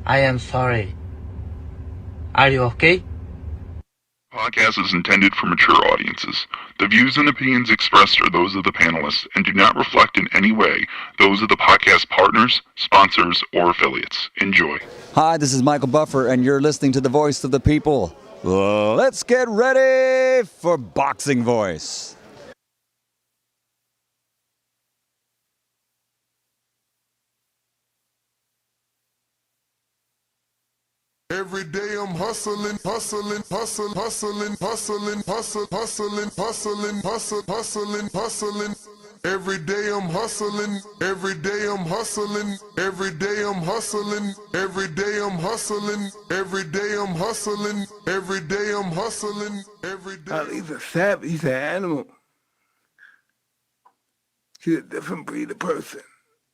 I am sorry. Are you okay? Podcast is intended for mature audiences. The views and opinions expressed are those of the panelists and do not reflect in any way those of the podcast partners, sponsors, or affiliates. Enjoy. Hi, this is Michael Buffer, and you're listening to the Voice of the People. Let's get ready for Boxing Voice. Every day I'm hustling. Every day I'm hustling. Every day I'm hustling. Every day I'm hustling. Every day I'm hustling. Every day I'm hustling. Every day I'm hustling. Every day. He's a savage. He's an animal. He's a different breed of person.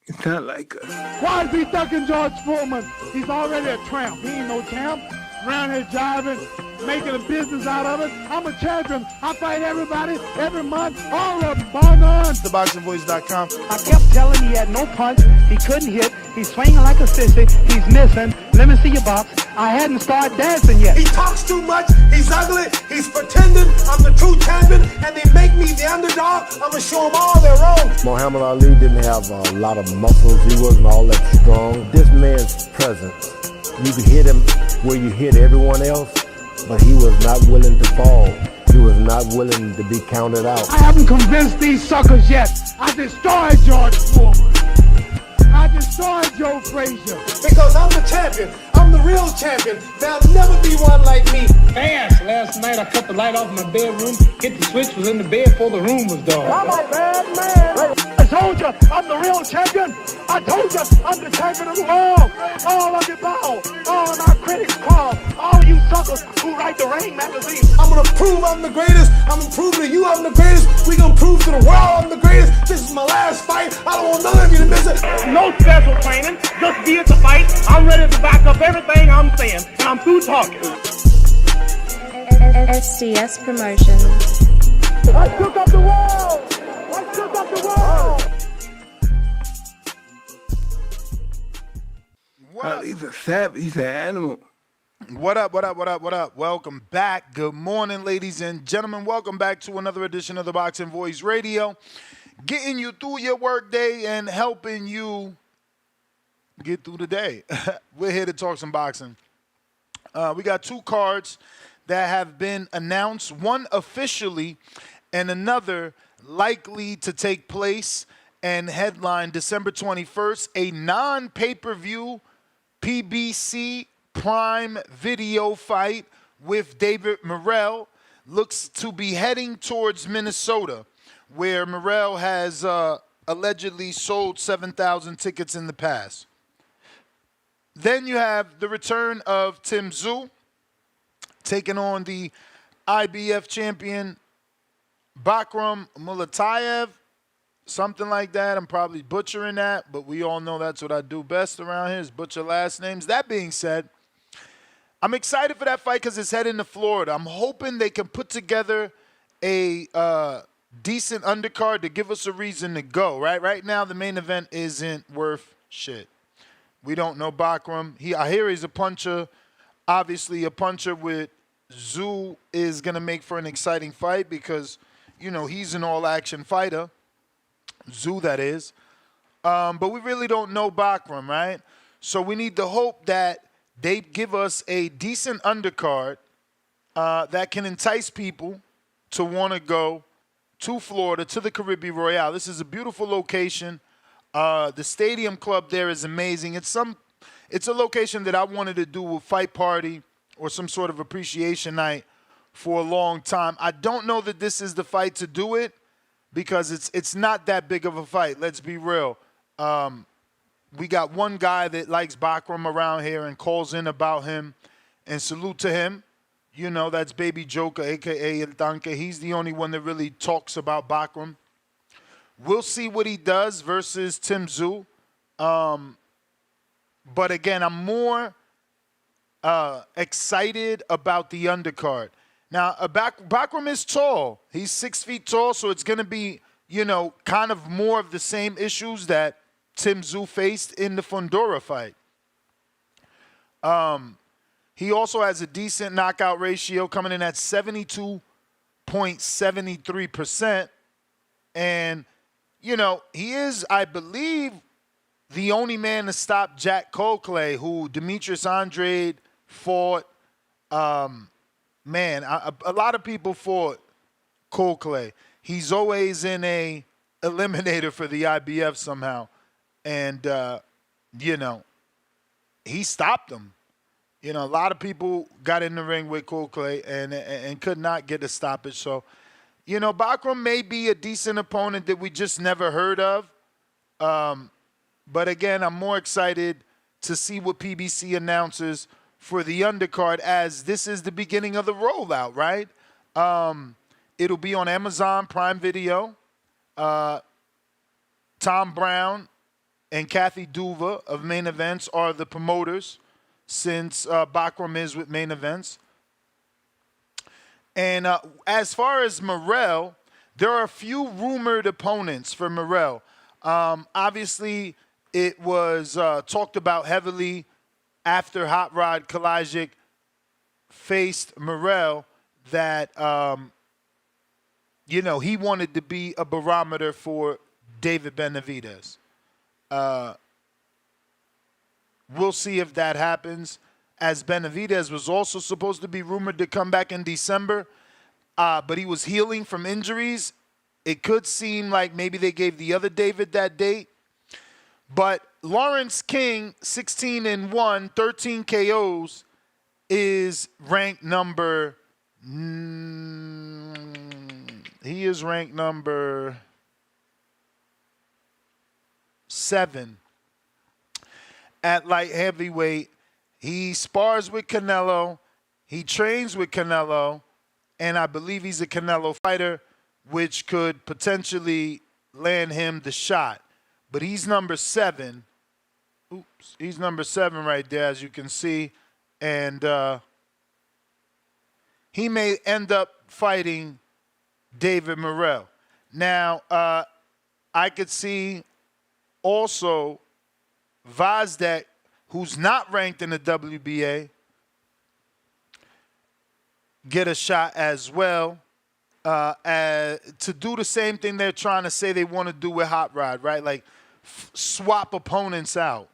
It's not like us. Why is he ducking George Foreman? He's already a tramp. He ain't no champ. Around here driving, making a business out of it. I'm a champion. I fight everybody, every month, all of them. Bong on. TheBoxingVoice.com. I kept telling him he had no punch. He couldn't hit. He's swinging like a sissy. He's missing. Let me see your box. I hadn't started dancing yet. He talks too much. He's ugly. He's pretending. I'm the true champion, and they make me the underdog. I'm gonna show them all they're wrong. Muhammad Ali didn't have a lot of muscles. He wasn't all that strong. This man's presence, you could hit him where you hit everyone else, but he was not willing to fall. He was not willing to be counted out. I haven't convinced these suckers yet. I destroyed George Foreman. I destroyed Joe Frazier. Because I'm the champion. I'm the real champion. There'll never be one like me. Fast. Last night I cut the light off in my bedroom, hit the switch, was in the bed before the room was dark. I'm a bad man. I told you I'm the real champion. I told you I'm the champion of the world. All of you bow. All my critics call. All you suckers who write the Rain magazine. I'm gonna prove I'm the greatest. I'm gonna prove to you I'm the greatest. We gonna prove to the world I'm the greatest. This is my last fight. I don't want none of you to miss it. No special training. Just be at the fight. I'm ready to back up everything I'm saying. And I'm through talking. SDS Promotions. I took up the world. I took up the world. He's a savage. He's an animal. What up? Welcome back. Good morning, ladies and gentlemen. Welcome back to another edition of the Boxing Voice Radio. Getting you through your workday and helping you get through the day. We're here to talk some boxing. We got two cards that have been announced, one officially and another likely to take place and headline December 21st, a non-pay-per-view PBC Prime Video fight with David Morrell. Looks to be heading towards Minnesota, where Morrell has allegedly sold 7,000 tickets in the past. Then you have the return of Tszyu taking on the IBF champion Bakhram Murtazaliev, something like that. I'm probably butchering that, but we all know that's what I do best around here is butcher last names. That being said, I'm excited for that fight because it's heading to Florida. I'm hoping they can put together a decent undercard to give us a reason to go, right? Right now, the main event isn't worth shit. We don't know Bakhram. I hear he's a puncher. Obviously, a puncher with Tszyu is going to make for an exciting fight because, you know, he's an all-action fighter. Tszyu, that is. But we really don't know Bakhram, right? So we need to hope that they give us a decent undercard that can entice people to want to go to Florida, to the Caribbean Royale. This is a beautiful location. The stadium club there is amazing. It's a location that I wanted to do a fight party or some sort of appreciation night for a long time. I don't know that this is the fight to do it because it's not that big of a fight. Let's be real. We got one guy that likes Bakhram around here and calls in about him, and salute to him. You know, that's Baby Joker, a.k.a. El Tanque. He's the only one that really talks about Bakhram. We'll see what he does versus Tszyu. But again, I'm more excited about the undercard. Now, Bakhram is tall. He's 6 feet tall, so it's going to be, you know, kind of more of the same issues that Tszyu faced in the Fundora fight. He also has a decent knockout ratio coming in at 72.73%. And, you know, he is, I believe, the only man to stop Jack Cokley, who Demetrius Andrade fought. A lot of people fought Cokley. He's always in a eliminator for the IBF somehow. And, you know, he stopped him. You know, a lot of people got in the ring with Cokley and could not get a stoppage. So, you know, Bakhram may be a decent opponent that we just never heard of. But again, I'm more excited to see what PBC announces for the undercard, as this is the beginning of the rollout, right? It'll be on Amazon Prime Video. Tom Brown and Kathy Duva of Main Events are the promoters, since Bakhram is with Main Events. And as far as Morrell, there are a few rumored opponents for Morrell. Obviously, it was talked about heavily after Hot Rod Kalajic faced Morrell that, you know, he wanted to be a barometer for David Benavidez. We'll see if that happens, as Benavidez was also supposed to be rumored to come back in December, but he was healing from injuries. It could seem like maybe they gave the other David that date. But Lawrence King, 16-1, 13 KOs, is ranked number... he is ranked number 7 at light heavyweight. He spars with Canelo. He trains with Canelo. And I believe he's a Canelo fighter, which could potentially land him the shot. But he's number 7. Oops. He's number 7 right there, as you can see. And he may end up fighting David Morrell. Now, I could see also Vazdek, who's not ranked in the WBA, get a shot as well, to do the same thing they're trying to say they want to do with Hot Rod, right? Like, swap opponents out.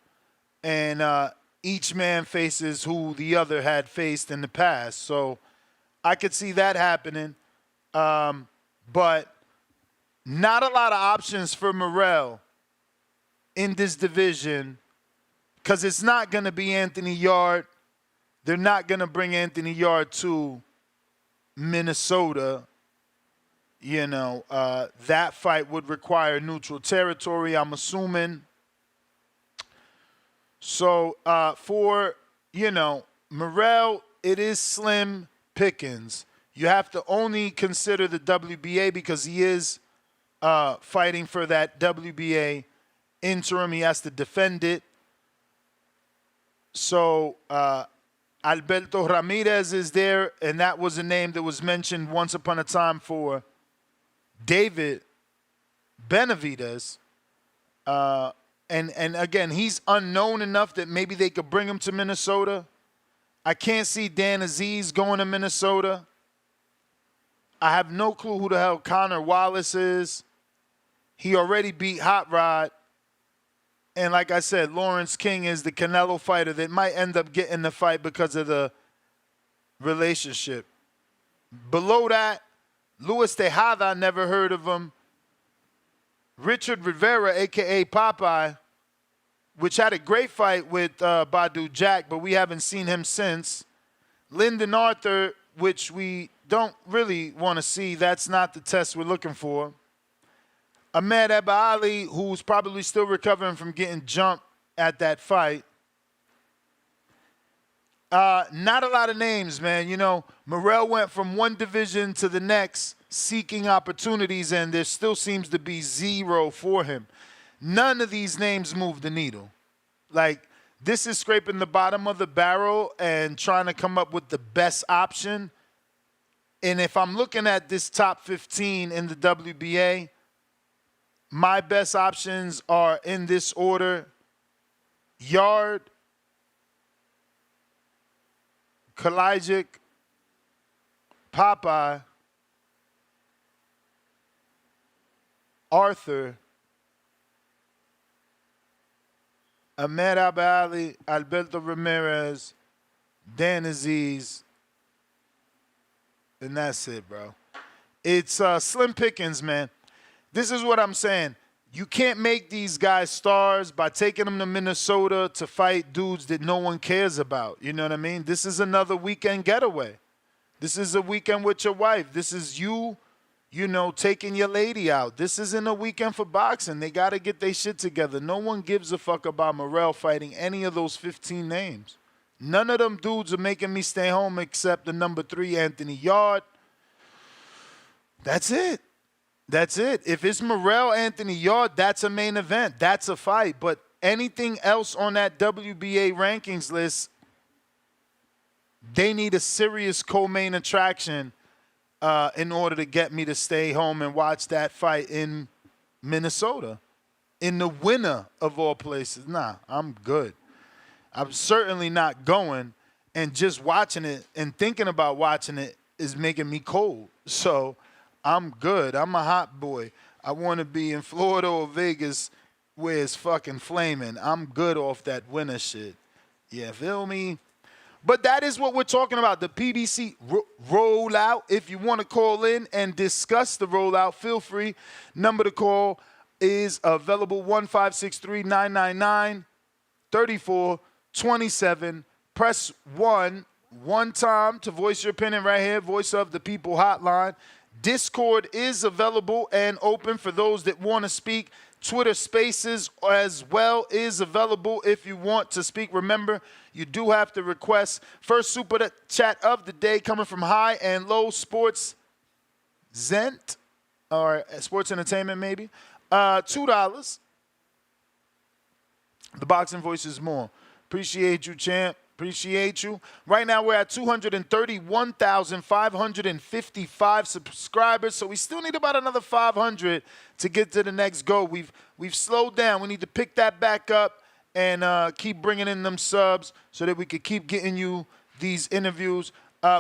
And each man faces who the other had faced in the past. So I could see that happening. But not a lot of options for Morrell in this division, because it's not going to be Anthony Yard. They're not going to bring Anthony Yard to Minnesota. You know, that fight would require neutral territory, I'm assuming. So for, you know, Morrell, it is slim pickings. You have to only consider the WBA because he is fighting for that WBA interim. He has to defend it. So Alberto Ramirez is there, and that was a name that was mentioned once upon a time for David Benavidez. And again, he's unknown enough that maybe they could bring him to Minnesota. I can't see Dan Aziz going to Minnesota. I have no clue who the hell Connor Wallace is. He already beat Hot Rod. And like I said, Lawrence King is the Canelo fighter that might end up getting the fight because of the relationship. Below that, Luis Tejada, never heard of him. Richard Rivera, a.k.a. Popeye, which had a great fight with Badu Jack, but we haven't seen him since. Lyndon Arthur, which we don't really want to see. That's not the test we're looking for. Ahmed Eba Ali, who's probably still recovering from getting jumped at that fight. Not a lot of names, man. You know, Morrell went from one division to the next seeking opportunities, and there still seems to be zero for him. None of these names move the needle. Like, this is scraping the bottom of the barrel and trying to come up with the best option. And if I'm looking at this top 15 in the WBA, my best options are in this order: Yard, Kalajic, Popeye, Arthur, Ahmed Abali, Alberto Ramirez, Dan Aziz, and that's it, bro. It's slim pickings, man. This is what I'm saying. You can't make these guys stars by taking them to Minnesota to fight dudes that no one cares about. You know what I mean? This is another weekend getaway. This is a weekend with your wife. This is you taking your lady out. This isn't a weekend for boxing. They got to get their shit together. No one gives a fuck about Morrell fighting any of those 15 names. None of them dudes are making me stay home except the number 3, Anthony Yard. That's it. That's it. If it's Morrell, Anthony Yard, that's a main event. That's a fight. But anything else on that WBA rankings list, they need a serious co-main attraction in order to get me to stay home and watch that fight in Minnesota. In the winner of all places. Nah, I'm good. I'm certainly not going, and just watching it and thinking about watching it is making me cold. So I'm good. I'm a hot boy. I want to be in Florida or Vegas where it's fucking flaming. I'm good off that winter shit. Yeah, feel me? But that is what we're talking about, the PBC rollout. If you want to call in and discuss the rollout, feel free. Number to call is available, 1-563-999-3427. Press 1 time to voice your opinion right here, Voice of the People hotline. Discord is available and open for those that want to speak. Twitter Spaces as well is available if you want to speak. Remember, you do have to request. First super chat of the day coming from High and Low Sports Zent, or Sports Entertainment maybe. $2. The Boxing Voice is more. Appreciate you, champ. Appreciate you. Right now we're at 231,555 subscribers, so we still need about another 500 to get to the next goal. We've slowed down. We need to pick that back up and keep bringing in them subs so that we could keep getting you these interviews.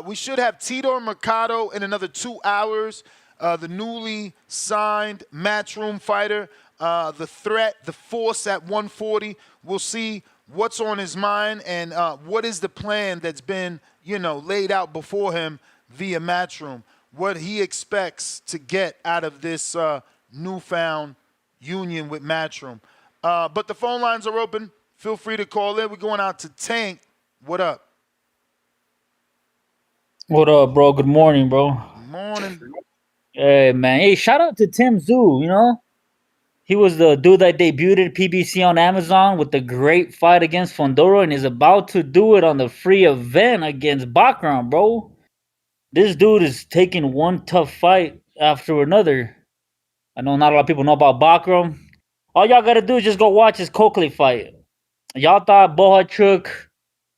We should have Tito Mercado in another 2 hours. The newly signed Matchroom fighter, the threat, the force at 140. We'll see what's on his mind and what is the plan that's been, laid out before him via Matchroom. What he expects to get out of this newfound union with Matchroom. But the phone lines are open. Feel free to call in. We're going out to Tank. What up? What up, bro? Good morning, bro. Morning. Hey, man. Hey, shout out to Tszyu, He was the dude that debuted at PBC on Amazon with the great fight against Fondoro and is about to do it on the free event against Bakhram, bro. This dude is taking one tough fight after another. I know not a lot of people know about Bakhram. All y'all got to do is just go watch his Coakley fight. Y'all thought Bohachuk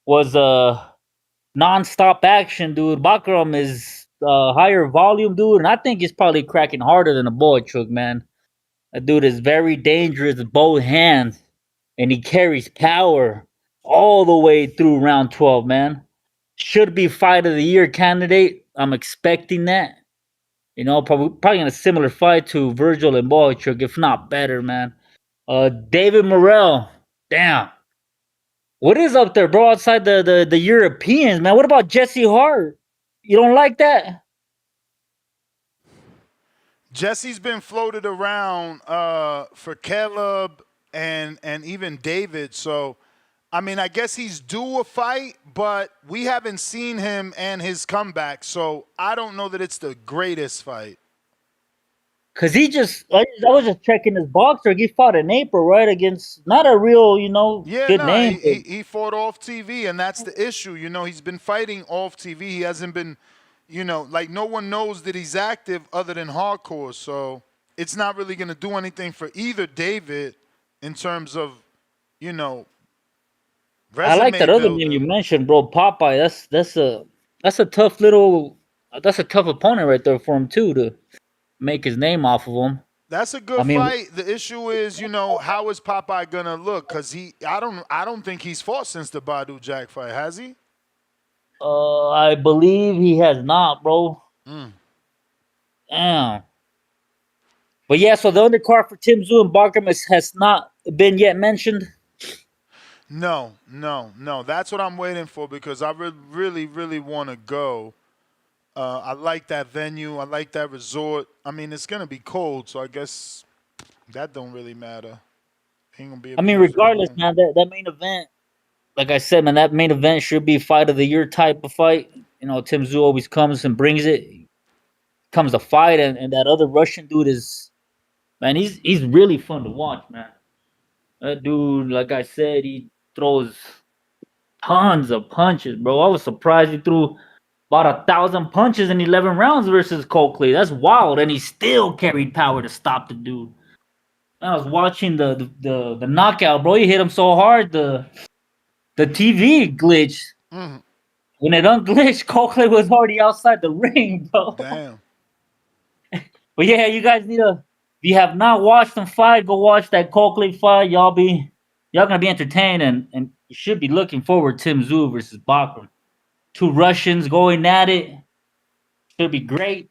was non-stop action, dude. Bakhram is higher volume, dude, and I think he's probably cracking harder than a Bohachuk, man. That dude is very dangerous with both hands, and he carries power all the way through round 12, man. Should be fight of the year candidate. I'm expecting that. Probably in a similar fight to Virgil and Bohachuk, if not better, man. David Morrell, damn. What is up there, bro, outside the Europeans, man? What about Jesse Hart? You don't like that? Jesse's been floated around for Caleb and even David. So, I guess he's due a fight, but we haven't seen him and his comeback. So I don't know that it's the greatest fight. Because I was just checking his boxer. He fought in April, right? Against not a real, good name. He fought off TV, and that's the issue. He's been fighting off TV. He hasn't been, no one knows that he's active other than hardcore. So it's not really going to do anything for either David in terms of, resume I like that other name you mentioned, bro. Popeye. That's a tough opponent right there for him too to make his name off of him. That's a good fight. The issue is, how is Popeye gonna look? Because I don't think he's fought since the Badu Jack fight, has he? I believe he has not, bro. Damn. But yeah, so the undercard for Tim Tszyu and Bakhram has not been yet mentioned. No. That's what I'm waiting for because I really want to go. I like that venue. I like that resort. I mean, it's gonna be cold, so I guess that don't really matter. Ain't gonna be able I mean, to use the regardless, room. man, that main event, like I said, man, that main event should be fight of the year type of fight. You know, Tim Tszyu always comes and brings it. Comes to fight, and that other Russian dude is, man, he's really fun to watch, man. That dude, like I said, he throws tons of punches, bro. I was surprised he threw about 1,000 punches in 11 rounds versus Coakley. That's wild, and he still carried power to stop the dude. I was watching the knockout, bro. He hit him so hard, the TV glitched. When it unglitched, Coakley was already outside the ring, bro. Damn. But yeah, you guys need to. If you have not watched them fight, go watch that Coakley fight. Y'all gonna be entertained, and you should be looking forward to Tim Tszyu versus Bakhram. Two Russians going at it. Should be great.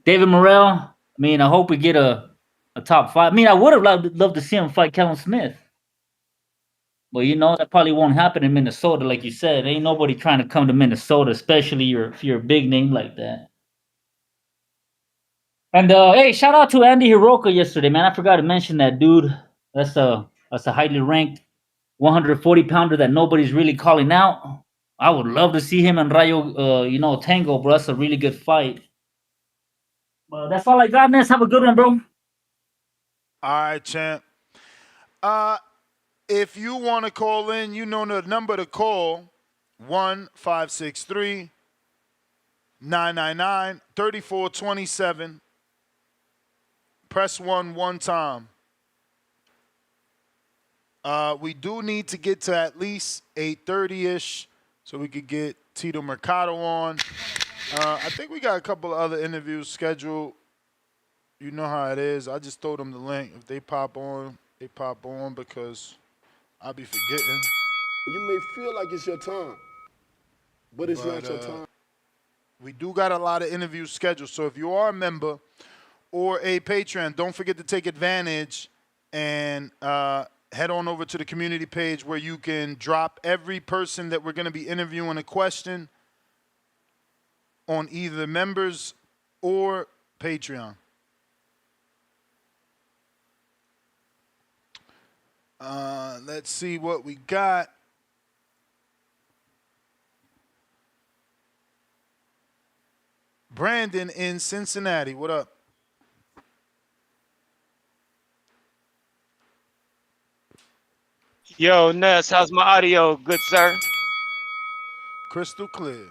David Morrell. I mean, I hope we get a top five. I mean, I would have loved to see him fight Kellen Smith. But you know, that probably won't happen in Minnesota, like you said. Ain't nobody trying to come to Minnesota, especially if you're a big name like that. And hey, shout out to Andy Hiroka yesterday, man. I forgot to mention that dude. That's a highly ranked 140 pounder that nobody's really calling out. I would love to see him and Rayo, Tango, bro. That's a really good fight. Well, that's all I got, man. Have a good one, bro. All right, champ. If you want to call in, you know the number to call, 1-563-999-3427. Press 1 time. We do need to get to at least 8:30-ish so we could get Tito Mercado on. I think we got a couple of other interviews scheduled. You know how it is. I just throw them the link. If they pop on, they pop on because I'll be forgetting. You may feel like it's your time, but it's not your time. We do got a lot of interviews scheduled. So if you are a member or a patron, don't forget to take advantage and head on over to the community page where you can drop every person that we're going to be interviewing a question on either members or Patreon. Let's see what we got. Brandon in Cincinnati, what up? Yo, Ness, how's my audio? Good, sir? Crystal clear.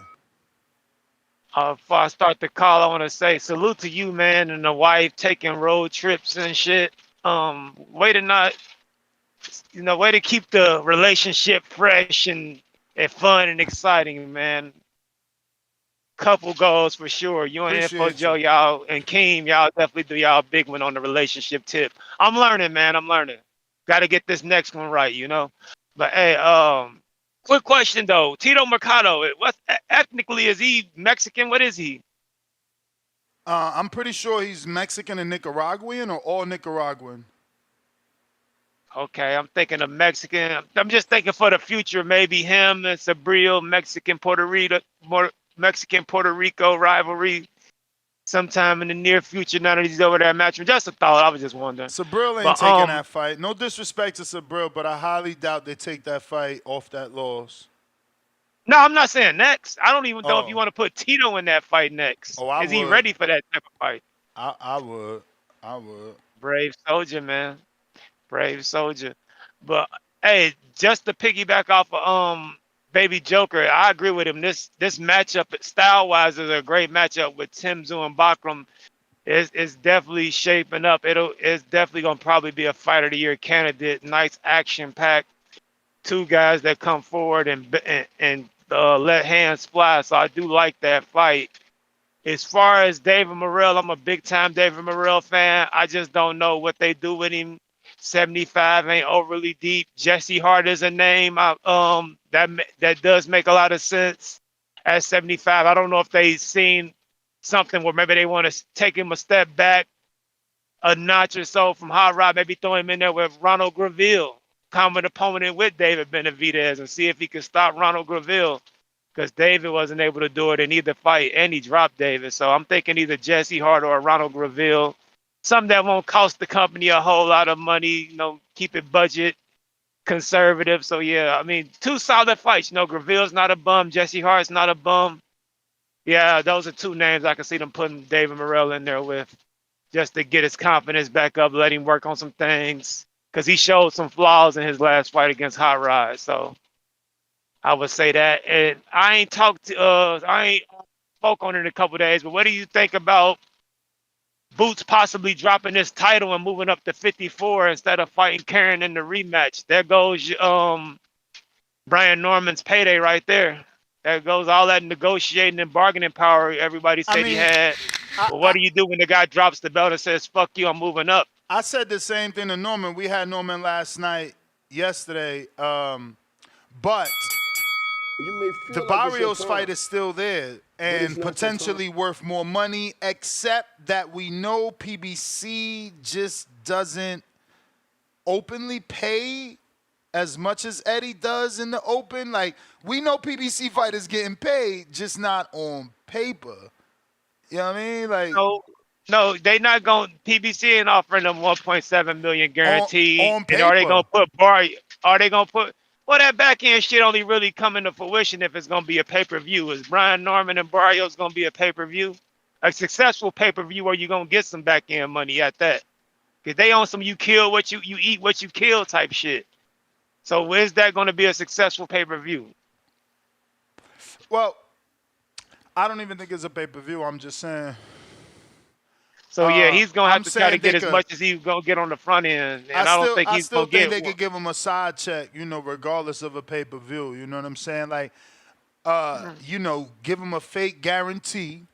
Before I start the call, I want to say salute to you, man, and the wife taking road trips and shit. Way to keep the relationship fresh and fun and exciting, man. Couple goals for sure. You and Info Joe, y'all, and Keem, y'all definitely do y'all big one on the relationship tip. I'm learning, man. I'm learning. Got to get this next one right, you know. But hey, quick question though. Tito Mercado, what ethnically is he? Mexican? What is he? I'm pretty sure he's Mexican and Nicaraguan, or all Nicaraguan. Okay, I'm thinking of Mexican. I'm just thinking for the future, maybe him and Sabril, Mexican-Puerto Rico rivalry sometime in the near future. Now that he's over there matching. Just a thought. I was just wondering. Sabril ain't taking that fight. No disrespect to Sabril, but I highly doubt they take that fight off that loss. No, I'm not saying next. I don't even know if you want to put Tito in that fight next. Is he ready for that type of fight? I would. Brave soldier, man. Brave soldier. But hey, just to piggyback off of Baby Joker, I agree with him. This matchup, style-wise, is a great matchup with Tim Tszyu and Bakhram. It's definitely shaping up. It's definitely gonna probably be a fight of the year candidate. Nice action-packed. Two guys that come forward and let hands fly. So I do like that fight. As far as David Morrell, I'm a big-time David Morrell fan. I just don't know what they do with him. 75 ain't overly deep. Jesse Hart is a name that does make a lot of sense. at 75. I don't know if they seen something where maybe they want to take him a step back a notch or so from Hot Rod, maybe throw him in there with Ronald Graville, common opponent with David Benavidez, and see if he can stop Ronald Graville, because David wasn't able to do it in either fight, and he dropped David. So I'm thinking either Jesse Hart or Ronald Graville, something that won't cost the company a whole lot of money, keep it budget conservative. So yeah, I mean, two solid fights. Graville's not a bum, Jesse Hart's not a bum. Yeah, those are two names I can see them putting David Morrell in there with, just to get his confidence back up, let him work on some things, because he showed some flaws in his last fight against Hot Rod. So I would say that. And I ain't spoke on it in a couple of days, but what do you think about Boots possibly dropping his title and moving up to 54 instead of fighting Karen in the rematch? There goes Brian Norman's payday right there. There goes all that negotiating and bargaining power everybody said he had. But what do you do when the guy drops the belt and says, fuck you, I'm moving up? I said the same thing to Norman. We had Norman yesterday. But the Barrios fight is still there and potentially worth more money, except that we know PBC just doesn't openly pay as much as Eddie does in the open. Like, we know PBC fighters getting paid, just not on paper. You know what I mean? Like, no, they not going. PBC ain't offering them 1.7 million guaranteed. On paper. And are they gonna put Are they gonna put? Well, that back end shit only really coming to fruition if it's gonna be a pay-per-view. Is Brian Norman and Barrios gonna be a pay-per-view? A successful pay-per-view where you gonna get some back end money at that? Cause they on some you kill what you eat what you kill type shit. So is that gonna be a successful pay-per-view? Well, I don't even think it's a pay-per-view. I'm just saying. So yeah, he's gonna have to try to get as much as he's gonna get on the front end, and I don't think he's gonna get. They could give him a side check, regardless of a pay-per-view. You know what I'm saying? Like, give him a fake guarantee,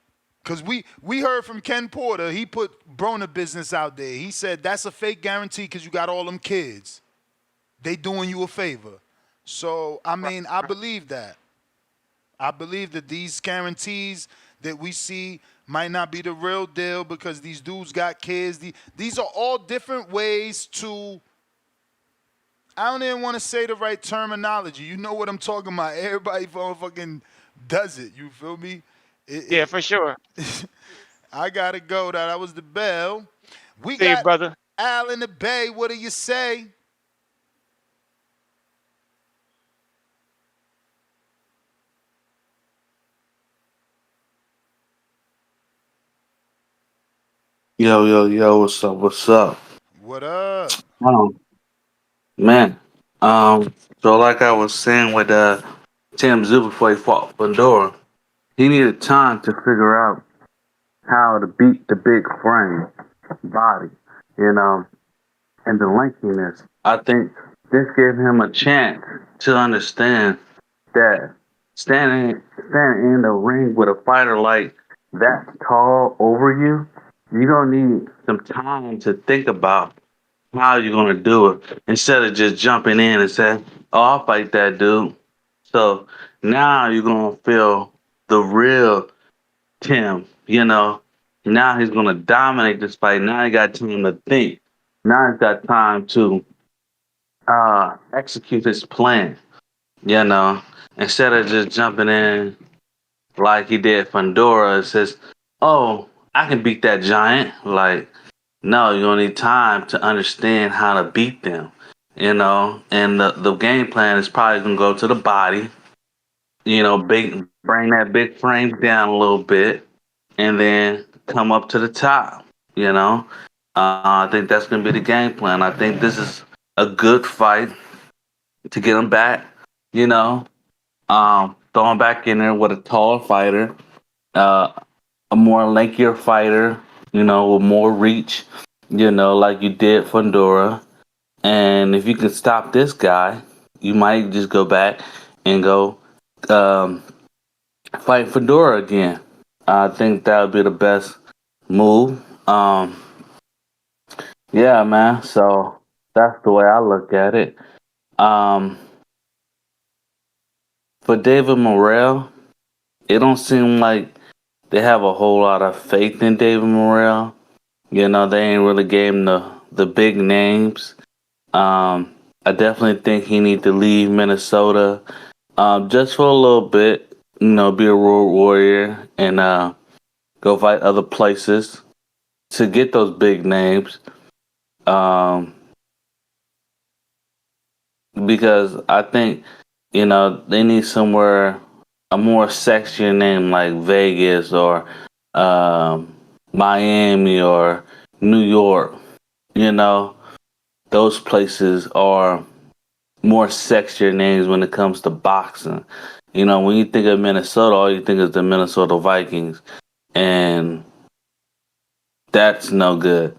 because we heard from Ken Porter. He put Broner business out there. He said that's a fake guarantee because you got all them kids. They doing you a favor. So I mean, I believe that. I believe that these guarantees that we see might not be the real deal because these dudes got kids. These are all different ways to, I don't even want to say the right terminology. You know what I'm talking about. Everybody fucking does it. You feel me? Yeah, for sure. I got to go. That was the bell. We See got you, brother. Al in the Bay. What do you say? Yo, what's up? What up? Man, so like I was saying with Tszyu before he fought Pandora, he needed time to figure out how to beat the big frame body, and the lengthiness. I think this gave him a chance to understand that standing in the ring with a fighter like that tall over you, you're gonna need some time to think about how you're gonna do it instead of just jumping in and saying, "Oh, I'll fight that dude." So now you're gonna feel the real Tim. Now he's gonna dominate this fight. Now he got time to think. Now he's got time to execute his plan. Instead of just jumping in like he did Pandora and says, "Oh, I can beat that giant." Like, no, you're gonna need time to understand how to beat them. And the game plan is probably gonna go to the body. Bring that big frame down a little bit, and then come up to the top. I think that's gonna be the game plan. I think this is a good fight to get him back. Throw him back in there with a taller fighter, a more lankier fighter, with more reach, like you did Fundora. And if you can stop this guy, you might just go back and go fight Fundora again. I think that would be the best move. Yeah, man. So that's the way I look at it. For David Morrell, it don't seem like they have a whole lot of faith in David Morrell. You know, they ain't really gave him the big names. I definitely think he need to leave Minnesota just for a little bit. You know, be a road warrior and go fight other places to get those big names. Because I think, you know, they need somewhere a more sexier name like Vegas or Miami or New York. You know, those places are more sexier names when it comes to boxing. You know, when you think of Minnesota, all you think is the Minnesota Vikings, and that's no good.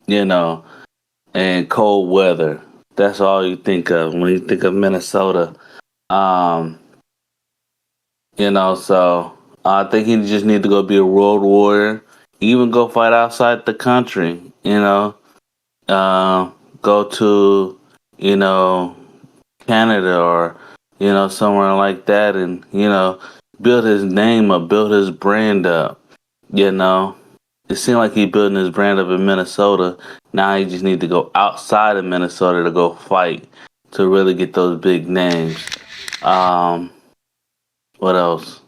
You know, and cold weather. That's all you think of when you think of Minnesota. You know, so I think he just need to go be a road warrior. Even go fight outside the country. You know, go to, you know, Canada or, you know, somewhere like that, and, you know, build his name up, build his brand up. You know, it seemed like he building his brand up in Minnesota. Now he just need to go outside of Minnesota to go fight to really get those big names. What else?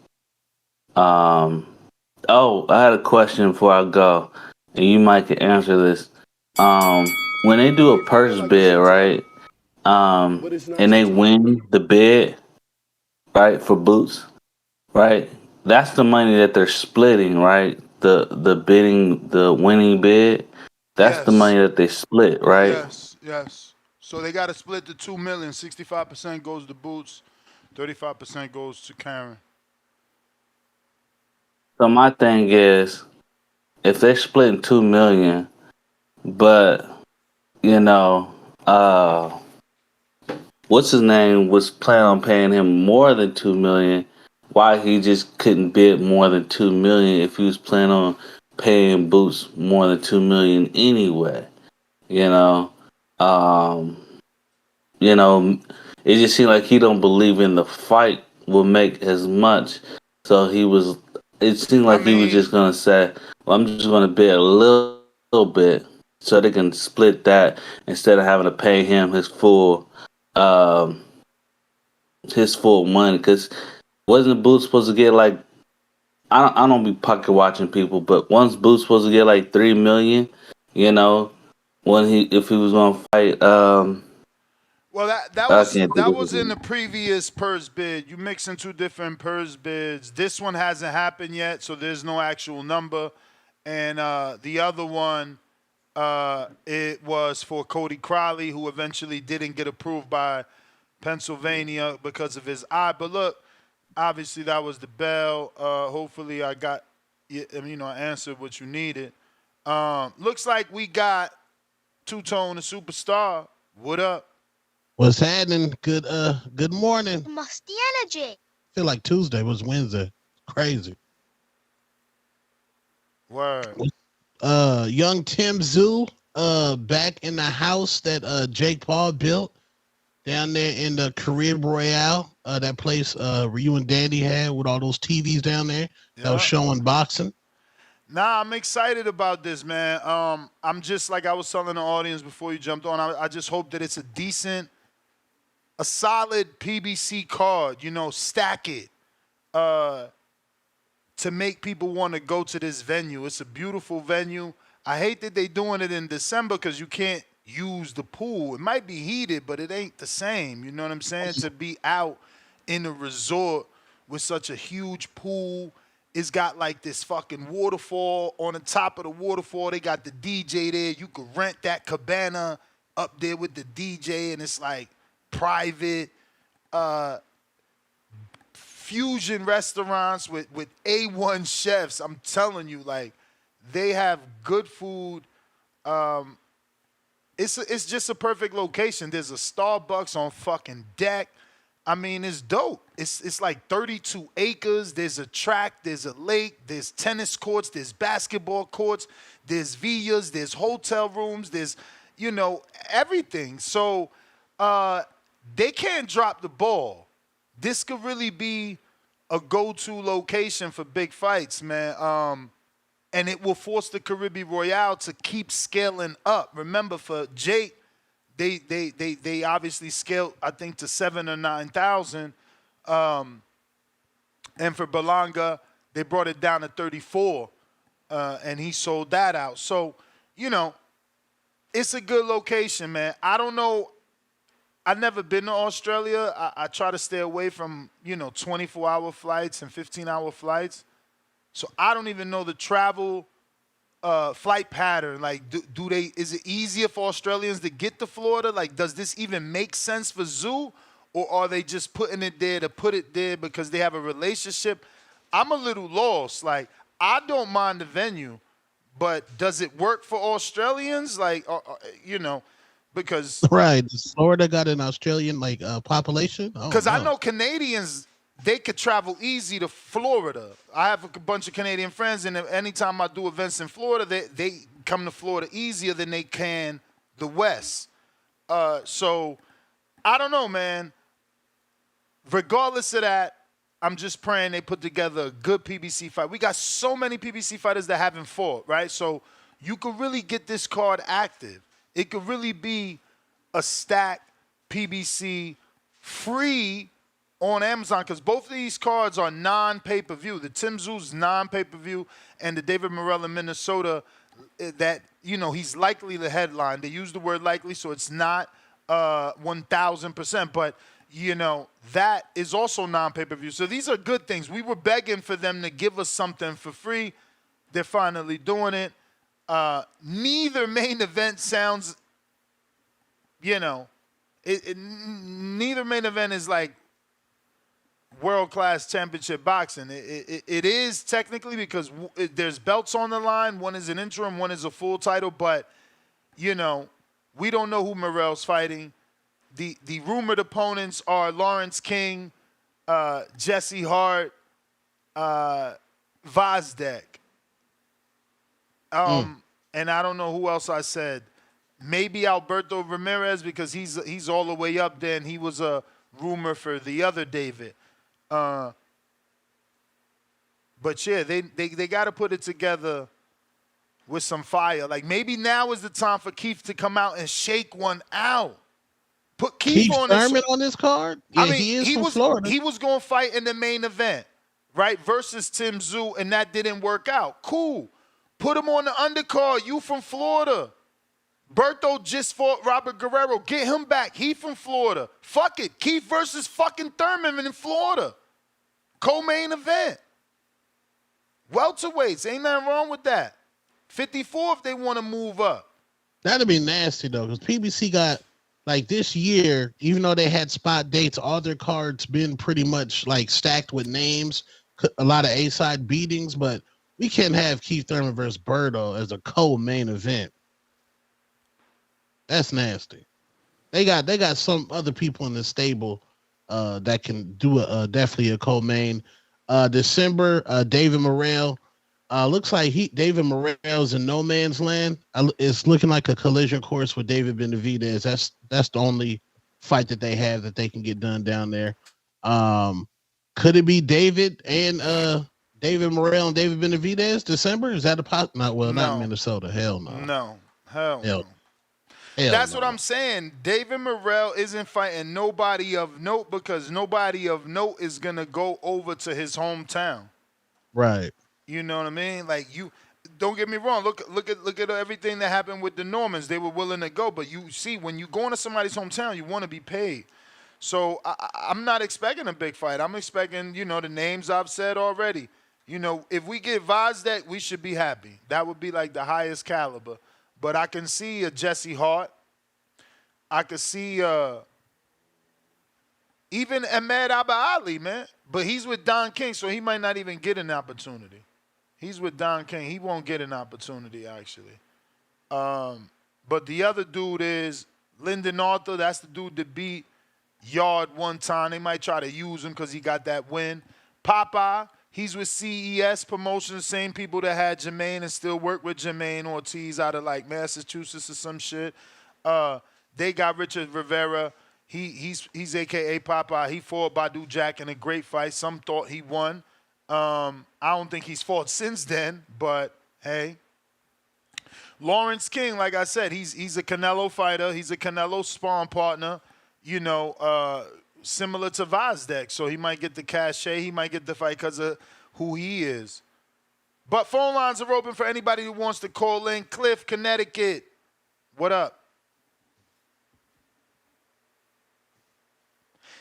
Oh, I had a question before I go, and you might can answer this. When they do a purse bid, right? And they win the bid, right, for Boots, right? That's the money that they're splitting, right? The bidding, the winning bid. That's the money that they split, right? Yes. So they got to split the $2 million. 65% goes to Boots, 35% goes to Karen. So my thing is, if they're splitting 2 million, but you know, what's his name was planning on paying him more than 2 million. Why he just couldn't bid more than 2 million if he was planning on paying Boots more than 2 million anyway? You know, um, you know, it just seemed like he don't believe in the fight will make as much. So he was. It seemed like he was just gonna say, "Well, I'm just gonna bid a little bit, so they can split that instead of having to pay him um, his full money." Because wasn't Boots supposed to get like I don't be pocket watching people, but once Boots supposed to get like 3 million, you know, when if he was gonna fight Well, that I was can't think that of his was in the name. previous purse bid. You mixing two different purse bids. This one hasn't happened yet, so there's no actual number. And the other one, it was for Cody Crowley, who eventually didn't get approved by Pennsylvania because of his eye. But look, obviously that was the bell. Hopefully I got, I answered what you needed. Looks like we got Two Tone, the superstar. What up? What's happening? Good morning. Musty energy. Feel like Tuesday was Wednesday. Crazy. Word. Young Tszyu, back in the house that Jake Paul built down there in the Carib Royale. That place where you and Danny had with all those TVs down there that was showing boxing. Nah, I'm excited about this, man. I'm just like I was telling the audience before you jumped on. I just hope that it's a solid PBC card. You know, stack it to make people want to go to this venue. It's a beautiful venue. I hate that they doing it in December because you can't use the pool. It might be heated, but it ain't the same. You know what I'm saying? To be out in a resort with such a huge pool. It's got like this fucking waterfall. On the top of the waterfall, they got the DJ there. You could rent that cabana up there with the DJ, and it's like private fusion restaurants with A1 chefs. I'm telling you, like, they have good food. It's just a perfect location. There's a Starbucks on fucking deck. I mean, it's dope. It's like 32 acres. There's a track. There's a lake. There's tennis courts. There's basketball courts. There's villas. There's hotel rooms. There's, everything. So they can't drop the ball. this could really be a go-to location for big fights, man. And it will force the Caribbean Royale to keep scaling up. Remember, for Jake, they obviously scaled, I think, to 7,000 or 9,000. And for Berlanga, they brought it down to 34, and he sold that out. So, you know, it's a good location, man. I don't know. I've never been to Australia. I try to stay away from, 24-hour flights and 15-hour flights. So I don't even know the travel flight pattern. Like, is it easier for Australians to get to Florida? Like, does this even make sense for Tszyu? Or are they just putting it there to put it there because they have a relationship? I'm a little lost. Like, I don't mind the venue, but does it work for Australians? Like, because right, does Florida got an Australian population? Because I know Canadians, they could travel easy to Florida. I have a bunch of Canadian friends, and anytime I do events in Florida, they come to Florida easier than they can the West. So I don't know, man. Regardless of that, I'm just praying they put together a good PBC fight. We got so many PBC fighters that haven't fought, right? So you could really get this card active. It could really be a stacked PBC free on Amazon, because both of these cards are non-pay-per-view. The Tim Tszyu's non-pay-per-view, and the David Morrell in Minnesota, that, he's likely the headline. They use the word likely, so it's not 1,000%, but that is also non-pay-per-view. So these are good things. We were begging for them to give us something for free. They're finally doing it. Neither main event sounds, neither main event is like world-class championship boxing. It is technically, because there's belts on the line. One is an interim, one is a full title, but, we don't know who Morrell's fighting. The rumored opponents are Lawrence King, Jesse Hart, Vazdek. And I don't know who else I said. Maybe Alberto Ramirez, because he's all the way up there, and he was a rumor for the other David. But yeah, they got to put it together with some fire. Like, maybe now is the time for Keith to come out and shake one out. Put Keith on this card. Yeah, I mean, he was Florida. He was going to fight in the main event, right, versus Tim Tszyu, and that didn't work out. Cool. Put him on the undercard. You from Florida. Berto just fought Robert Guerrero. Get him back. He from Florida. Fuck it. Keith versus fucking Thurman in Florida. Co-main event. Welterweights. Ain't nothing wrong with that. 54 if they want to move up. That'd be nasty, though, because PBC got, this year, even though they had spot dates, all their cards been pretty much, stacked with names, a lot of A-side beatings, but we can't have Keith Thurman versus Berto as a co-main event. That's nasty. They got some other people in the stable that can do definitely a co-main. December, David Morrell. Looks like David Morrell's in no man's land. It's looking like a collision course with David Benavidez. That's the only fight that they have that they can get done down there. Could it be David and David Morrell and David Benavidez December? Is that a pot? Not Minnesota. Hell no. No. Hell no. That's what I'm saying. David Morrell isn't fighting nobody of note, because nobody of note is gonna go over to his hometown. Right. You know what I mean? Like, you don't get me wrong. Look at everything that happened with the Normans. They were willing to go, but you see, when you go into somebody's hometown, you want to be paid. So I'm not expecting a big fight. I'm expecting, the names I've said already. If we get Vazdek, we should be happy. That would be like the highest caliber. But I can see a Jesse Hart. I could see even Ahmed Abba-Ali, man. But he's with Don King, so he might not even get an opportunity. He's with Don King. He won't get an opportunity, actually. But the other dude is Lyndon Arthur. That's the dude that beat Yard one time. They might try to use him because he got that win. Popeye, he's with CES Promotions, same people that had Jermaine and still work with Jermaine Ortiz out of Massachusetts or some shit. They got Richard Rivera. He's AKA Popeye. He fought Badu Jack in a great fight. Some thought he won. I don't think he's fought since then, but hey. Lawrence King, like I said, he's a Canelo fighter. He's a Canelo sparring partner, similar to Vazdek. So he might get the cachet. He might get the fight because of who he is. But phone lines are open for anybody who wants to call in. Cliff, Connecticut. What up?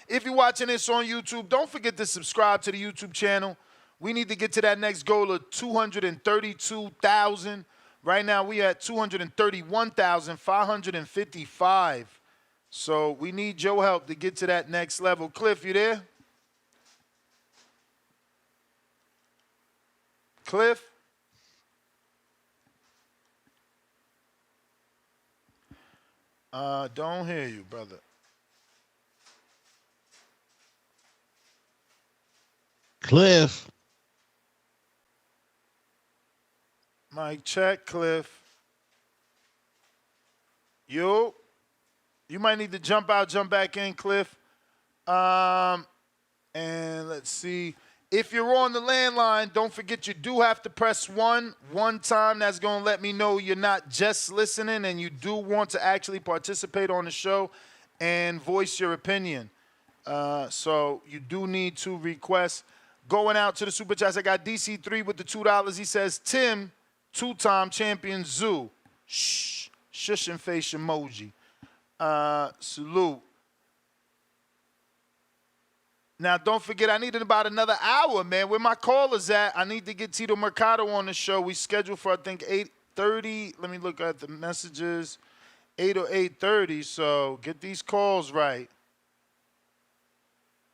If you're watching this on YouTube, don't forget to subscribe to the YouTube channel. We need to get to that next goal of 232,000. Right now, we at 231,555. So we need your help to get to that next level. Cliff, you there? Cliff? Don't hear you, brother. Cliff. Mic check, Cliff. You might need to jump out, jump back in, Cliff. And let's see. If you're on the landline, don't forget you do have to press one time. That's going to let me know you're not just listening and you do want to actually participate on the show and voice your opinion. So you do need to request. Going out to the Super Chats, I got DC3 with the $2. He says, Tim, two-time champion Tszyu. Shh. Shush and face emoji. Salute. Now, don't forget, I needed about another hour, man. Where my callers at? I need to get Tito Mercado on the show. We scheduled for, I think, 8:30. Let me look at the messages. 8 or 8:30, so get these calls right.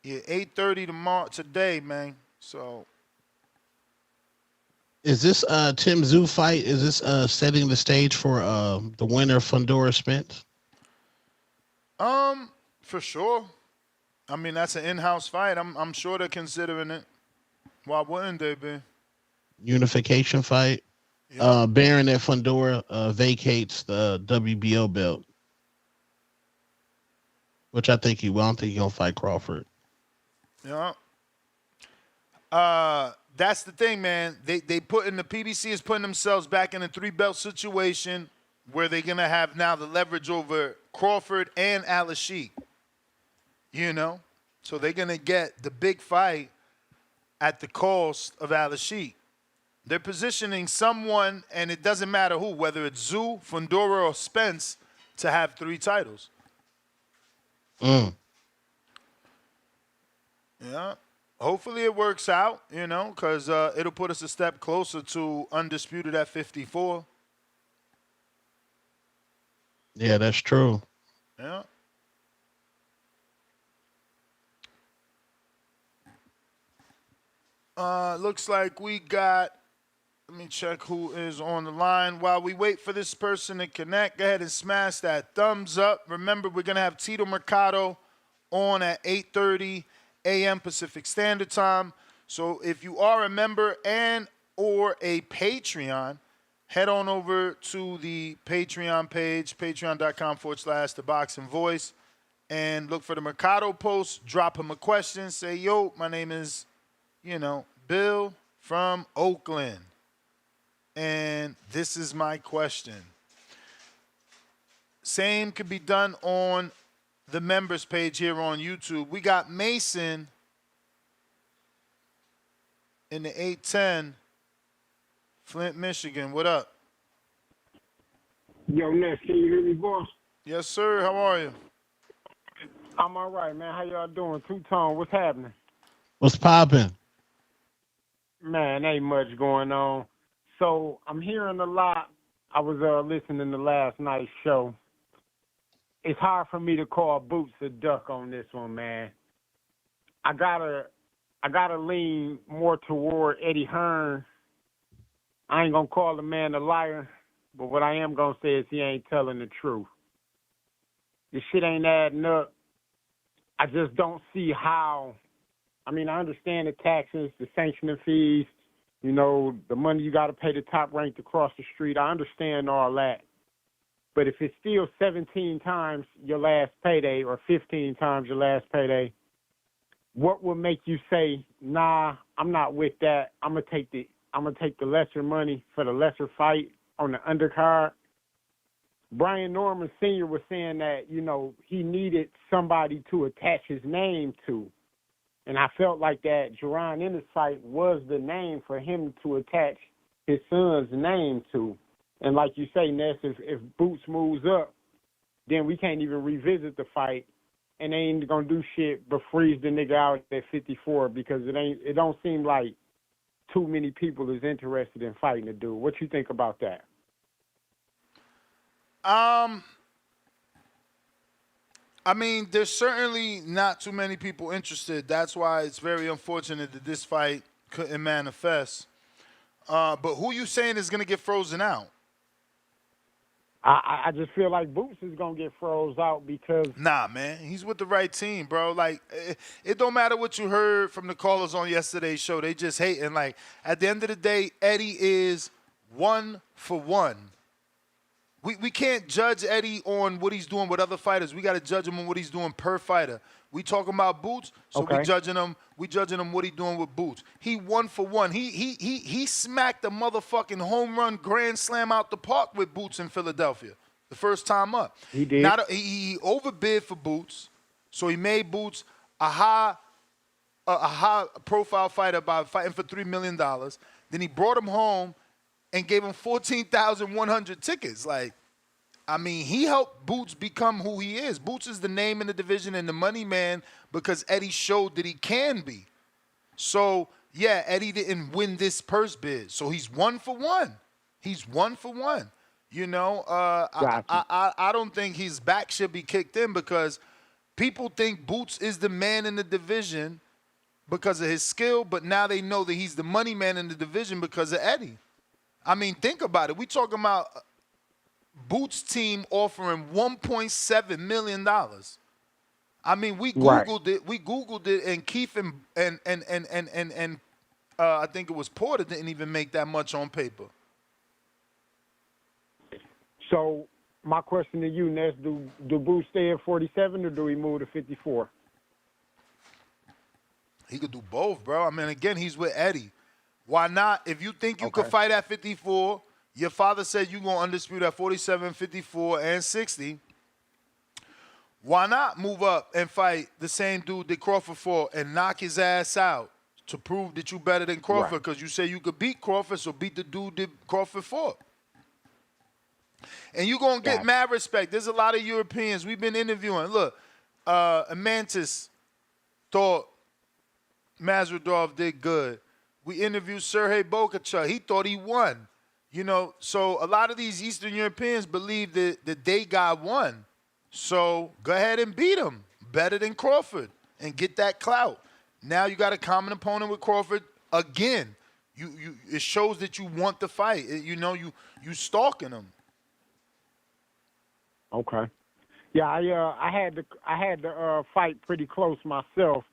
Yeah, 8:30 tomorrow, today, man. So. Is this Tim Tszyu fight? Is this setting the stage for the winner of Fundora Spence? For sure. I mean, that's an in-house fight. I'm sure they're considering it. Why wouldn't they be? Unification fight. Yeah. Baron at Fundora vacates the WBO belt, which I don't think he's gonna fight Crawford. Yeah. That's the thing, man. They put in the PBC is putting themselves back in a 3-belt situation where they're gonna have now the leverage over Crawford and Al-Ashik. So they're gonna get the big fight at the cost of Al-Ashik. They're positioning someone, and it doesn't matter who, whether it's Tszyu, Fundora, or Spence, to have 3 titles. Yeah. Hopefully it works out, because it'll put us a step closer to undisputed at 54. Yeah, that's true. Yeah. Looks like we got, let me check who is on the line. While we wait for this person to connect, go ahead and smash that thumbs up. Remember, we're going to have Tito Mercado on at 8:30 a.m. Pacific Standard Time. So if you are a member and or a Patreon, head on over to the Patreon page, patreon.com/The Boxing Voice, and look for the Mercado post. Drop him a question. Say, yo, my name is, Bill from Oakland, and this is my question. Same could be done on the members page here on YouTube. We got Mason in the 810, Flint, Michigan. What up? Yo, Ness, can you hear me, boss? Yes, sir. How are you? I'm all right, man. How y'all doing? Two-tone, what's happening? What's popping? Man, ain't much going on. So I'm hearing a lot. I was listening to last night's show. It's hard for me to call Boots a duck on this one, man. I gotta lean more toward Eddie Hearn. I ain't gonna call the man a liar, but what I am gonna say is he ain't telling the truth. This shit ain't adding up. I just don't see how. I mean, I understand the taxes, the sanctioning fees, the money you got to pay the top ranked across the street. I understand all that. But if it's still 17 times your last payday or 15 times your last payday, what will make you say, nah, I'm not with that. I'm gonna take the lesser money for the lesser fight on the undercard? Brian Norman Sr. was saying that, he needed somebody to attach his name to. And I felt like that Jerron Ennis fight was the name for him to attach his son's name to. And like you say, Ness, if Boots moves up, then we can't even revisit the fight, and they ain't gonna do shit but freeze the nigga out at 54 because it don't seem like too many people is interested in fighting the dude. What you think about that? I mean, there's certainly not too many people interested. That's why it's very unfortunate that this fight couldn't manifest. But who you saying is gonna get frozen out? I just feel like Boots is gonna get froze out because Nah, man, he's with the right team, bro. Like, it don't matter what you heard from the callers on yesterday's show. They just hating. Like, at the end of the day, Eddie is 1 for 1. We can't judge Eddie on what he's doing with other fighters. We got to judge him on what he's doing per fighter. We talking about Boots, so Okay. we judging him what he doing with Boots. He 1 for 1. He smacked a motherfucking home run grand slam out the park with Boots in Philadelphia the first time up. He did. He overbid for Boots, so he made Boots a high profile fighter by fighting for $3 million. Then he brought him home and gave him 14,100 tickets. Like, I mean, he helped Boots become who he is. Boots is the name in the division and the money man because Eddie showed that he can be. So, yeah, Eddie didn't win this purse bid. So he's 1 for 1. He's 1 for 1. Gotcha. I don't think his back should be kicked in because people think Boots is the man in the division because of his skill, but now they know that he's the money man in the division because of Eddie. I mean, think about it. We talking about Boots' team offering $1.7 million. I mean, we Googled it. We Googled it, and Keith and I think it was Porter didn't even make that much on paper. So my question to you, Ness, do Boots stay at 47 or do we move to 54? He could do both, bro. I mean, again, he's with Eddie. Why not? If you think you could fight at 54, your father said you're going to undisputed at 47, 54, and 60. Why not move up and fight the same dude that Crawford fought and knock his ass out to prove that you better than Crawford? Because you say you could beat Crawford, so beat the dude that Crawford fought. And you're going to get mad respect. There's a lot of Europeans we've been interviewing. Look, Amantis thought Mazradov did good. We interviewed Sergey Bokachev. He thought he won. So a lot of these Eastern Europeans believe that they got one. So go ahead and beat him. Better than Crawford. And get that clout. Now you got a common opponent with Crawford again. It shows that you want the fight. You stalking him. Okay. Yeah, I had the fight pretty close myself.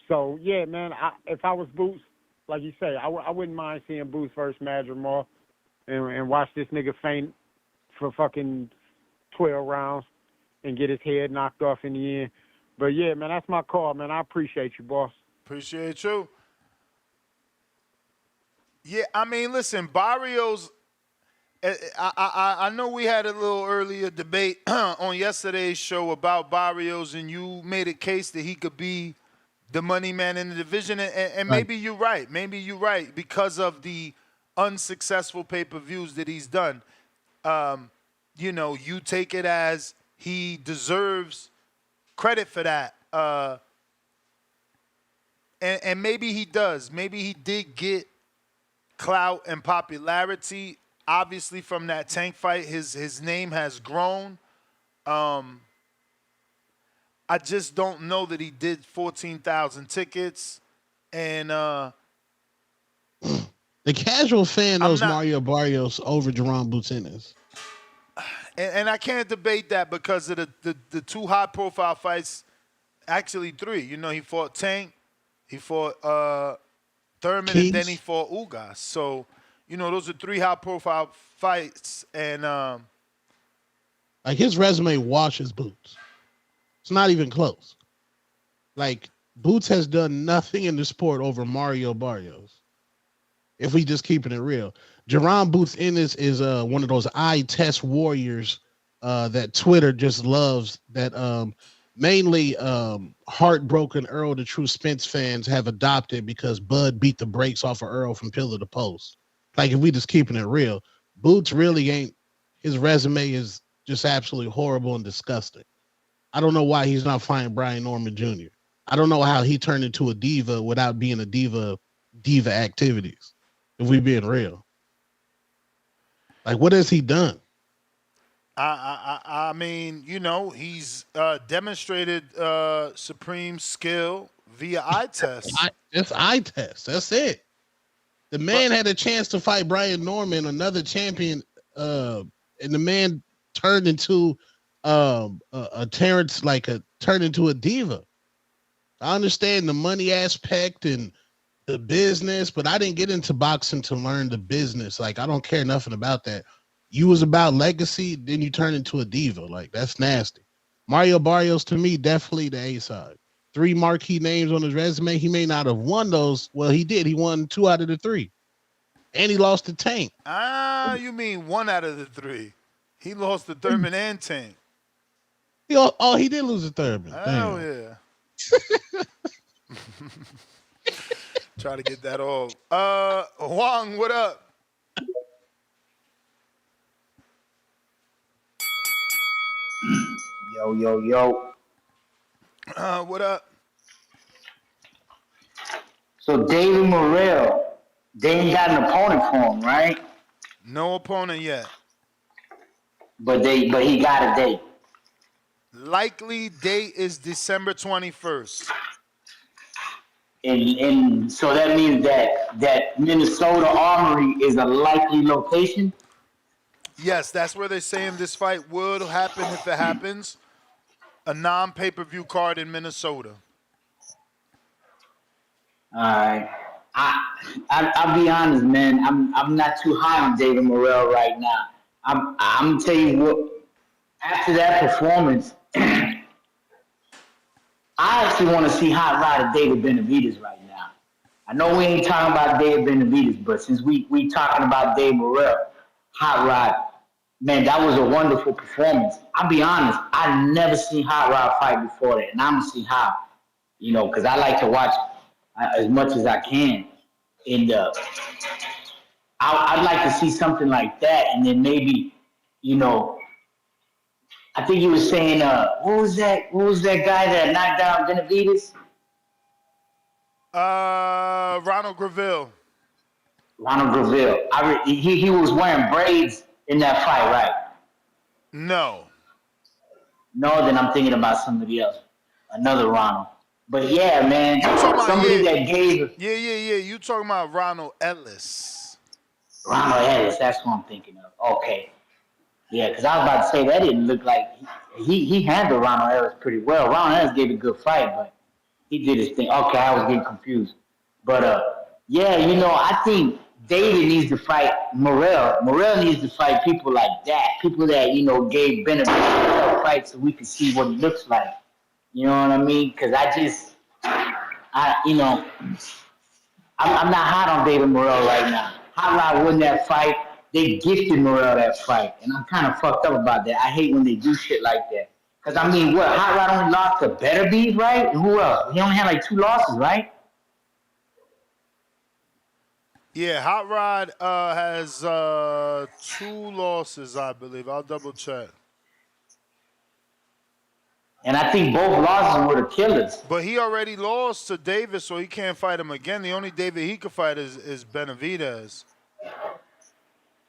So yeah, man. If I was Boots, like you say, I wouldn't mind seeing Boots versus Madrimov and watch this nigga faint for fucking 12 rounds and get his head knocked off in the end. But yeah, man, that's my call, man. I appreciate you, boss. Appreciate you. Yeah, I mean, listen, Barrios. I know we had a little earlier debate on yesterday's show about Barrios, and you made a case that he could be the money man in the division, and maybe you're right. Maybe you're right because of the unsuccessful pay-per-views that he's done. You take it as he deserves credit for that. And maybe he does. Maybe he did get clout and popularity. Obviously, from that Tank fight, his name has grown. I just don't know that he did 14,000 tickets. And the casual fan knows Mario Barrios over Jerron Boots. And I can't debate that because of the two high-profile fights, actually three. He fought Tank, he fought Thurman, Keys. and then he fought Ugas. So, those are three high-profile fights. And Like his resume washes Boots. It's not even close. Like Boots has done nothing in the sport over Mario Barrios. If we just keeping it real, Jerron Boots Ennis is one of those eye test warriors that Twitter just loves. That mainly heartbroken Earl the True Spence fans have adopted because Bud beat the brakes off of Earl from pillar to post. Like if we just keeping it real, Boots really ain't. His resume is just absolutely horrible and disgusting. I don't know why he's not fighting Brian Norman Jr. I don't know how he turned into a diva without being a diva activities. If we being real, like what has he done? I mean, you know, he's demonstrated supreme skill via eye test. It's eye test. That's it. The man had a chance to fight Brian Norman, another champion, and the man turned into a Terrence, turned into a diva. I understand the money aspect and the business, but I didn't get into boxing to learn the business. Like, I don't care nothing about that. You was about legacy, then you turn into a diva. Like, that's nasty. Mario Barrios, to me, definitely the A side. 3 marquee names on his resume. He may not have won those. Well, he did. He won 2 out of the 3. And he lost to Tank. You mean 1 out of the 3. He lost to Thurman and Tank. He did lose to Thurman. Hell yeah. Try to get that off. Wong, what up? Yo. What up? So David Morrell, they ain't got an opponent for him, right? No opponent yet. But he got a date. Likely date is December 21st. And so that means that Minnesota Armory is a likely location? Yes, that's where they're saying this fight would happen if it happens. A non-pay-per-view card in Minnesota. All right. I'll be honest, man. I'm not too high on David Morrell right now. I'm gonna tell you what. After that performance, I actually want to see Hot Rod and David Benavidez right now. I know we ain't talking about David Benavidez, but since we talking about Dave Morrell, Hot Rod, man, that was a wonderful performance. I'll be honest, I never seen Hot Rod fight before that, and I'm gonna see how, because I like to watch as much as I can, and I'd like to see something like that, and then maybe, I think you were saying, what was that guy that knocked down Benavidez? Ronald Graville. Ronald Graville. He was wearing braids in that fight, right? No, then I'm thinking about somebody else. Another Ronald. But yeah, man. Somebody that gave... Yeah. You talking about Ronald Ellis. Ronald Ellis, that's who I'm thinking of. Okay. Yeah, because I was about to say that didn't look like he handled Ronald Ellis pretty well. Ronald Ellis gave a good fight, but he did his thing. Okay, I was getting confused. But yeah, I think David needs to fight Morrell. Morrell needs to fight people like that, people that gave Benavidez a fight so we could see what he looks like. You know what I mean? Because I'm not hot on David Morrell right now. Hot Rod won that fight. They gifted Morrell that fight, and I'm kind of fucked up about that. I hate when they do shit like that. Because, Hot Rod only lost to Beterbiev, right? And who else? He only had 2 losses, right? Yeah, Hot Rod has 2 losses, I believe. I'll double check. And I think both losses were the killers. But he already lost to David, so he can't fight him again. The only David he could fight is Benavidez.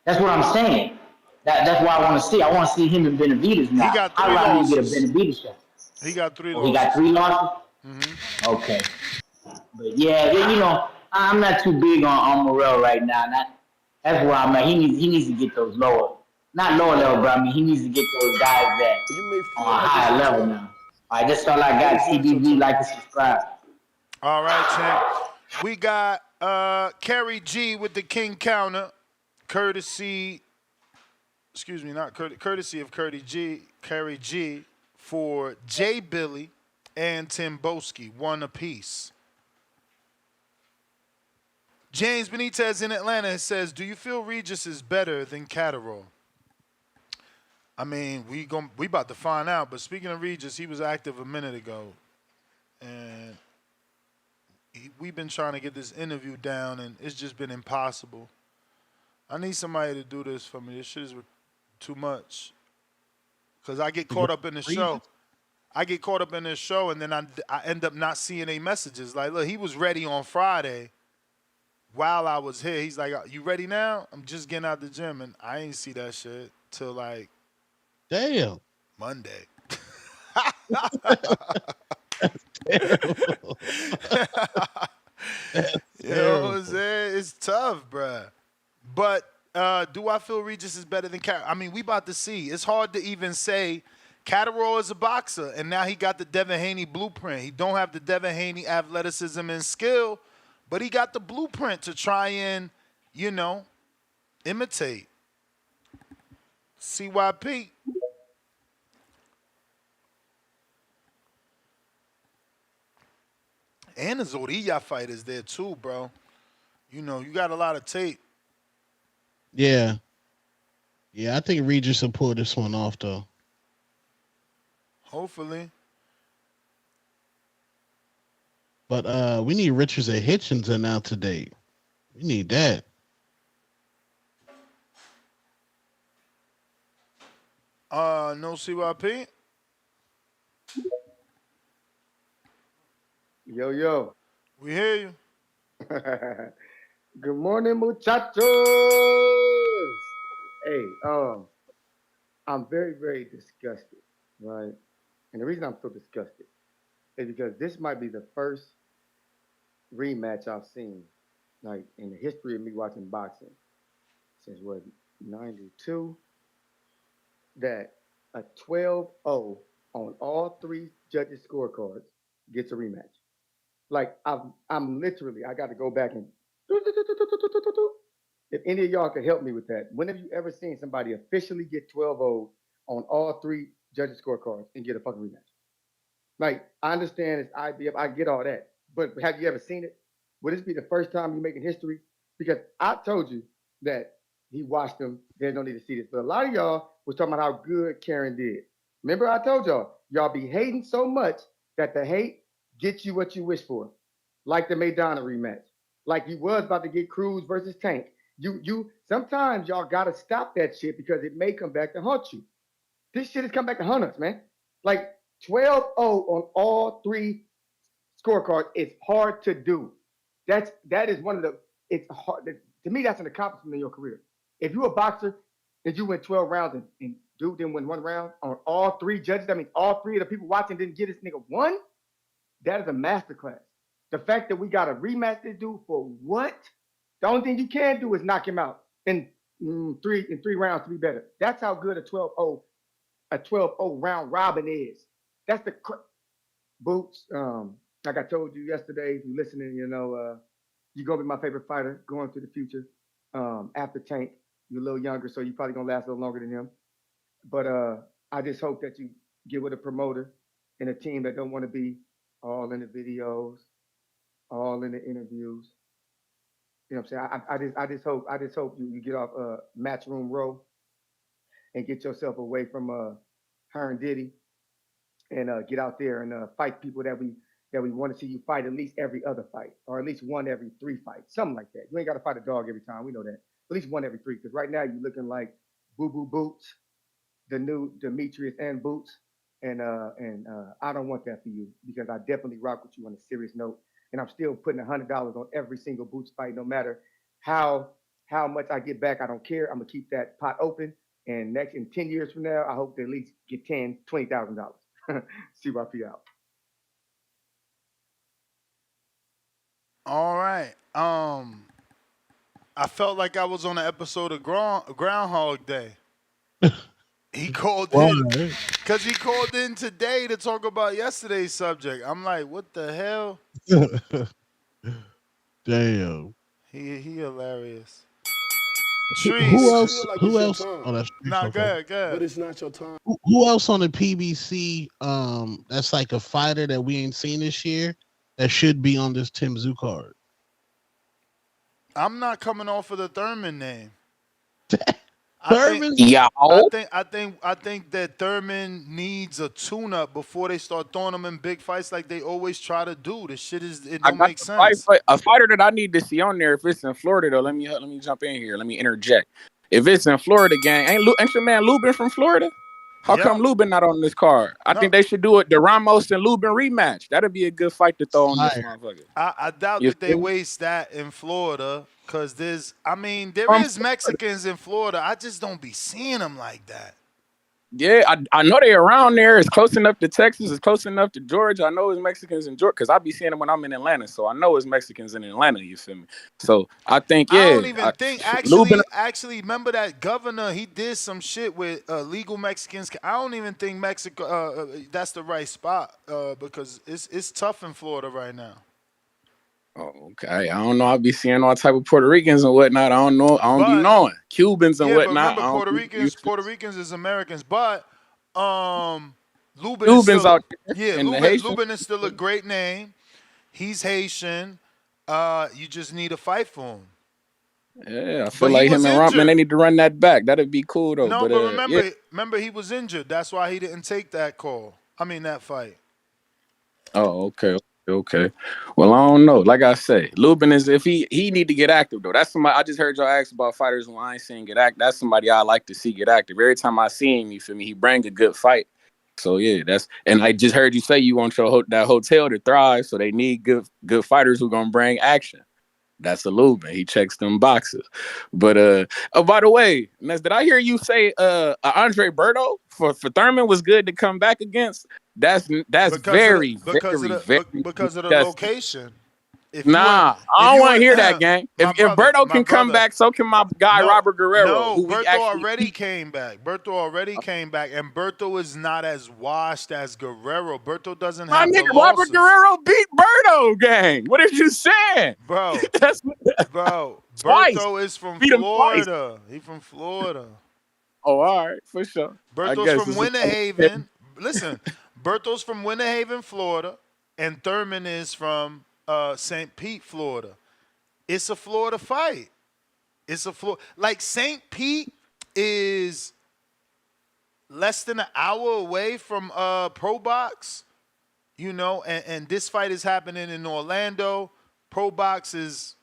That's what I'm saying. That's what I want to see. I want to see him and Benavidez now. He got 3 losses. Get a Benavidez shot. He got 3 losses. He got 3 losses? Mm-hmm. Okay. But yeah, I'm not too big on Morrell right now. That's where I'm at. He needs to get those lower. Not lower level, but he needs to get those guys that on a higher level now. All right, that's all I got. TBV, like and subscribe. All right, champ. We got Kerry G with the King Counter, courtesy excuse me, not courtesy of Curry G for Jay Billy and Tim Boski, one apiece. James Benitez in Atlanta says, "Do you feel Regis is better than Catterall?" I mean, we about to find out. But speaking of Regis, he was active a minute ago, and we've been trying to get this interview down, and it's just been impossible. I need somebody to do this for me. This shit is too much. Because I get caught up in the show. And then I end up not seeing any messages. Like, look, he was ready on Friday while I was here. He's like, "You ready now?" I'm just getting out the gym, and I ain't see that shit till like damn Monday. Terrible. You know what I'm saying? It's tough, bruh. But do I feel Regis is better than Catterall? I mean, we about to see. It's hard to even say. Catterall is a boxer, and now he got the Devin Haney blueprint. He don't have the Devin Haney athleticism and skill, but he got the blueprint to try and, imitate. CYP. And the Zorilla fight is there too, bro. You got a lot of tape. Yeah. Yeah, I think Regis will pull this one off, though. Hopefully. But we need Richards and Hitchens now today. We need that. No CYP? Yo. We hear you. Good morning, muchachos. Hey, I'm very, very disgusted, right? And the reason I'm so disgusted is because this might be the first rematch I've seen, like in the history of me watching boxing since what, 92, that a 12-0 on all three judges' scorecards gets a rematch. Like I'm literally, I got to go back and if any of y'all could help me with that. When have you ever seen somebody officially get 12-0 on all three judges' scorecards and get a fucking rematch? Like, I understand it's IBF, I get all that, but have you ever seen it? Would this be the first time you're making history? Because I told you that he watched them. There's no need to see this. But a lot of y'all was talking about how good Karen did. Remember I told y'all be hating so much that the hate gets you what you wish for. Like the Maidana rematch. Like you was about to get Cruz versus Tank. You sometimes y'all gotta stop that shit because it may come back to haunt you. This shit has come back to haunt us, man. Like 12-0 on all three scorecards is hard to do. That is one of the, it's hard. To me, that's an accomplishment in your career. If you're a boxer and you win 12 rounds and dude didn't win one round on all three judges, that means all three of the people watching didn't get this nigga one, that is a masterclass. The fact that we got to rematch this dude for what? The only thing you can do is knock him out in three rounds to be better. That's how good a 12-0 round robin is. That's the Boots. Like I told you yesterday, if you're listening, you're gonna be my favorite fighter going through the future. After Tank, you're a little younger, so you're probably gonna last a little longer than him. But I just hope that you get with a promoter and a team that don't want to be all in the videos, all in the interviews. You know what I'm saying? I just hope you get off Matchroom Row and get yourself away from her and Diddy and get out there and fight people that we want to see you fight at least every other fight, or at least one every 3 fights, something like that. You ain't got to fight a dog every time. We know that. At least one every 3, because right now you're looking like Boo Boo Boots, the new Demetrius and Boots, and I don't want that for you, because I definitely rock with you on a serious note, and I'm still putting $100 on every single Boots fight, no matter how much I get back. I don't care. I'm gonna keep that pot open, and in 10 years from now, I hope to at least get $20,000. CYP out. All right. I felt like I was on an episode of Groundhog Day. He called in because he called in today to talk about yesterday's subject. I'm like, what the hell? Damn. He hilarious. Trees. Who else? Feel like Who it's your else? time, Oh, that's Nah, okay. good, good. but it's not your time. Who else on the PBC? That's like a fighter that we ain't seen this year that should be on this Tim Tszyu card. I'm not coming off of the Thurman name. Thurman? I think that Thurman needs a tune-up before they start throwing him in big fights like they always try to do. This shit I don't got make the sense. a fighter that I need to see on there. If it's in Florida, though, let me jump in here. Let me interject. If it's in Florida, gang, ain't your man Lubin from Florida? How come Lubin not on this card? I think they should do it the Ramos and Lubin rematch. That'd be a good fight to throw on this motherfucker. I doubt You that they feel me? waste that in Florida because there From is Mexicans in Florida. I just don't be seeing them like that. Yeah, I know they around there. It's close enough to Texas. It's close enough to Georgia. I know it's Mexicans in Georgia because I be seeing them when I'm in Atlanta. So I know it's Mexicans in Atlanta. You feel me? So I think I don't even think Lubin. actually remember that governor, he did some shit with legal Mexicans. I don't even think Mexico that's the right spot because it's tough in Florida right now. Oh, okay, I don't know. I be seeing all type of Puerto Ricans and whatnot. I don't know. I don't be knowing Cubans and yeah, but whatnot. remember I don't Puerto Ricans is Americans, but Lubin is Cubans still out there and the Haitians. Lubin is still a great name. He's Haitian. You just need a fight for him. Yeah, I feel like him and Rumpman, they need to run that back. That'd be cool though. No, but remember, yeah. he was injured. That's why he didn't take that call. I mean that fight. Oh, okay. Well, I don't know. Like I say, Lubin is if he need to get active though. That's somebody I just heard y'all ask about fighters who I ain't seen get active. That's somebody I like to see get active. Every time I see him, you feel me? He bring a good fight. So yeah, and I just heard you say you want your that hotel to thrive, so they need good fighters who gonna bring action. That's a Lubin. He checks them boxes. But by the way, Ness, did I hear you say Andre Berto for Thurman was good to come back against? That's very of the location. I don't want to hear that, gang. If Berto can come back, so can my guy Robert Guerrero. No, who Berto already came back. And Berto is not as washed as Guerrero. Berto doesn't have the losses. Robert Guerrero beat Berto, gang. What are you saying? Bro, Twice. Berto is from Beat him Florida. He's from Florida. Oh, all right, for sure. Berto's from Winter Haven. Listen, Berto's from Winter Haven, Florida, and Thurman is from St. Pete, Florida. It's a Florida fight. Like St. Pete is less than an hour away from Pro Box, you know, and this fight is happening in Orlando. Pro Box is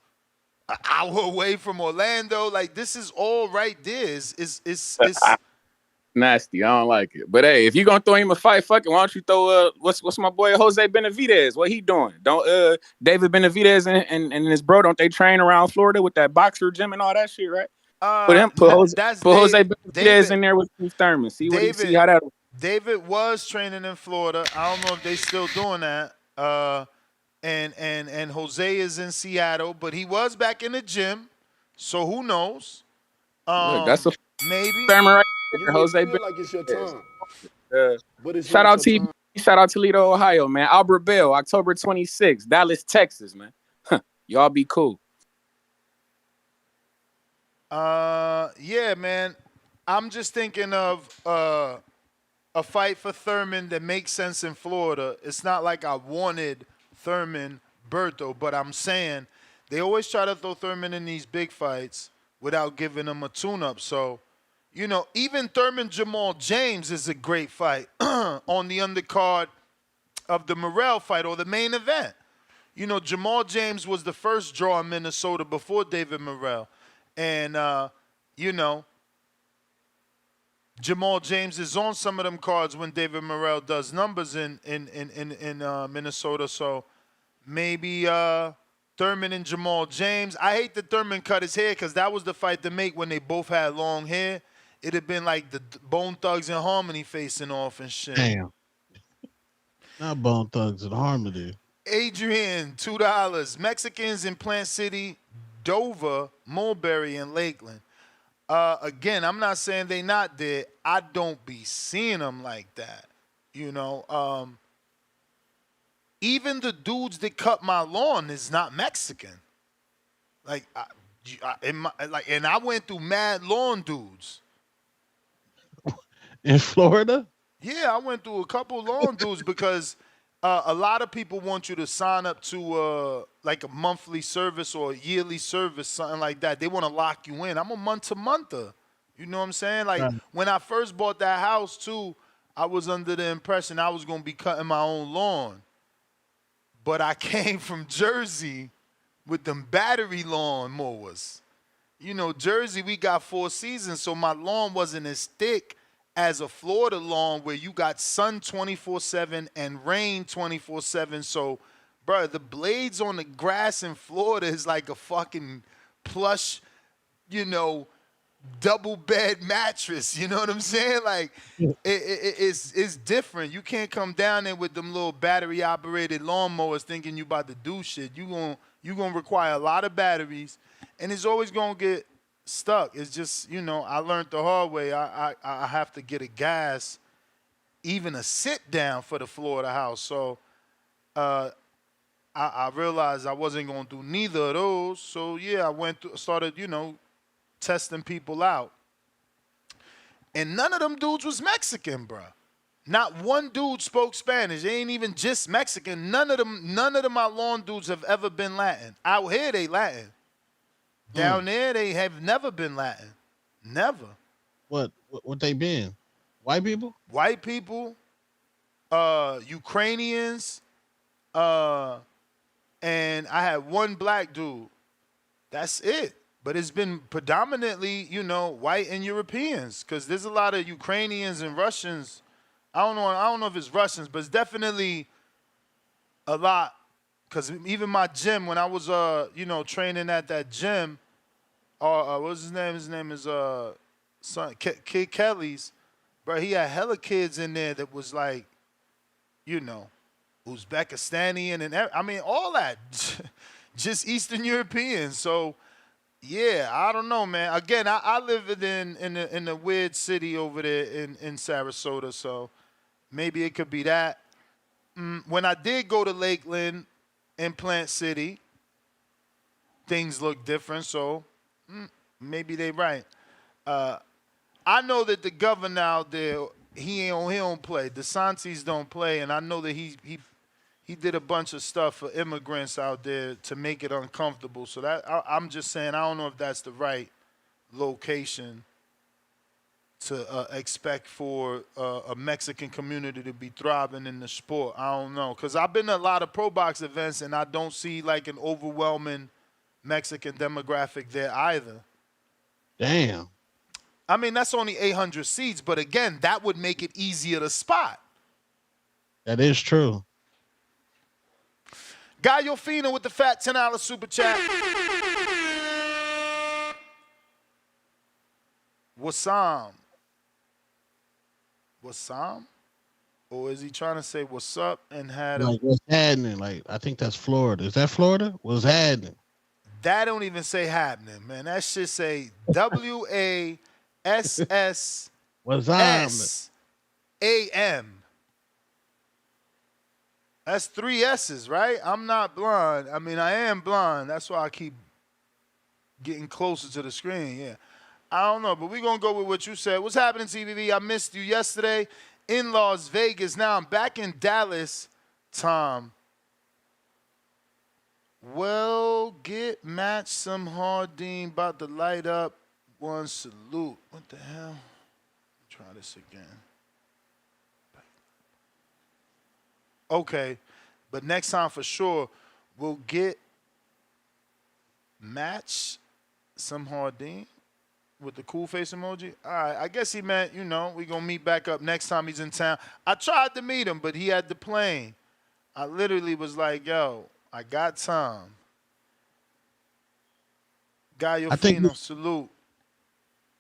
an hour away from Orlando. Like this is all right there. It's nasty. I don't like it. But hey, if you gonna throw him a fight, fuck it. Why don't you throw what's my boy Jose Benavidez? What he doing? Don't David Benavidez and his bro, don't they train around Florida with that boxer gym and all that shit, right? Put Jose Benavidez in there with Steve Thurman. See how that. David was training in Florida. I don't know if they still doing that. And Jose is in Seattle, but he was back in the gym. So who knows? Look, that's a maybe Thurman right You there. Jose feel like it's your time, but it's shout not out your to time. Shout out Toledo, Ohio, man. Albert Bell, October 26th, Dallas, Texas, man. Y'all be cool. Yeah, man. I'm just thinking of a fight for Thurman that makes sense in Florida. It's not like I wanted Thurman Berto, but I'm saying they always try to throw Thurman in these big fights without giving him a tune-up. So, you know, even Thurman Jamal James is a great fight on the undercard of the Morrell fight or the main event. You know, Jamal James was the first draw in Minnesota before David Morrell. And, you know, Jamal James is on some of them cards when David Morrell does numbers in Minnesota. So maybe Thurman and Jamal James. I hate that Thurman cut his hair because that was the fight to make when they both had long hair. It'd have been like the Bone Thugs and Harmony facing off and shit. Damn. Not Bone Thugs and Harmony. Adrian, $2. Mexicans in Plant City, Dover, Mulberry, and Lakeland. Again, I'm not saying they not there. I don't be seeing them like that. You know, even the dudes that cut my lawn is not Mexican. Like, And I went through mad lawn dudes. In Florida? Yeah, I went through a couple lawn dudes because a lot of people want you to sign up to like a monthly service or a yearly service, something like that. They want to lock you in. I'm a month-to-monther. You know what I'm saying? Like when I first bought that house too, I was under the impression I was gonna be cutting my own lawn. But I came from Jersey with them battery lawn mowers. You know, Jersey, we got 4 seasons, so my lawn wasn't as thick as a Florida lawn where you got sun 24/7 and rain 24/7. So, bro, the blades on the grass in Florida is like a fucking plush, you know, double bed mattress. You know what I'm saying? Like, it's different. You can't come down there with them little battery operated lawnmowers thinking you about to do shit. You gonna require a lot of batteries, and it's always gonna get stuck. It's just, you know, I learned the hard way. I have to get a gas, even a sit down for the Florida house. So I realized I wasn't gonna do neither of those. So yeah, I started, you know, testing people out. And none of them dudes was Mexican, bro. Not one dude spoke Spanish. They ain't even just Mexican. None of my lawn dudes have ever been Latin. Out here, they Latin. Down there, they have never been Latin. Never. What they been? White people? White people, Ukrainians, and I had one black dude. That's it. But it's been predominantly, you know, white and Europeans, because there's a lot of Ukrainians and Russians. I don't know if it's Russians, but it's definitely a lot. Because even my gym, when I was, you know, training at that gym, what's his name? His name is Kid Kelly's. Bro, he had hella kids in there that was like, you know, Uzbekistani and I mean, all that. Just Eastern Europeans. So, yeah, I don't know, man. Again, I live in a weird city over there in Sarasota, so maybe it could be that. When I did go to Lakeland and Plant City, things look different, so maybe they right. I know that the governor out there, he don't play. DeSantis don't play, and I know that he did a bunch of stuff for immigrants out there to make it uncomfortable. So that I'm just saying, I don't know if that's the right location to expect for a Mexican community to be thriving in the sport. I don't know, because I've been to a lot of pro box events and I don't see like an overwhelming Mexican demographic there either. Damn. I mean, that's only 800 seats, but again, that would make it easier to spot. That is true. Gallo Fina with the fat $10 super chat. Wassam? Or is he trying to say what's up and had like what's happening? Like, I think that's Florida. Is that Florida? What's happening? That don't even say happening, man. That shit say WASSSAM. That's 3 S's, right? I'm not blind. I mean, I am blind. That's why I keep getting closer to the screen. Yeah. I don't know, but we're going to go with what you said. What's happening, TVV? I missed you yesterday in Las Vegas. Now I'm back in Dallas, Tom. Well, get match some Hardin. About to light up one salute. What the hell? Try this again. Okay, but next time for sure, we'll get match some Hardin with the cool face emoji. All right, I guess he meant, you know, we're going to meet back up next time he's in town. I tried to meet him, but he had the plane. I literally was like, yo, I got time. Gallo Fino, salute.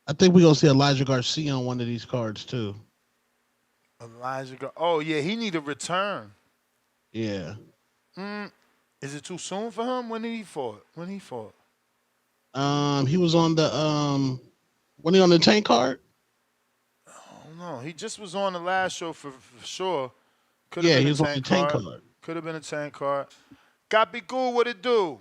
I think we're going to see Elijah Garcia on one of these cards, too. Oh, yeah, he need a return. Yeah. Is it too soon for him? When did he fought? He was on the when he on the tank card? I don't know. He just was on the last show for sure. Yeah, he was on the tank card. Could have been a tank card. Got be cool. What it do?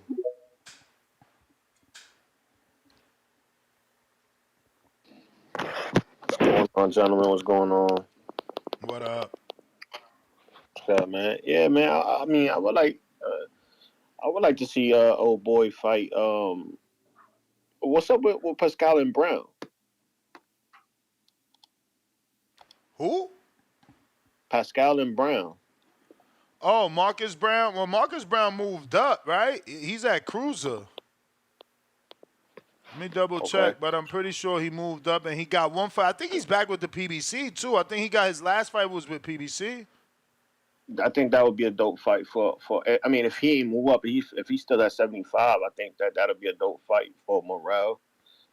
Gentlemen, what's going on? What up? What's up, man? Yeah, man. I mean, I would like to see old boy fight. What's up with Pascal and Brown? Who? Pascal and Brown. Oh, Marcus Brown. Well, Marcus Brown moved up, right? He's at cruiser. Let me double check, but I'm pretty sure he moved up and he got one fight. I think he's back with the PBC too. I think he got his last fight was with PBC. I think that would be a dope fight for. I mean, if he ain't move up, if he's still at 75, I think that'll be a dope fight for Morrell.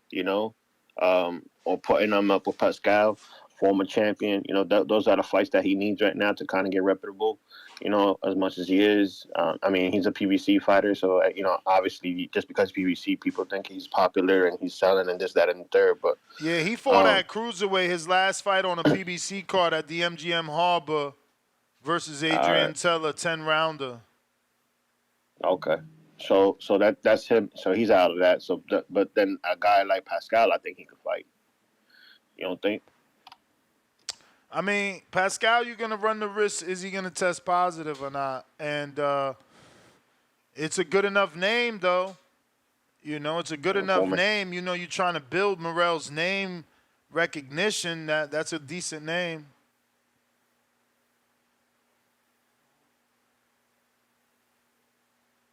You know, or putting him up with Pascal, former champion. You know, those are the fights that he needs right now to kind of get reputable. You know, as much as he is. I mean, he's a PBC fighter, so you know, obviously, just because PBC, people think he's popular and he's selling and this, that, and the third. But yeah, he fought at cruiserweight. His last fight on a PBC card at the MGM Harbor versus Adrian Teller, 10-rounder. Okay. So that's him. So he's out of that. So, but then a guy like Pascal, I think he could fight. You don't think? I mean, Pascal, you're gonna run the risk. Is he gonna test positive or not? And it's a good enough name, though. You know, it's a good enough name. You know, you're trying to build Morrell's name recognition. That's a decent name.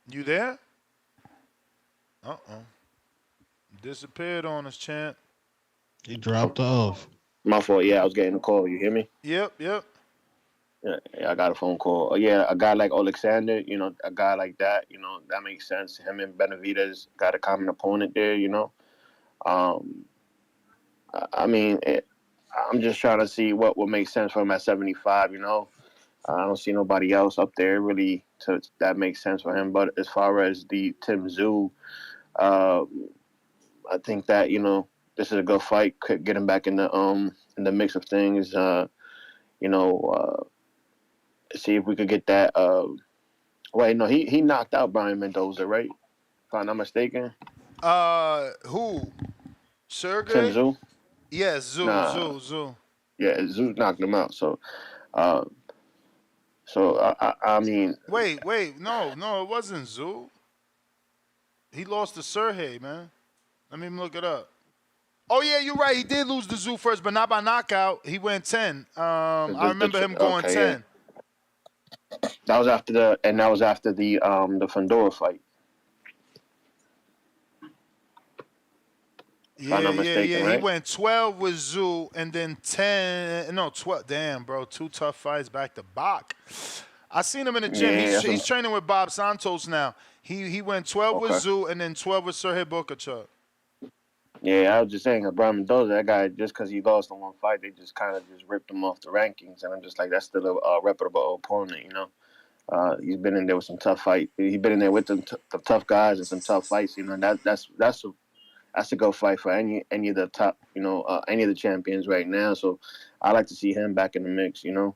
You there? Disappeared on us, champ. He dropped off. My fault. Yeah, I was getting a call. You hear me? Yep. Yeah, I got a phone call. Yeah, a guy like Alexander, you know, a guy like that, you know, that makes sense. Him and Benavidez got a common opponent there, you know. I mean, I'm just trying to see what would make sense for him at 75, you know. I don't see nobody else up there really that makes sense for him. But as far as the Tim Tszyu, I think that, you know, this is a good fight. Could get him back in the mix of things. You know, see if we could get that. Wait, no, he knocked out Brian Mendoza, right? If I'm not mistaken. Who? Sergey? Tim Tszyu? Yes, Tszyu. Yeah, Tszyu knocked him out. So, I mean. Wait, no, it wasn't Tszyu. He lost to Sergey, man. Let me look it up. Oh yeah, you're right. He did lose to Tszyu first, but not by knockout. He went 10. I remember him going 10. Yeah. That was after the Fandora fight. Yeah. Right? He went 12 with Tszyu and then 10. No, 12. Damn, bro. 2 tough fights back to back. I seen him in the gym. He's training with Bob Santos now. He went 12 with Tszyu and then 12 with Sergey Bokachuk. Yeah, I was just saying, Brian Mendoza, that guy, just because he lost in one fight, they just kind of just ripped him off the rankings, and I'm just like, that's still a reputable opponent, you know. He's been in there with some tough fight. He's been in there with the tough guys and some tough fights, you know. And that's a good fight for any of the top, you know, any of the champions right now. So I like to see him back in the mix, you know.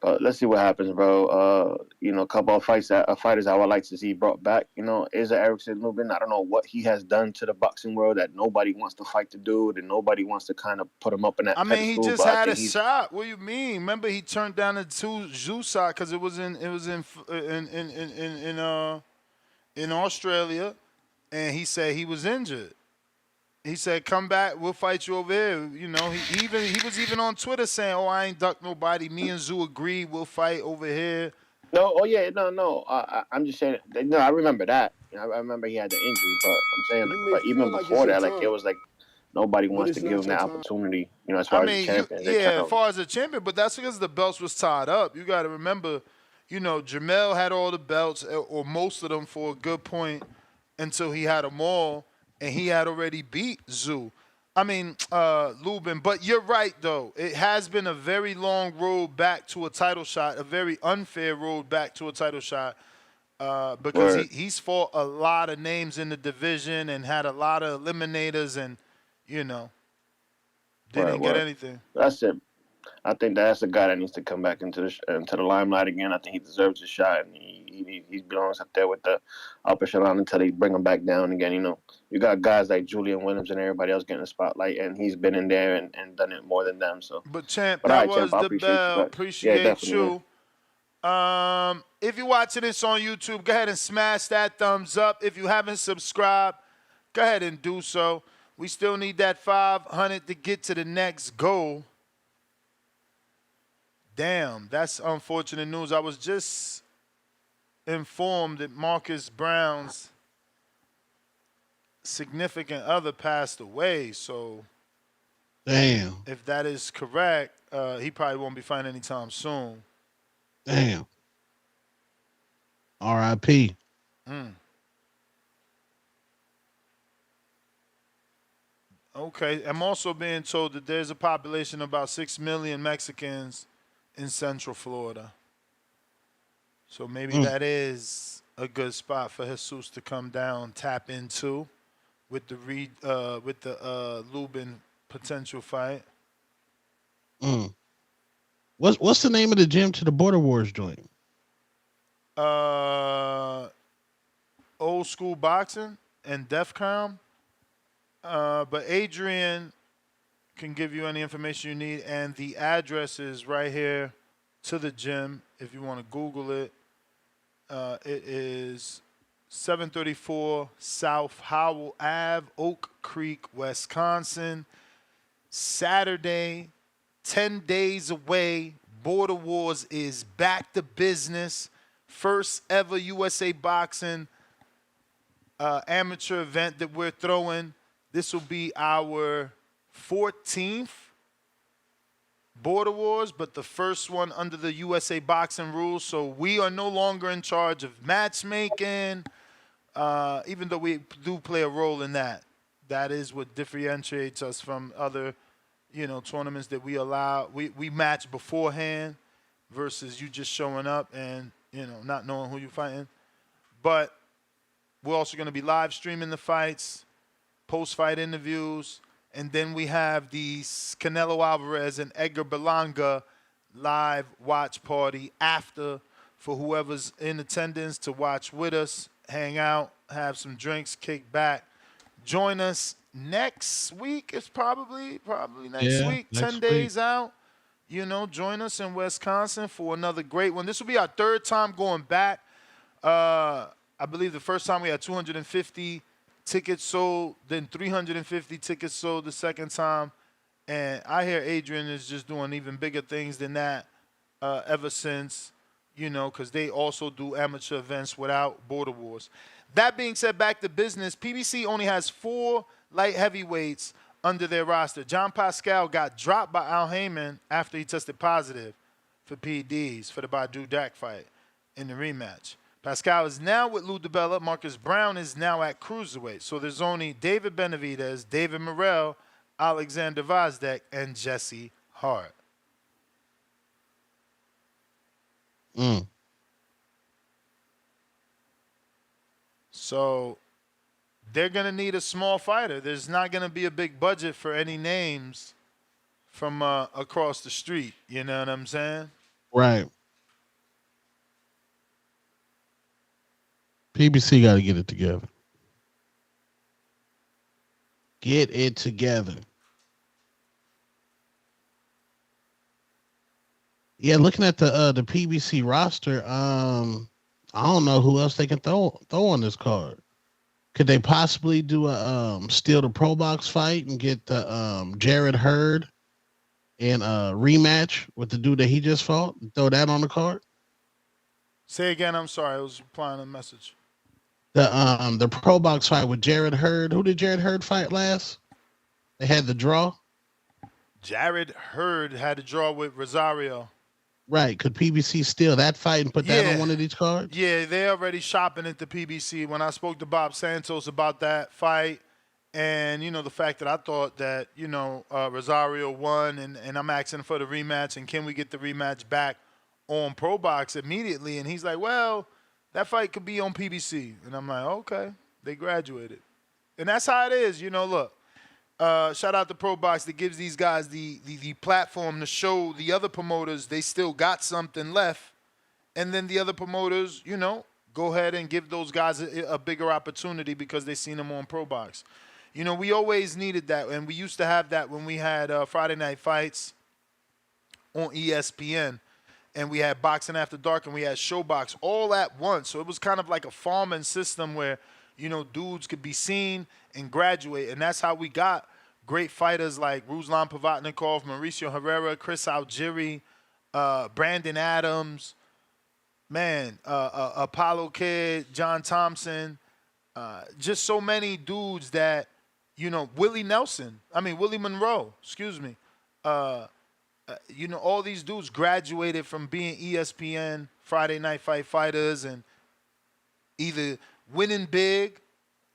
But let's see what happens, bro. You know, a couple of fighters I would like to see brought back. You know, is Erickson Lubin? I don't know what he has done to the boxing world that nobody wants to fight the dude and nobody wants to kind of put him up in that. I mean, he just had a shot. What do you mean? Remember, he turned down the Tszyu shot because it was in Australia, and he said he was injured. He said, "Come back, we'll fight you over here." You know, he was even on Twitter saying, "Oh, I ain't ducked nobody. Me and Tszyu agreed, we'll fight over here." No, no. I'm just saying. No, I remember that. I remember he had the injury, but I'm saying, but even before that, like it was like nobody wants to give him that opportunity. You know, as far as a champion. As far as a champion, but that's because the belts was tied up. You got to remember, you know, Jamel had all the belts or most of them for a good point until he had them all. And he had already beat Tszyu. Lubin. But you're right, though. It has been a very long road back to a title shot, a very unfair road back to a title shot, because he's fought a lot of names in the division and had a lot of eliminators and, you know, didn't get anything. That's it. I think that's a guy that needs to come back into the limelight again. I think he deserves a shot, and he he belongs up there with the upper echelon until they bring him back down again. You got guys like Julian Williams and everybody else getting a spotlight, and he's been in there and done it more than them. So, But champ, all that right, was champ, I the appreciate you bell. guys. Yeah, Appreciate definitely. you. If you're watching this on YouTube, go ahead and smash that thumbs up. If you haven't subscribed, go ahead and do so. We still need that 500 to get to the next goal. Damn, that's unfortunate news. I was just informed that Marcus Brown's significant other passed away. So, damn. If that is correct, he probably won't be fighting anytime soon. Damn. R.I.P. Okay, I'm also being told that there's a population of about 6 million Mexicans in Central Florida. So maybe that is a good spot for Jesus to come down, tap into with the Lubin potential fight. What's the name of the gym to the Border Wars joint? Old School Boxing and Def Com. But Adrian can give you any information you need, and the address is right here to the gym if you want to Google it. It is 734 South Howell Ave, Oak Creek, Wisconsin. Saturday, 10 days away. Border Wars is back to business. First ever USA Boxing amateur event that we're throwing. This will be our 14th Border Wars, but the first one under the USA Boxing rules. So we are no longer in charge of matchmaking, even though we do play a role in that. That is what differentiates us from other, tournaments that we allow. We match beforehand versus you just showing up and, not knowing who you're fighting. But we're also going to be live streaming the fights, post-fight interviews, and then we have the Canelo Alvarez and Edgar Berlanga live watch party after for whoever's in attendance to watch with us, hang out, have some drinks, kick back. Join us next week. It's probably next week, 10 days out. Join us in Wisconsin for another great one. This will be our third time going back. I believe the first time we had 250 tickets sold, then 350 tickets sold the second time. And I hear Adrian is just doing even bigger things than that ever since, because they also do amateur events without Border Wars. That being said, back to business, PBC only has 4 light heavyweights under their roster. John Pascal got dropped by Al Heyman after he tested positive for PEDs for the Badu Dak fight in the rematch. Pascal is now with Lou DiBella. Marcus Brown is now at cruiserweight. So there's only David Benavidez, David Morrell, Alexander Vazquez, and Jesse Hart. So they're going to need a small fighter. There's not going to be a big budget for any names from across the street. You know what I'm saying? Right. PBC got to get it together. Get it together. Yeah, looking at the PBC roster, I don't know who else they can throw on this card. Could they possibly do a steal the Pro Box fight and get the Jared Hurd and a rematch with the dude that he just fought and throw that on the card? Say again, I'm sorry. I was replying a message. The Pro Box fight with Jared Hurd. Who did Jared Hurd fight last? They had the draw. Jared Hurd had a draw with Rosario. Right. Could PBC steal that fight and put that on one of these cards? Yeah, they're already shopping at the PBC. When I spoke to Bob Santos about that fight and, the fact that I thought that, Rosario won and I'm asking for the rematch and can we get the rematch back on Pro Box immediately? And he's like, well, that fight could be on PBC. And I'm like, okay, they graduated. And that's how it is. Look, shout out to Pro Box that gives these guys the platform to show the other promoters they still got something left and then the other promoters, go ahead and give those guys a bigger opportunity because they seen them on Pro Box. We always needed that, and we used to have that when we had Friday Night Fights on ESPN, and we had Boxing After Dark, and we had Showbox all at once. So it was kind of like a farming system where, dudes could be seen and graduate, and that's how we got great fighters like Ruslan Pavatnikov, Mauricio Herrera, Chris Algieri, Brandon Adams, Apollo Kidd, John Thompson, just so many dudes that, Willie Monroe, excuse me. All these dudes graduated from being ESPN Friday Night Fighters and either winning big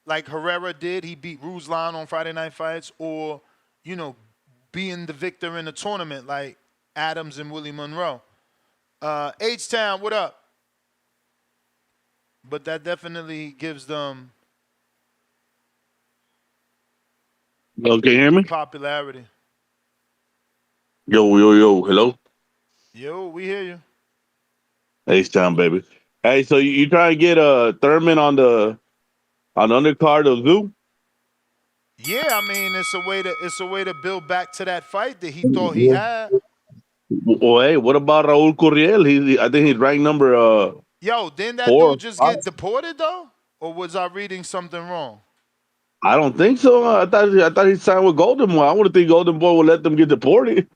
like Herrera did, he beat Ruslan on Friday Night Fights, or, being the victor in the tournament like Adams and Willie Monroe. H-Town, what up? But that definitely gives them Yo, can you hear me? popularity. Yo, hello? Yo, we hear you. H-Town, baby. Hey, so you trying to get Thurman on the undercard of Zoo? Yeah, it's a way to build back to that fight that he thought he had. Well, hey, what about Raul Curiel? I think he's ranked number Yo, didn't that 4 dude just get deported though? Or was I reading something wrong? I don't think so. I thought he signed with Golden Boy. I would think Golden Boy would let them get deported.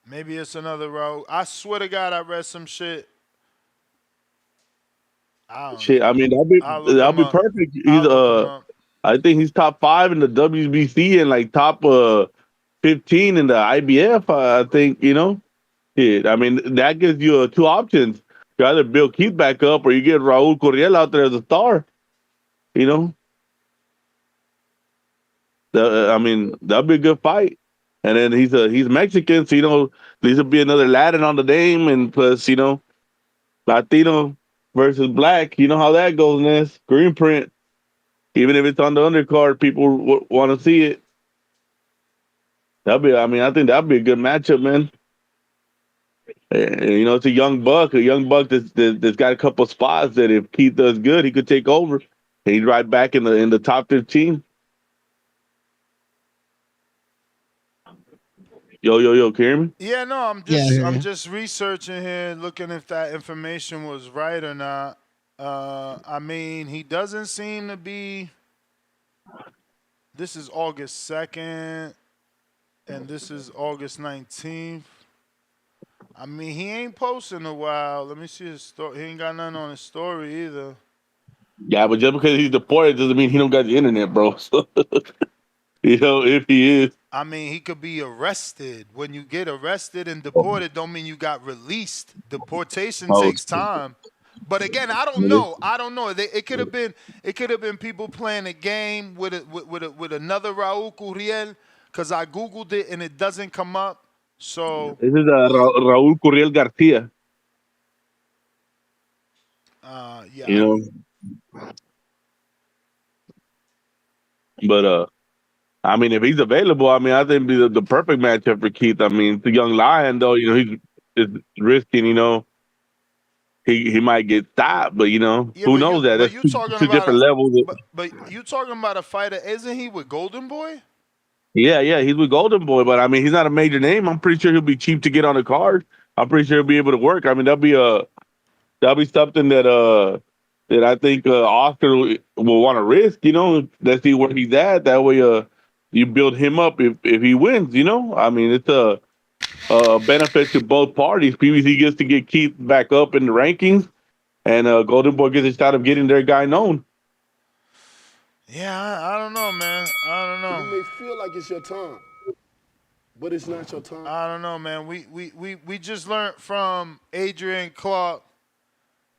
Maybe it's another route. I swear to God, I read some shit. Shit, I mean that'll be perfect. He's I think he's top 5 in the WBC and like top 15 in the IBF. I think Shit, I mean that gives you 2 options. You either build Keith back up or you get Raul Curiel out there as a star. I mean that'd be a good fight. And then he's Mexican, so these will be another Latin on the name, and plus Latino versus black. You know how that goes, Ness. Green print. Even if it's on the undercard, people want to see it. I think that'd be a good matchup, man. And, it's a young buck that's got a couple spots that if Keith does good, he could take over. And he's right back in the top 15. Yo, can you hear me? Yeah, no, I'm just researching here, looking if that information was right or not. He doesn't seem to be. This is August 2nd, and this is August 19th. He ain't posting a while. Let me see his story. He ain't got nothing on his story either. Yeah, but just because he's deported doesn't mean he don't got the internet, bro. So, if he is. He could be arrested. When you get arrested and deported, don't mean you got released. Deportation takes time. But again, I don't know. It could have been people playing a game with another Raul Curiel, because I googled it and it doesn't come up. So this is Raul Curiel Garcia. Yeah. But if he's available, I think it'd be the perfect matchup for Keith. It's a young lion, though. He's risking. He might get stopped, but who knows that? That's two different levels. But you talking about a fighter? Isn't he with Golden Boy? Yeah, he's with Golden Boy, but he's not a major name. I'm pretty sure he'll be cheap to get on the card. I'm pretty sure he'll be able to work. That'll be something that I think Oscar will want to risk. Let's see where he's at. That way, you build him up if he wins. It's a benefit to both parties. PBC gets to get Keith back up in the rankings, and Golden Boy gets a shot of getting their guy known. Yeah, I don't know, man. I don't know. You may feel like it's your time, but it's not your time. I don't know, man. We just learned from Adrian Clark.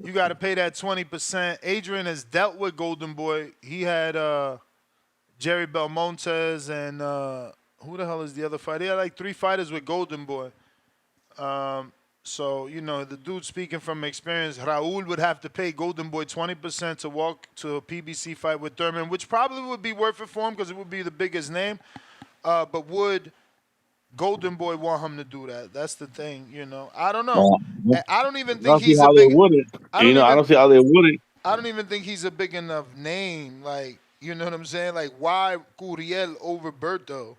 You got to pay that 20%. Adrian has dealt with Golden Boy. He had Jerry Belmontes and who the hell is the other fighter? He had like 3 fighters with Golden Boy. So, the dude speaking from experience, Raul would have to pay Golden Boy 20% to walk to a PBC fight with Thurman, which probably would be worth it for him because it would be the biggest name, but would Golden Boy want him to do that. That's the thing, you know. I don't know. Uh, And I don't even I think don't see he's a how they big. wouldn't. I You don't know, I even. don't see how they wouldn't. I don't even think he's a big enough name. Like, you know what I'm saying? Like, why Curiel over Berto?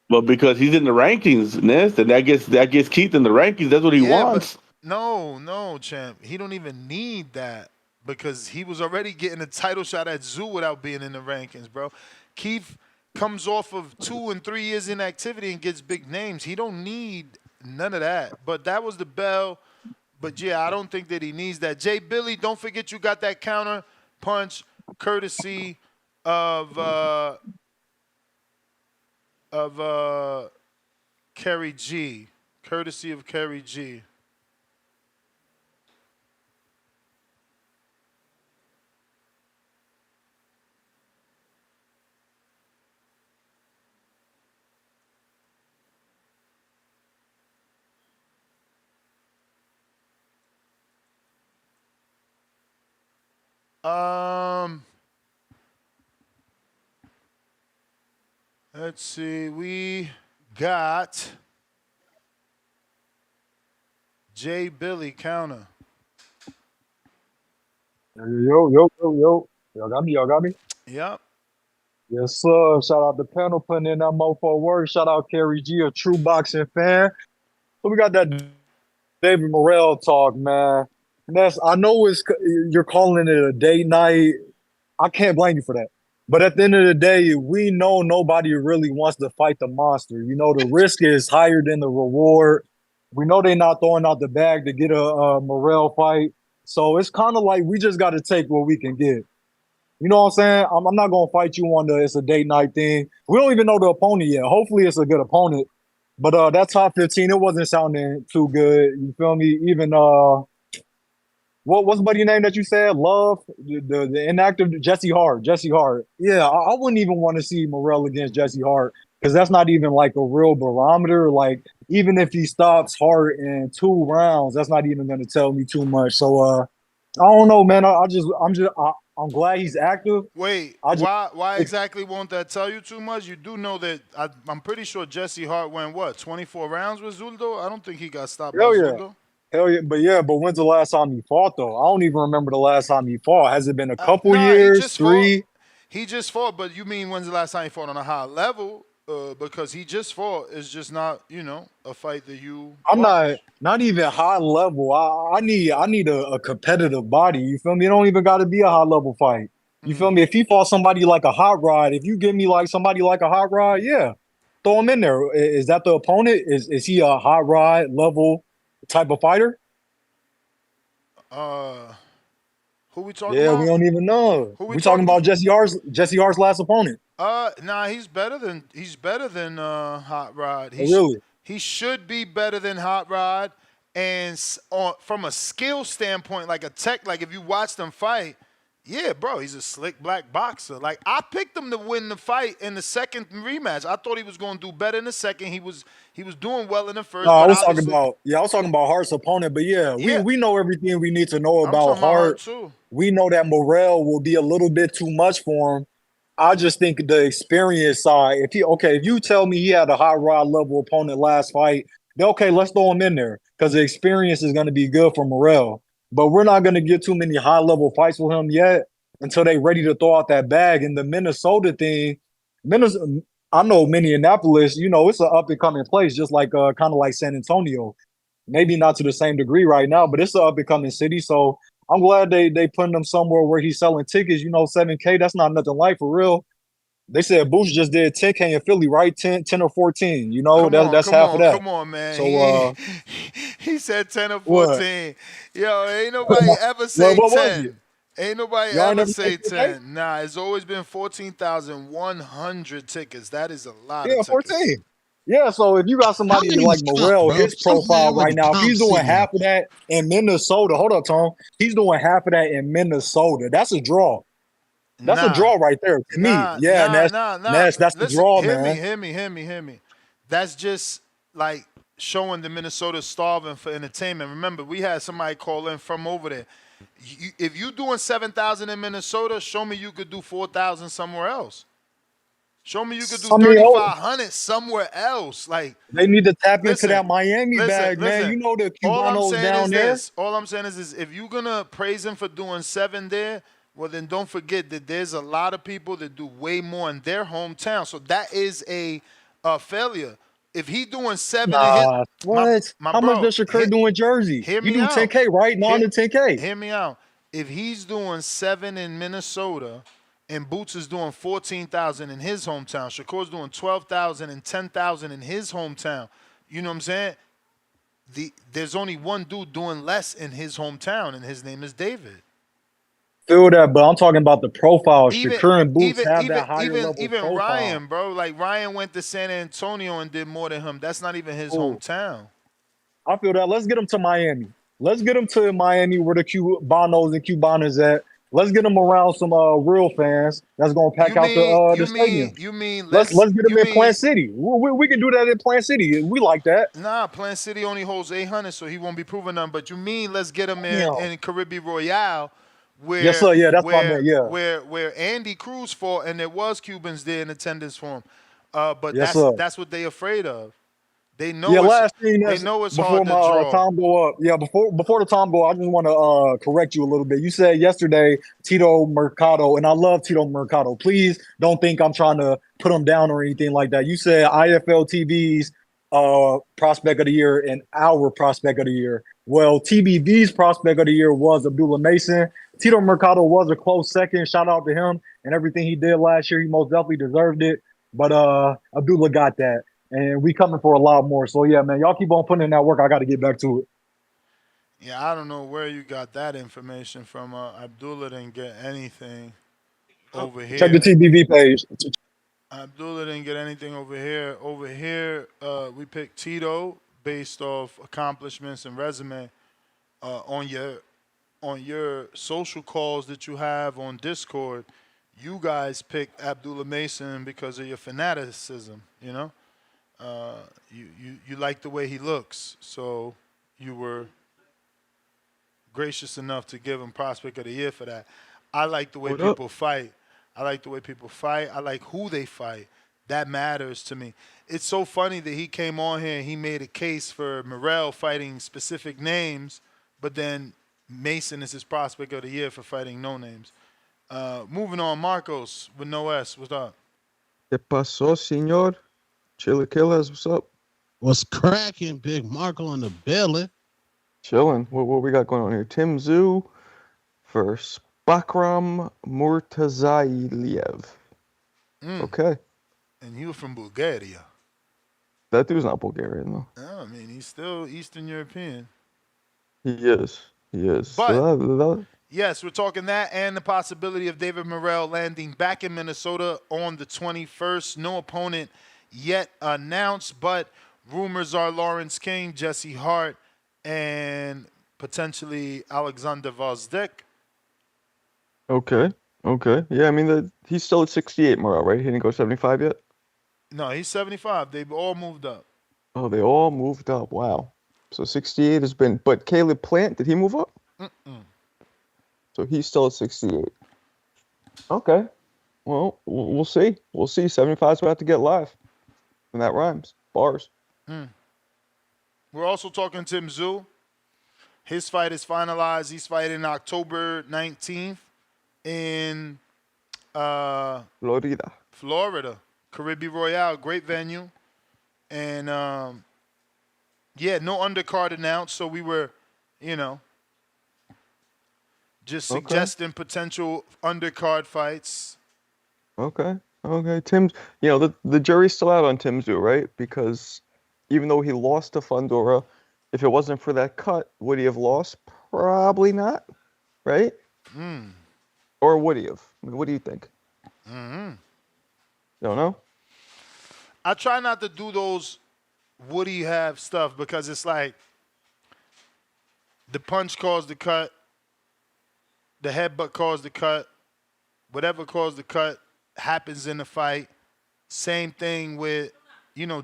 But because he's in the rankings, Ness, and that gets Keith in the rankings. That's what he Yeah, but wants. no, champ. He don't even need that because he was already getting a title shot at Zoo without being in the rankings, bro. Keith comes off of 2 and 3 years inactivity and gets big names. He don't need none of that. But that was the bell. But yeah, I don't think that he needs that. Jay Billy, don't forget you got that counter punch courtesy of of uh Kerry G. Courtesy of Kerry G. Um, let's see. We got Jay Billy counter. Yo. Y'all got me? Y'all got me? Yep. Yes, sir. Shout out the panel putting in that mofo work. Shout out Kerry G, a true boxing fan. So we got that David Morrell talk, man. And I know you're calling it a date night. I can't blame you for that. But at the end of the day, we know nobody really wants to fight the monster. You know, the risk is higher than the reward. We know they're not throwing out the bag to get a Morrell fight. So it's kind of like we just got to take what we can get. You know what I'm saying? I'm not going to fight you on it's a date night thing. We don't even know the opponent yet. Hopefully it's a good opponent. But that top 15, it wasn't sounding too good. You feel me? Even what's buddy name that you said? Love the inactive Jesse Hart. Jesse Hart. Yeah, I wouldn't even want to see Morrell against Jesse Hart because that's not even like a real barometer. Like even if he stops Hart in 2 rounds, that's not even going to tell me too much. So I don't know, man. I'm glad he's active. Wait, why exactly won't that tell you too much? You do know that I'm pretty sure Jesse Hart went 24 rounds with Zuldo. I don't think he got stopped by Hell yeah. Zuldo. Hell yeah, but when's the last time he fought though? I don't even remember the last time he fought. Has it been a couple Nah, years? 3? He just fought, but you mean when's the last time he fought on a high level? Because he just fought. It's just not, a fight that you. I'm not even high level. I need a competitive body. You feel me? It don't even got to be a high level fight. You feel me? If he fought somebody like a hot rod, if you give me like somebody like a hot rod, yeah, throw him in there. Is that the opponent? Is he a hot rod level type of fighter? Who we talking Yeah, about? we don't even know. Who we talking about Jesse Hart's last opponent. Nah, he's better than Hot Rod. Really? He should be better than Hot Rod, and from a skill standpoint, like if you watch them fight, yeah, bro, he's a slick black boxer. Like I picked him to win the fight in the second rematch. I thought he was going to do better in the second. He was doing well in the first. No, I was talking about Hart's opponent, but we know everything we need to know about Hart. Too. We know that Morrell will be a little bit too much for him. I just think the experience side, if you tell me he had a hot rod level opponent last fight, then okay, let's throw him in there because the experience is going to be good for Morrell. But we're not going to get too many high level fights with him yet until they're ready to throw out that bag. And the Minnesota thing, I know Minneapolis, it's an up and coming place, just like kind of like San Antonio. Maybe not to the same degree right now, but it's an up and coming city. So I'm glad they putting him somewhere where he's selling tickets. 7K, that's not nothing light for real. They said Boosh just did 10K in Philly, right? 10 or 14. That's half of that. Come on, man. So he said 10 or 14. What? Yo, ain't nobody ever say what 10. Ain't nobody Y'all ever never say said 10. Nah, it's always been 14,100 tickets. That is a lot Yeah, of tickets. 14. Yeah, so if you got somebody like Morrell, his profile right now, if he's doing half of that in Minnesota, hold up, Tom. He's doing half of that in Minnesota. That's a draw. That's a draw right there to me. Yeah, that's the draw, man. Hear me. That's just like showing the Minnesota starving for entertainment. Remember, we had somebody call in from over there. If you doing 7,000 in Minnesota, show me you could do 4,000 somewhere else. Show me you could do I mean, 3,500 somewhere else. Like, they need to tap into listen, that Miami bag, man. listen. You know the All I'm Cubanos saying down is there. this. All I'm saying is this. If you're gonna praise him for doing 7 there, well then don't forget that there's a lot of people that do way more in their hometown. So that is a failure. If he doing 7 in his Nah, what? my How much bro, does Shakur do in Jersey? hear You me do out. 10K, right? 9 to 10K. Hear me out. If he's doing 7 in Minnesota and Boots is doing 14,000 in his hometown, Shakur's doing 12,000 and 10,000 in his hometown. You know what I'm saying? There's only one dude doing less in his hometown, and his name is David. Feel that, but I'm talking about the profile. Even Shakur and Boots even have even that higher even level even profile. Ryan, bro. Like Ryan went to San Antonio and did more than him. That's not even his hometown. I feel that. Let's get them to Miami. Let's get them to Miami where the Cubanos and Cubanas at. Let's get them around some real fans that's gonna pack out the stadium. You mean Let's get them in Plant City. We can do that in Plant City. We like that. Nah, Plant City only holds 800, so he won't be proving nothing. But you mean let's get him in Damn. Caribbean Royale, where Yes, sir. Yeah, that's what I meant. Yeah. where Andy Cruz fought, and there was Cubans there in attendance for him. But Yes, sir. that's what they afraid of. They know Yeah, it's, last thing they know it's before hard to my draw. time go up. Yeah, before the time go, I just want to correct you a little bit. You said yesterday Tito Mercado, and I love Tito Mercado. Please don't think I'm trying to put him down or anything like that. You said IFL TV's prospect of the year and our prospect of the year. Well, TBV's prospect of the year was Abdullah Mason. Tito Mercado was a close second. Shout out to him and everything he did last year. He most definitely deserved it. But Abdullah got that. And we coming for a lot more. So, yeah, man, y'all keep on putting in that work. I got to get back to it. Yeah, I don't know where you got that information from. Abdullah didn't get anything over here. Check the TBV page. Abdullah didn't get anything over here. Over here, we picked Tito based off accomplishments and resume on your social calls that you have on Discord. You guys picked Abdullah Mason because of your fanaticism, you know? You like the way he looks, so you were gracious enough to give him prospect of the year for that. I like the way people fight. I like the way people fight. I like who they fight. That matters to me. It's so funny that he came on here and he made a case for Morrell fighting specific names, but then Mason is his prospect of the year for fighting no names. Moving on, Marcos with no S. What's up? ¿Qué pasó, señor? Chili Killers, what's up? What's cracking, Big Marco in the belly? Chilling. What we got going on here? Tszyu versus Bakhram Murtazaliev. Okay. And you from Bulgaria. That dude's not Bulgarian, though. No, I mean, he's still Eastern European. He is. But, yes, we're talking that and the possibility of David Morrell landing back in Minnesota on the 21st. No opponent yet announced, but rumors are Lawrence King, Jesse Hart, and potentially Alexander Vazdik. Okay. Yeah, I mean, he's still at 68, Morrell, right? He didn't go 75 yet? No, he's 75. They've all moved up. Oh, they all moved up. Wow. So 68 has been... But Caleb Plant, did he move up? So he's still at 68. Okay. Well, we'll see. 75's about to get live. And that rhymes. Bars. We're also talking Tszyu. His fight is finalized. He's fighting October 19th in Florida. Caribbean Royale, great venue. And, no undercard announced, so we were, just suggesting potential undercard fights. Okay. Tim, the jury's still out on Tszyu, right? Because even though he lost to Fundora, if it wasn't for that cut, would he have lost? Probably not, right? Or would he have? I mean, what do you think? Don't know? I try not to do those would he have stuff because it's like the punch caused the cut, the headbutt caused the cut, whatever caused the cut happens in the fight. Same thing with,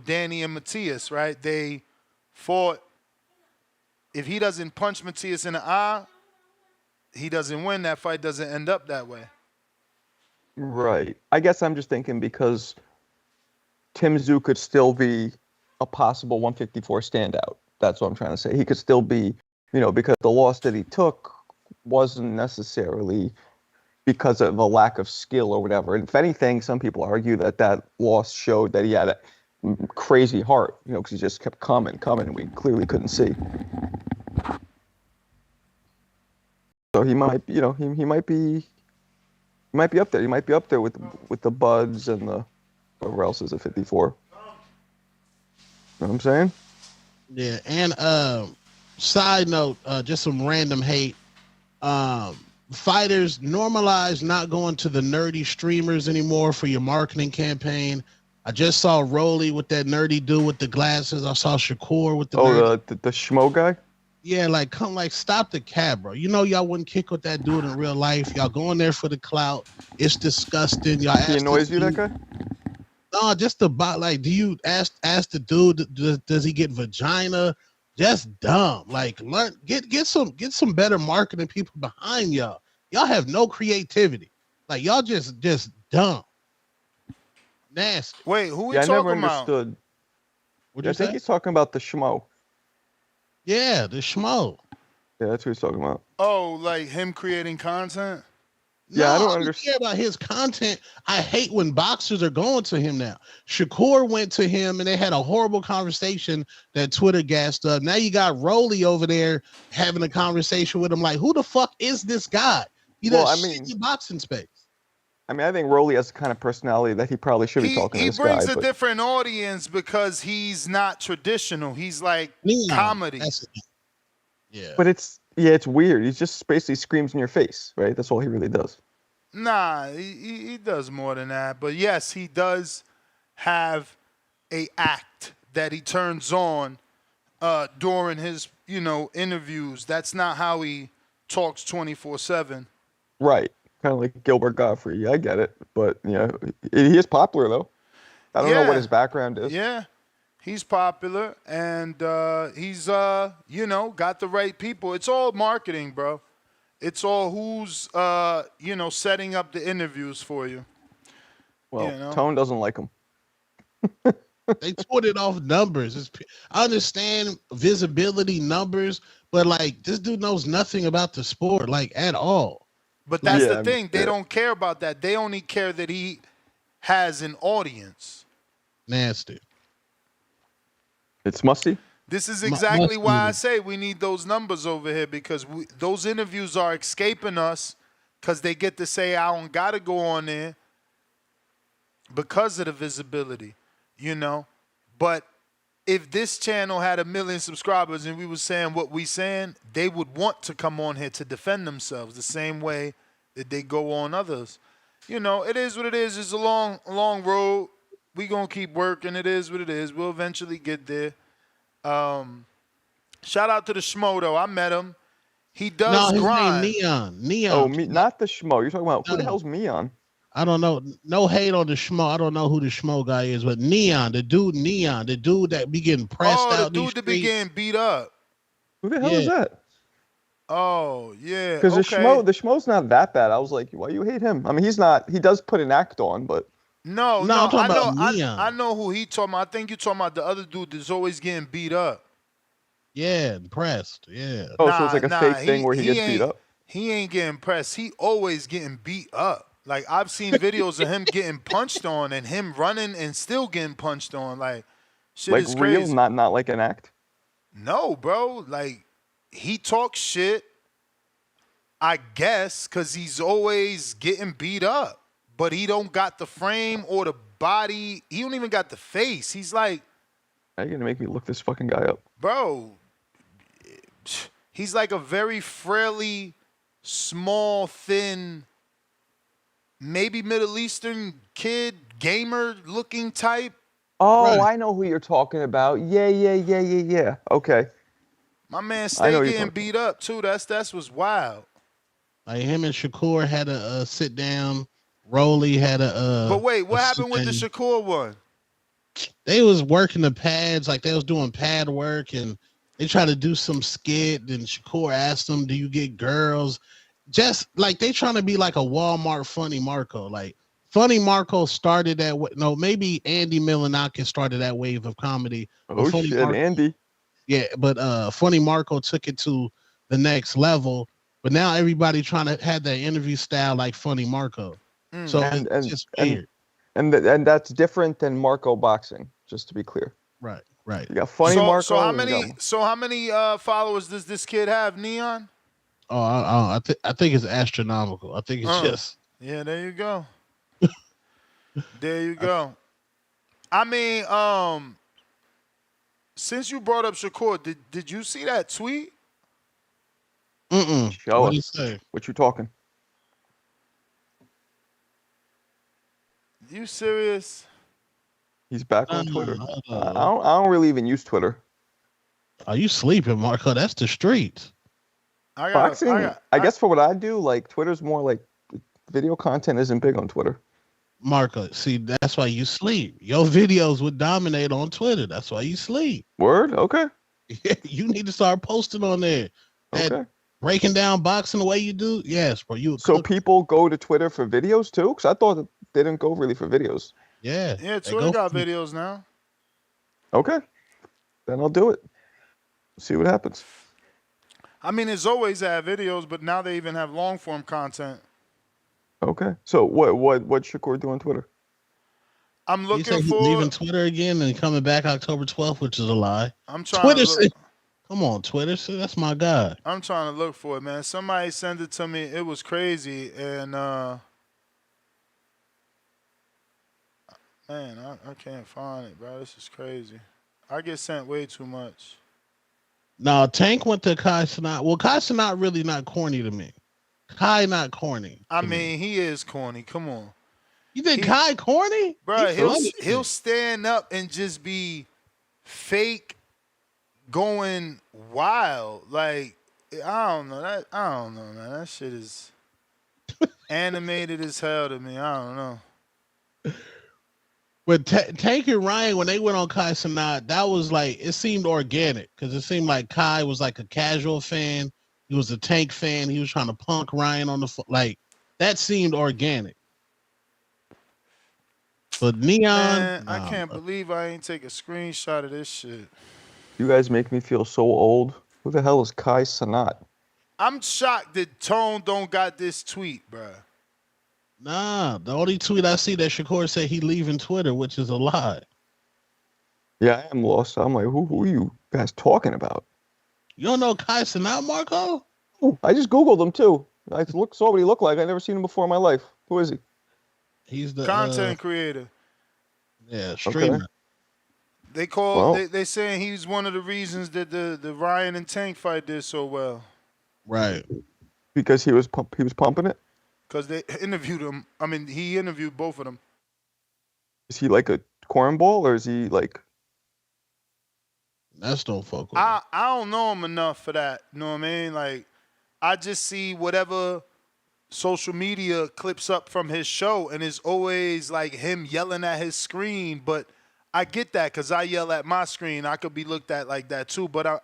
Danny and Matias, right? They fought. If he doesn't punch Matias in the eye, he doesn't win. That fight doesn't end up that way. Right. I guess I'm just thinking because Tim Tszyu could still be a possible 154 standout. That's what I'm trying to say. He could still be, because the loss that he took wasn't necessarily because of a lack of skill or whatever. And if anything, some people argue that loss showed that he had a crazy heart, because he just kept coming, and we clearly couldn't see. So he might, he might be up there. He might be up there with the Buds and the whoever else is at 54. You know what I'm saying? Yeah, and side note, just some random hate. Fighters, normalize not going to the nerdy streamers anymore for your marketing campaign. I just saw Rolly with that nerdy dude with the glasses. I saw Shakur with the the schmo guy. Yeah, stop the cab, bro. Y'all wouldn't kick with that dude in real life. Y'all going there for the clout. It's disgusting. Y'all. He annoys you, that guy? No, just about do you ask the dude? Does he get vagina? Just dumb. Learn, get some better marketing people behind y'all. Y'all have no creativity. Y'all just dumb. Nasty. Wait, who we I talking never about? understood. What'd you I think say? he's talking about the schmo. Yeah, the schmo. Yeah, that's what he's talking about. Oh, him creating content? Yeah, I don't care understand about his content. I hate when boxers are going to him now. Shakur went to him and they had a horrible conversation that Twitter gassed up. Now you got Rolly over there having a conversation with him. Who the fuck is this guy? Shitty boxing space. I think Rolly has the kind of personality that he probably should be talking to this guy. He brings a different audience because he's not traditional. He's comedy. Yeah. But it's weird. He just basically screams in your face, right? That's all he really does. Nah, he does more than that. But yes, he does have a act that he turns on during his, interviews. That's not how he talks 24/7. Right. Kind of like Gilbert Gottfried. Yeah, I get it. But, he is popular, though. I don't know what his background is. Yeah. He's popular, and he's, got the right people. It's all marketing, bro. It's all who's, setting up the interviews for you. Well, Tone doesn't like him. They tweeted off numbers. I understand visibility numbers, but this dude knows nothing about the sport, at all. But that's the thing. They don't care about that. They only care that he has an audience. Nasty. It's musty. This is exactly why I say we need those numbers over here, because those interviews are escaping us because they get to say, I don't got to go on there because of the visibility, But if this channel had 1 million subscribers and we were saying what we saying, they would want to come on here to defend themselves the same way that they go on others. It is what it is. It's a long road. We gonna keep working. It is what it is. We'll eventually get there. Shout out to the schmo though. I met him. He does grind. Neon. Oh, not the schmo. You're talking about who the hell's Neon? I don't know. No hate on the schmo. I don't know who the schmo guy is, but Neon, the dude that be getting pressed out. Oh, the dude that be getting beat up. Who the hell is that? Oh, yeah. Because the schmo's not that bad. I was like, why you hate him? He's not. He does put an act on, but no. I'm talking about Neon. I know who he talking about. I think you're talking about the other dude that's always getting beat up. Yeah, pressed. Yeah. Oh, so it's like a fake thing where he gets beat up. He ain't getting pressed. He always getting beat up. I've seen videos of him getting punched on and him running and still getting punched on. Shit is crazy. Real, not like an act. No, bro. He talks shit, I guess, because he's always getting beat up. But he don't got the frame or the body. He don't even got the face. He's like... How are you going to make me look this fucking guy up? Bro, he's like a very frailly, small, thin, maybe Middle Eastern kid, gamer-looking type. Oh, right. I know who you're talking about. Yeah. Okay. My man stay getting beat up too. That's what's wild. Him and Shakur had a sit down. Rolly had a. But wait, what happened with the Shakur one? They was working the pads, they was doing pad work, and they tried to do some skit. And Shakur asked them, "Do you get girls?" Just they trying to be like a Walmart funny Marco. Funny Marco started that. No, maybe Andy Milanakis started that wave of comedy. Oh shit, Andy. Yeah, but Funny Marco took it to the next level. But now everybody trying to have that interview style like Funny Marco. So it's just weird. And that's different than Marco boxing. Just to be clear. Right. You got Funny Marco. So how many followers does this kid have, Neon? Oh, I think it's astronomical. I think it's just. Yeah, there you go. There you go. I mean, since you brought up Shakur, did you see that tweet? Show What do you us. say? What you talking? You serious? He's back on Twitter. I don't really even use Twitter. Are you sleeping, Marco? That's the streets. Boxing, I guess for what I do, like Twitter's more like video content isn't big on Twitter. Marco, see, that's why you sleep. Your videos would dominate on Twitter. That's why you sleep. Word? Okay. You need to start posting on there. Okay. Breaking down boxing the way you do. Yes, bro. So people go to Twitter for videos too? Because I thought that they didn't go really for videos. Yeah. Yeah, Twitter got videos now. Okay. Then I'll do it. See what happens. I mean, it's always had videos, but now they even have long form content. Okay. So what Shakur do on Twitter? I'm looking he's for leaving Twitter again and coming back October 12th, which is a lie. I'm trying Twitter to look. Come on, Twitter. That's my guy. I'm trying to look for it, man. Somebody sent it to me. It was crazy, and man, I can't find it, bro. This is crazy. I get sent way too much. No, Tank went to Kai Cenat. Well, Kai Cenat really not corny to me. Kai not corny. I mean, he is corny. Come on. You think Kai corny? Bro, he'll stand up and just be fake going wild. Like, I don't know, man. That shit is animated as hell to me. I don't know. But Tank and Ryan, when they went on Kai Cenat, that was like, it seemed organic because it seemed like Kai was like a casual fan. He was a Tank fan. He was trying to punk Ryan on the like that seemed organic. But Neon, man, I can't believe I ain't take a screenshot of this shit. You guys make me feel so old. Who the hell is Kai Cenat? I'm shocked that Tone don't got this tweet, bruh. Nah, the only tweet I see that Shakur said he leaving Twitter, which is a lie. Yeah, I am lost. I'm like, who are you guys talking about? You don't know Kai Cenat, Marco? Oh, I just Googled him too. I saw what he looked like. I never seen him before in my life. Who is he? He's the content creator. Yeah, streamer. Okay. They call they saying he's one of the reasons that the Ryan and Tank fight did so well. Right. Because he was pumping it? Because they interviewed him. I mean, he interviewed both of them. Is he like a cornball or is he like? That's don't fuck with I don't know him enough for that. You know what I mean? Like, I just see whatever social media clips up from his show, and it's always like him yelling at his screen. But I get that because I yell at my screen. I could be looked at like that too. But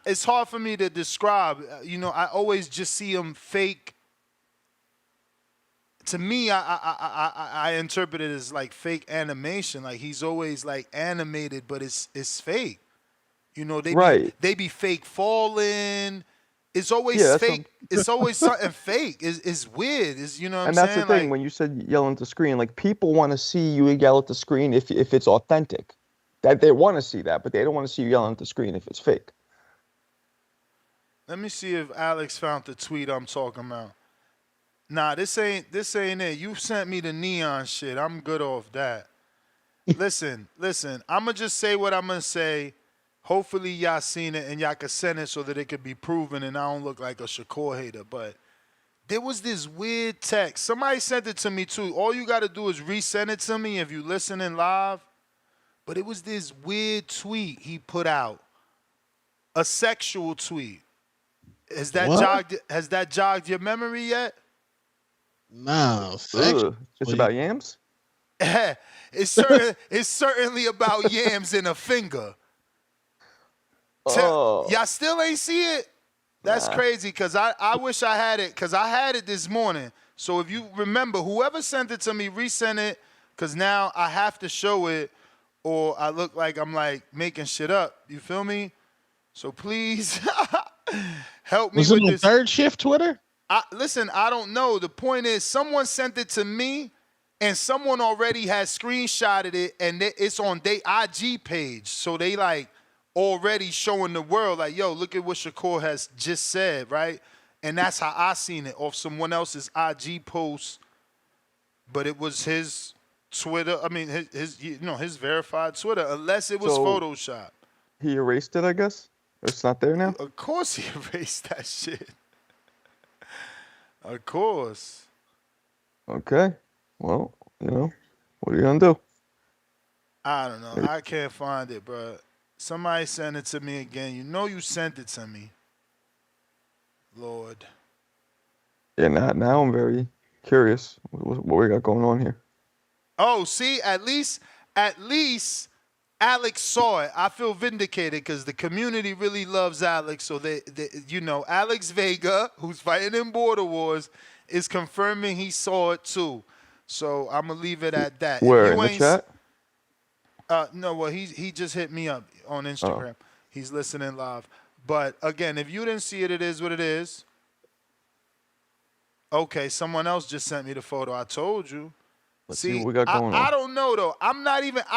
it's hard for me to describe. You know, I always just see him fake. To me, I interpret it as like fake animation. Like he's always like animated, but it's fake. You know, they be fake falling. It's always fake. It's always something fake. It's weird. You know what I'm saying? And that's the thing. When you said yelling at the screen, like people want to see you yell at the screen if it's authentic. That they want to see that, but they don't want to see you yelling at the screen if it's fake. Let me see if Alex found the tweet I'm talking about. Nah, this ain't it. You sent me the Neon shit. I'm good off that. Listen. I'ma just say what I'm gonna say. Hopefully y'all seen it and y'all can send it so that it could be proven and I don't look like a Shakur hater. But there was this weird text. Somebody sent it to me too. All you gotta do is resend it to me if you listening live. But it was this weird tweet he put out. A sexual tweet. Has that jogged your memory yet? No. It's about yams? It's certainly about yams and a finger. Y'all still ain't see it? That's Nah. crazy because I wish I had it because I had it this morning. So if you remember, whoever sent it to me, resend it because now I have to show it or I look like I'm like making shit up. You feel me? So please help me Was it with on this. Third Shift Twitter? Listen, I don't know. The point is someone sent it to me and someone already has screenshotted it and it's on their IG page. So they like already showing the world like, yo, look at what Shakur has just said, right? And that's how I seen it off someone else's IG post. But it was his Twitter. I mean, his verified Twitter, unless it was So- Photoshop. He erased it, I guess. Or it's not there now. Of course he erased that shit. Of course. Okay. Well, what are you gonna do? I don't know. I can't find it, bro. Somebody send it to me again. You know you sent it to me. Lord. Yeah. Now I'm very curious. What we got going on here? Oh, see, at least Alex saw it. I feel vindicated because the community really loves Alex. So they Alex Vega, who's fighting in Border Wars, is confirming he saw it too. So I'm gonna leave it at that. If Where you in the ain't chat? No, well, he just hit me up on Instagram. Oh. He's listening live. But again, if you didn't see it, it is what it is. Okay, someone else just sent me the photo. I told you. Let's see what we got going I on. don't know though. I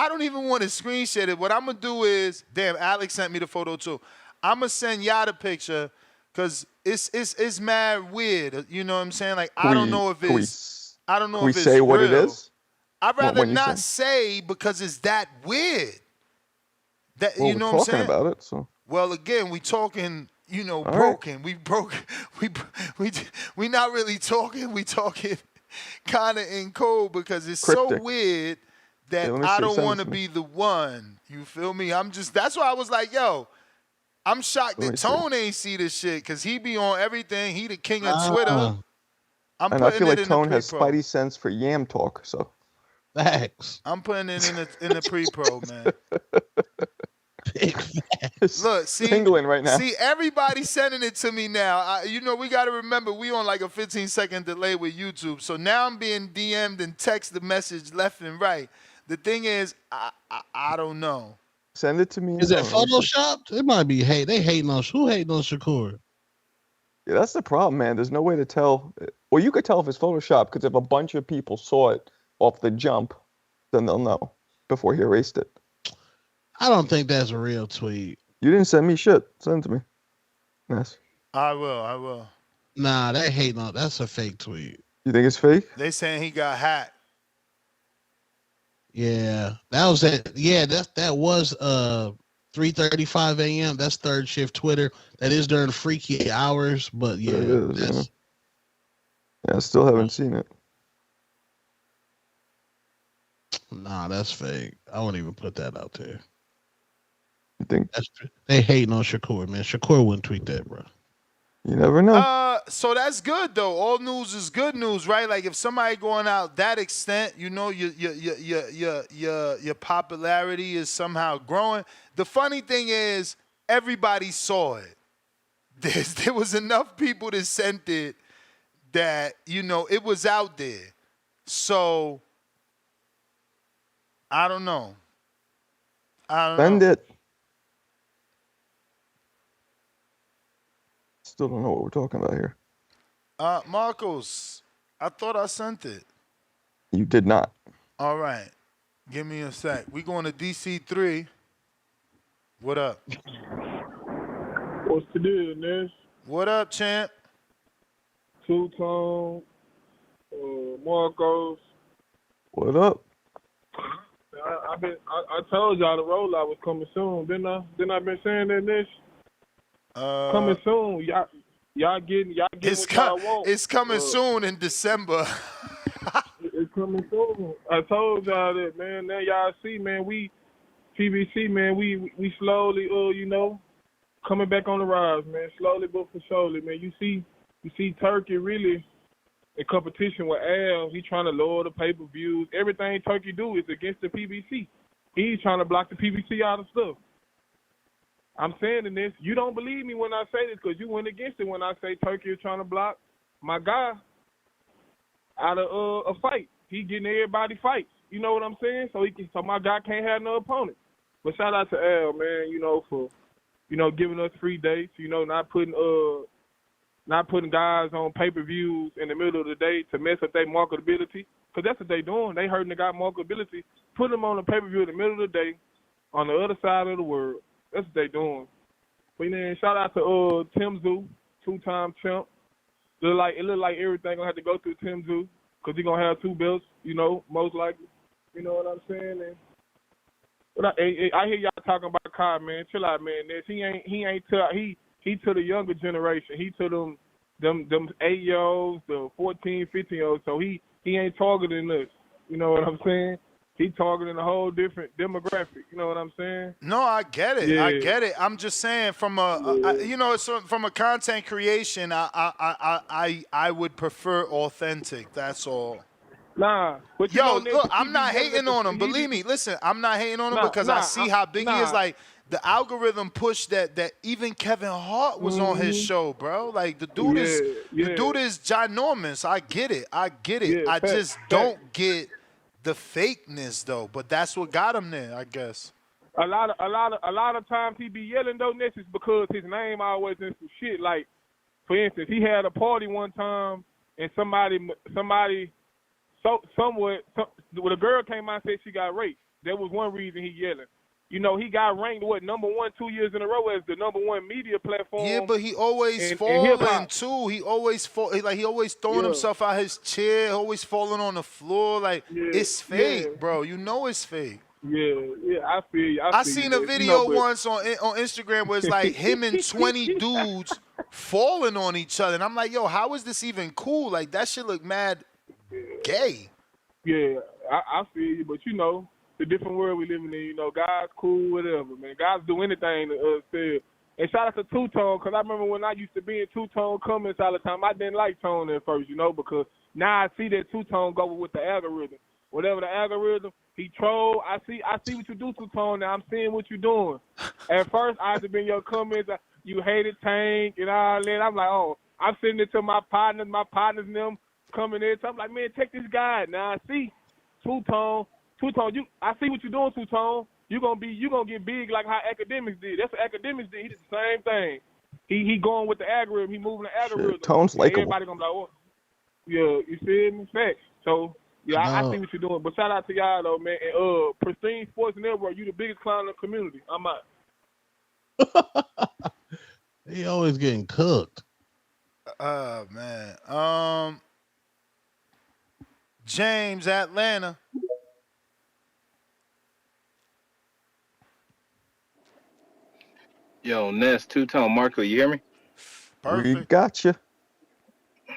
don't even want to screenshot it. What I'm gonna do is, damn, Alex sent me the photo too. I'm gonna send y'all the picture because it's mad weird. You know what I'm saying? Like I don't know if it's Can we say what it real. is? I'd rather when you not say- say because it's that weird. That Well, you know we're what I'm talking saying? about it, so Well, again, we talking, right. broken. We broke. We not really talking. We talking kind of in code because it's so Cryptic. weird that Yeah, let me I see. don't Send it want to to me. be the one. You feel me? That's why I was like, yo, I'm shocked Let me that see. Tone ain't see this shit because he be on everything. He the king of Twitter. I'm And I putting feel it like in the Tone has pre-pro. spidey sense for yam talk. So Facts. I'm putting it in the pre-pro, man. Look, see, tingling right now. See, everybody sending it to me now. We got to remember we on like a 15-second delay with YouTube. So now I'm being DM'd and text the message left and right. The thing is, I don't know. Send it to me. Is that Let me see. photoshopped? It might be hate. They hating on who hating on Shakur? Yeah, that's the problem, man. There's no way to tell. Well, you could tell if it's Photoshop because if a bunch of people saw it off the jump, then they'll know before he erased it. I don't think that's a real tweet. You didn't send me shit. Send it to me. Yes. I will. Nah, they hating on. That's a fake tweet. You think it's fake? They saying he got hacked. Yeah, that was it. Yeah, that was 3:35 a.m. That's Third Shift Twitter. That is during freaky hours, but yeah, It is, that's, yeah, I still haven't seen it. nah, that's fake. I wouldn't even put that out there. You think? They hating on Shakur, man. Shakur wouldn't tweet that, bro. You never know. So that's good though. All news is good news, right? Like if somebody going out that extent, your popularity is somehow growing. The funny thing is, everybody saw it. There was enough people that sent it that it was out there. So I don't know. Send it. Still don't know what we're talking about here. Marcos, I thought I sent it. You did not. All right. Give me a sec. We going to DC3. What up? What's the deal, Ness? What up, champ? Two-Tone, Marcos. What up? I told y'all the rollout was coming soon, didn't I? Didn't I been saying that, Ness? Coming soon. Y'all getting what y'all want. It's coming soon in December. It's coming soon. I told y'all that, man. Now y'all see, man, we PBC, man, we slowly coming back on the rise, man. Slowly but for surely, man. You see Turkey really in competition with Al. He trying to lower the pay-per-views. Everything Turkey do is against the PBC. He's trying to block the PBC out of stuff. I'm saying in this, you don't believe me when I say this because you went against it when I say Turkey is trying to block my guy out of a fight. He getting everybody fights. You know what I'm saying? So my guy can't have no opponent. But shout out to Al, man, for giving us free dates, not putting guys on pay-per-views in the middle of the day to mess up their marketability. Because that's what they doing. They hurting the guy marketability. Put them on a pay-per-view in the middle of the day on the other side of the world. That's what they doing. But then shout out to Tszyu, 2-time champ. It look like everything gonna have to go through Tszyu because he gonna have 2 belts, most likely. You know what I'm saying? And but I hear y'all talking about Kai, man. Chill out, man. He to the younger generation. He to them 8-year-olds, the 14, 15-year-olds. So he ain't targeting us. You know what I'm saying? He targeting a whole different demographic. You know what I'm saying? No, I get it. Yeah. I get it. I'm just saying from from a content creation, I would prefer authentic. That's all. Nah, but look, I'm not hating on him. Believe me, listen, I'm not hating on him because I see how big he is. Like the algorithm push that even Kevin Hart was on his show, bro. Like the dude is ginormous. I get it. Yeah, I just don't get the fakeness though. But that's what got him there, I guess. A lot of times he be yelling though, Ness, is because his name always in some shit. Like, for instance, he had a party one time and somebody when a girl came out and said she got raped. That was one reason he yelling. He got ranked number 1 2 years in a row as the number 1 media platform. Yeah, but he always falling too. He always he always throwing himself out his chair, always falling on the floor. Like it's fake, bro. You know it's fake. Yeah, I feel you. I seen a video once on Instagram where it's like him and 20 dudes falling on each other, and I'm like, yo, how is this even cool? Like that shit look mad gay. Yeah, I feel you, but the different world we living in, guys cool, whatever, man. Guys do anything to sell. And shout out to Two-Tone, because I remember when I used to be in Two-Tone comments all the time, I didn't like Tone at first, because now I see that Two-Tone go with the algorithm. Whatever the algorithm, he troll. I see what you do, Two-Tone. Now I'm seeing what you're doing. At first, I used to be in your comments, you hated Tank and all that. I'm like, oh, I'm sending it to my partners and them coming in. So I'm like, man, take this guy. Now I see Two-Tone, I see what you're doing, Two-Tone. You gonna get big like how Academics did. That's what Academics did. He did the same thing. He going with the algorithm. He moving the algorithm. Shit, Tone's likable. Everybody gonna be like, oh, yeah, you feel me? Facts. So yeah, I see what you're doing. But shout out to y'all though, man. And Pristine Sports Network, you the biggest clown in the community. I'm out. He always getting cooked. Man. James, Atlanta. Yo, Ness, Two-Tone, Marco, you hear me? Perfect. We gotcha.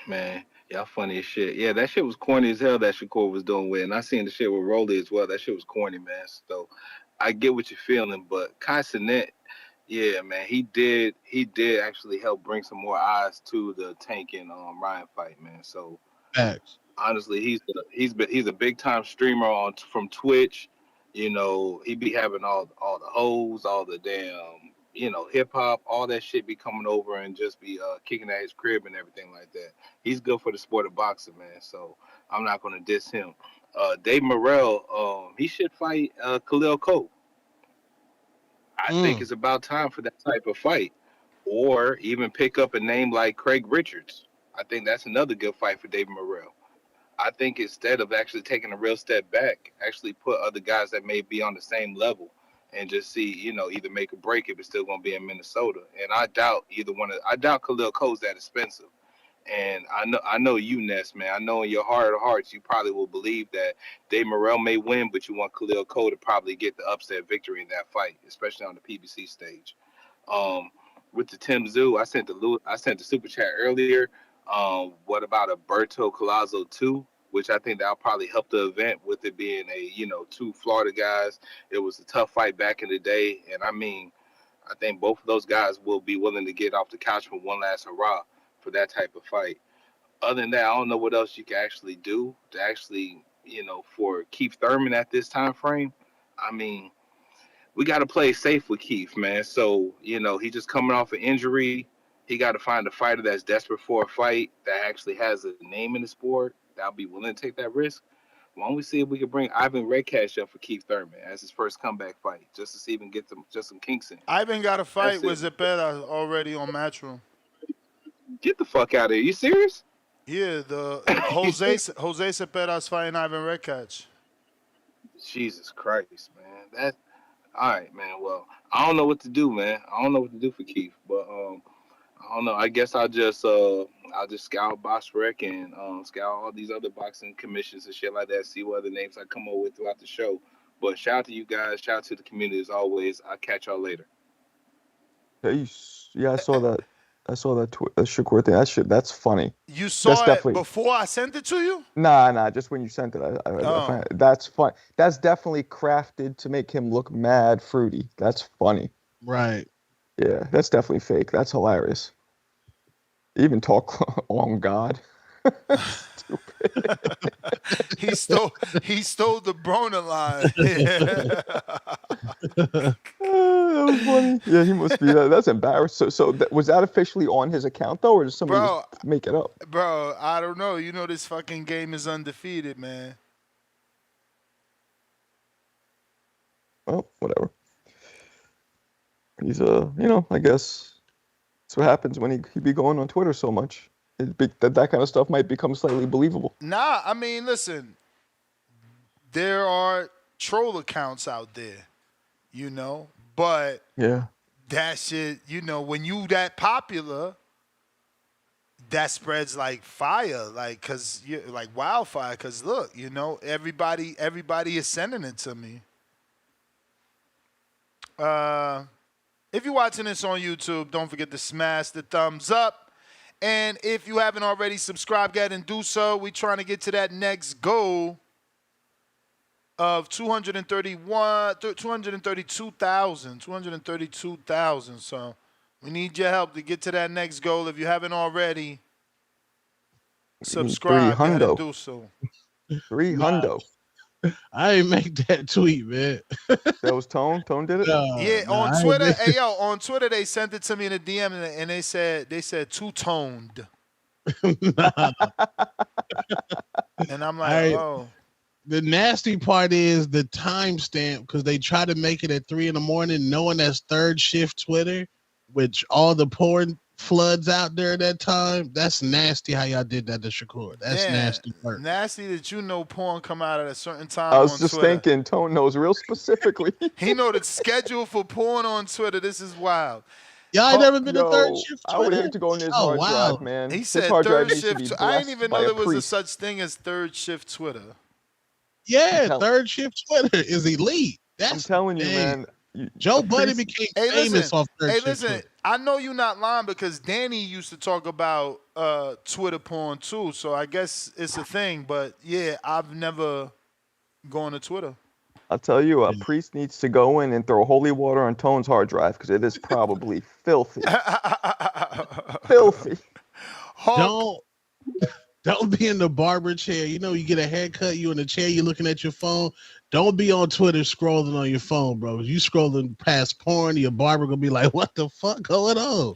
Man, y'all funny as shit. Yeah, that shit was corny as hell that Shakur was doing with, and I seen the shit with Rolly as well. That shit was corny, man. So I get what you're feeling, but Kai Cenat, yeah, man, he did actually help bring some more eyes to the Tank and Ryan fight, man. So Facts. honestly, he's a big time streamer from Twitch. He be having all the hoes, all the damn hip hop, all that shit be coming over and just be kicking at his crib and everything like that. He's good for the sport of boxing, man. So I'm not gonna diss him. Dave Morrell, he should fight Khalil Cole. I think it's about time for that type of fight, or even pick up a name like Craig Richards. I think that's another good fight for Dave Morrell. I think instead of actually taking a real step back, actually put other guys that may be on the same level and just see, either make or break if it's still going to be in Minnesota. And I doubt I doubt Khalil Cole's that expensive. And I know you, Ness, man. I know in your heart of hearts, you probably will believe that Dave Morrell may win, but you want Khalil Cole to probably get the upset victory in that fight, especially on the PBC stage. With the Tszyu, I sent the super chat earlier. What about Alberto Collazo 2, which I think that'll probably help the event with it being two Florida guys. It was a tough fight back in the day, and I think both of those guys will be willing to get off the couch for one last hurrah for that type of fight. Other than that, I don't know what else you can actually do to actually, for Keith Thurman at this time frame. we got to play safe with Keith, man. So, you know, he just coming off an injury. He got to find a fighter that's desperate for a fight that actually has a name in the sport that'll be willing to take that risk. Why don't we see if we can bring Ivan Redcash up for Keith Thurman as his first comeback fight, just to see if we can get some kinks in. Ivan got a fight That's with Zepeda already on Matchroom. Get the fuck out of here. You serious? Yeah, the Jose Cepera's fighting Ivan Redcash. Jesus Christ, man. That all right, man. Well, I don't know what to do, man. I don't know what to do for Keith, but I don't know. I guess I'll just scout Boxrec and scout all these other boxing commissions and shit like that. See what other names I come up with throughout the show. But shout out to you guys. Shout out to the community as always. I'll catch y'all later. Yeah, I saw that. I saw that Shakur thing. That's funny. You saw that's it definitely, before I sent it to you? Nah. Just when you sent it, I find that's fun. That's definitely crafted to make him look mad fruity. That's funny. Right. Yeah, that's definitely fake. That's hilarious. Even talk on God. He stole the Broner line. That was funny. Yeah, he must be. That's embarrassing. So was that officially on his account though, or did somebody just make it up? Bro, I don't know. You know this fucking game is undefeated, man. Well, whatever. He's I guess that's what happens when he be going on Twitter so much. That kind of stuff might become slightly believable. Nah, I mean, listen. There are troll accounts out there, but yeah, that shit, when you that popular, that spreads like fire, like wildfire. Cause look, everybody is sending it to me. If you're watching this on YouTube, don't forget to smash the thumbs up. And if you haven't already subscribed yet, and do so. We're trying to get to that next goal of 232,000. So we need your help to get to that next goal. If you haven't already, subscribe and do so. 300. I didn't make that tweet, man. That was Tone. Tone did it. On Twitter. On Twitter they sent it to me in a DM and they said two-toned. And I'm like, oh. The nasty part is the timestamp because they try to make it at 3 a.m, knowing that's third shift Twitter, which all the porn floods out there at that time. That's nasty how y'all did that to Shakur. That's nasty. Nasty that porn come out at a certain time. I was just thinking, Tone knows real specifically. He know the schedule for porn on Twitter. This is wild. Y'all ain't never been to third shift Twitter? I would hate to go in his hard drive, man. He said third shift. I didn't even know there was a such thing as third shift Twitter. Yeah, third shift Twitter is elite. I'm telling you, man. Joe Budden became famous off third shift. Hey, listen, I know you're not lying because Danny used to talk about Twitter porn too, so I guess it's a thing. But yeah, I've never gone to Twitter. I'll tell you, a priest needs to go in and throw holy water on Tone's hard drive because it is probably filthy. Filthy. Don't be in the barber chair. You get a haircut, you in the chair, you're looking at your phone. Don't be on Twitter scrolling on your phone, bro. If you scrolling past porn, your barber gonna be like, "What the fuck going on?"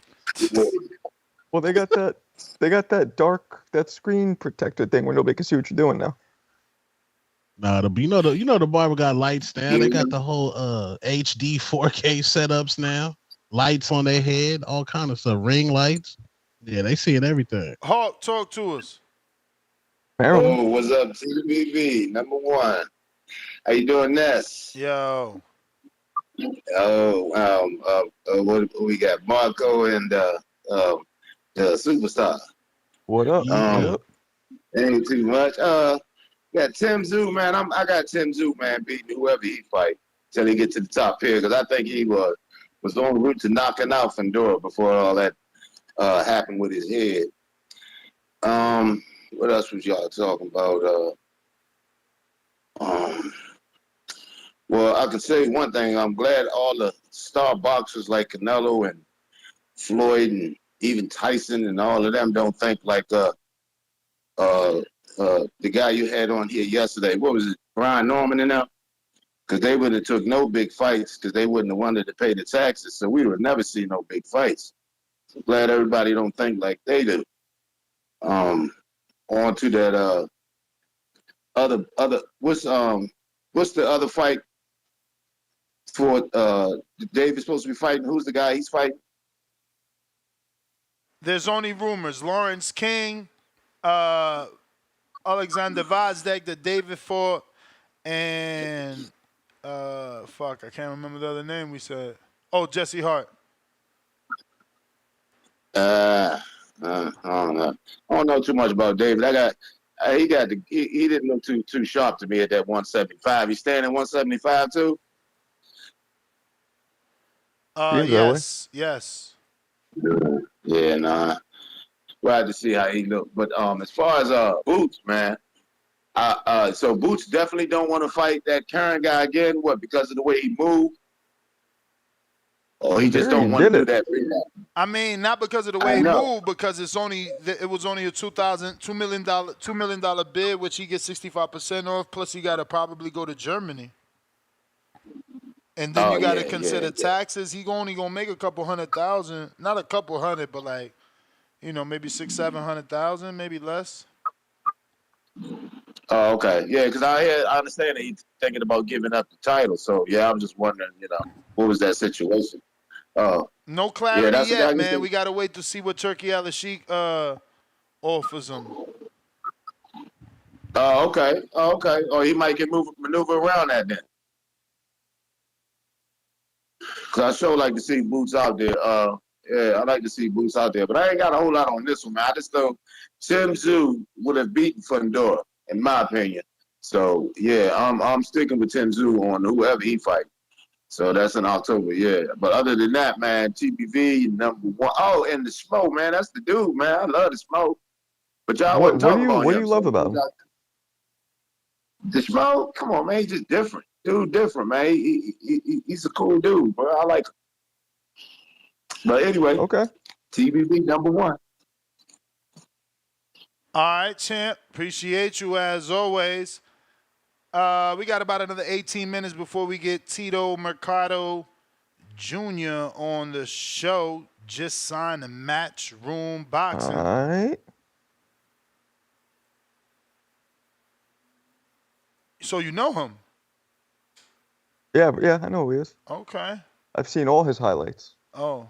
Well, they got that that screen protector thing where nobody can see what you're doing now. Nah, the barber got lights now. They got the whole HD 4K setups now. Lights on their head, all kind of stuff. Ring lights. Yeah, they seeing everything. Hawk, talk to us. Oh, what's up, TBV? Number one. How you doing, Ness? Yo. What we got? Marco and the superstar. What up? Ain't too much. Got Tim Tszyu, man. I got Tim Tszyu, man, beating whoever he fight till he get to the top here because I think he was on route to knocking out Fundora before all that happened with his head. What else was y'all talking about? Well, I can say one thing. I'm glad all the star boxers like Canelo and Floyd and even Tyson and all of them don't think like the guy you had on here yesterday. What was it? Brian Norman and them? because they would have took no big fights because they wouldn't have wanted to pay the taxes. So we would never see no big fights. So glad everybody don't think like they do. On to that other what's the other fight for David's supposed to be fighting? Who's the guy he's fighting? There's only rumors. Lawrence King, Alexander Vazdeck that David fought, and I can't remember the other name we said. Oh, Jesse Hart. I don't know. I don't know too much about David. He didn't look too sharp to me at that 175. He's staying at 175 too. Yes. Yeah, nah. Glad to see how he looked. But as far as Boots, man, so Boots definitely don't want to fight that current guy again. What, because of the way he moved? Or he just don't want to do that? I mean, not because of the way he moved, because it was only a $2 million bid, which he gets 65% off. Plus, he got to probably go to Germany, and then you got to consider taxes. He only gonna make a couple $100,000, not a couple hundred, but like, maybe $600,000-700,000, maybe less. Oh, okay, yeah, because I understand that he's thinking about giving up the title. So yeah, I'm just wondering, what was that situation? No clarity yet, man. We gotta wait to see what Turkey Al-Sheikh offers him. Oh, okay. Or he might maneuver around that then. Cause I sure like to see Boots out there. I like to see Boots out there, but I ain't got a whole lot on this one, man. I just know Tim Tszyu would have beaten Fundora, in my opinion. So yeah, I'm sticking with Tim Tszyu on whoever he fight. So that's in October, yeah. But other than that, man, TBV #1. Oh, and the Smoke, man, that's the dude, man. I love the Smoke. But y'all wasn't talking about him. What do you love about him? The Smoke, come on, man, he's just different. Dude, different, man. He's a cool dude, bro. I like him. But anyway, okay. TBV #1. All right, champ. Appreciate you as always. We got about another 18 minutes before we get Tito Mercado Jr. on the show. Just signed a Matchroom Boxing. All right. So you know him? Yeah, I know who he is. Okay. I've seen all his highlights. Oh.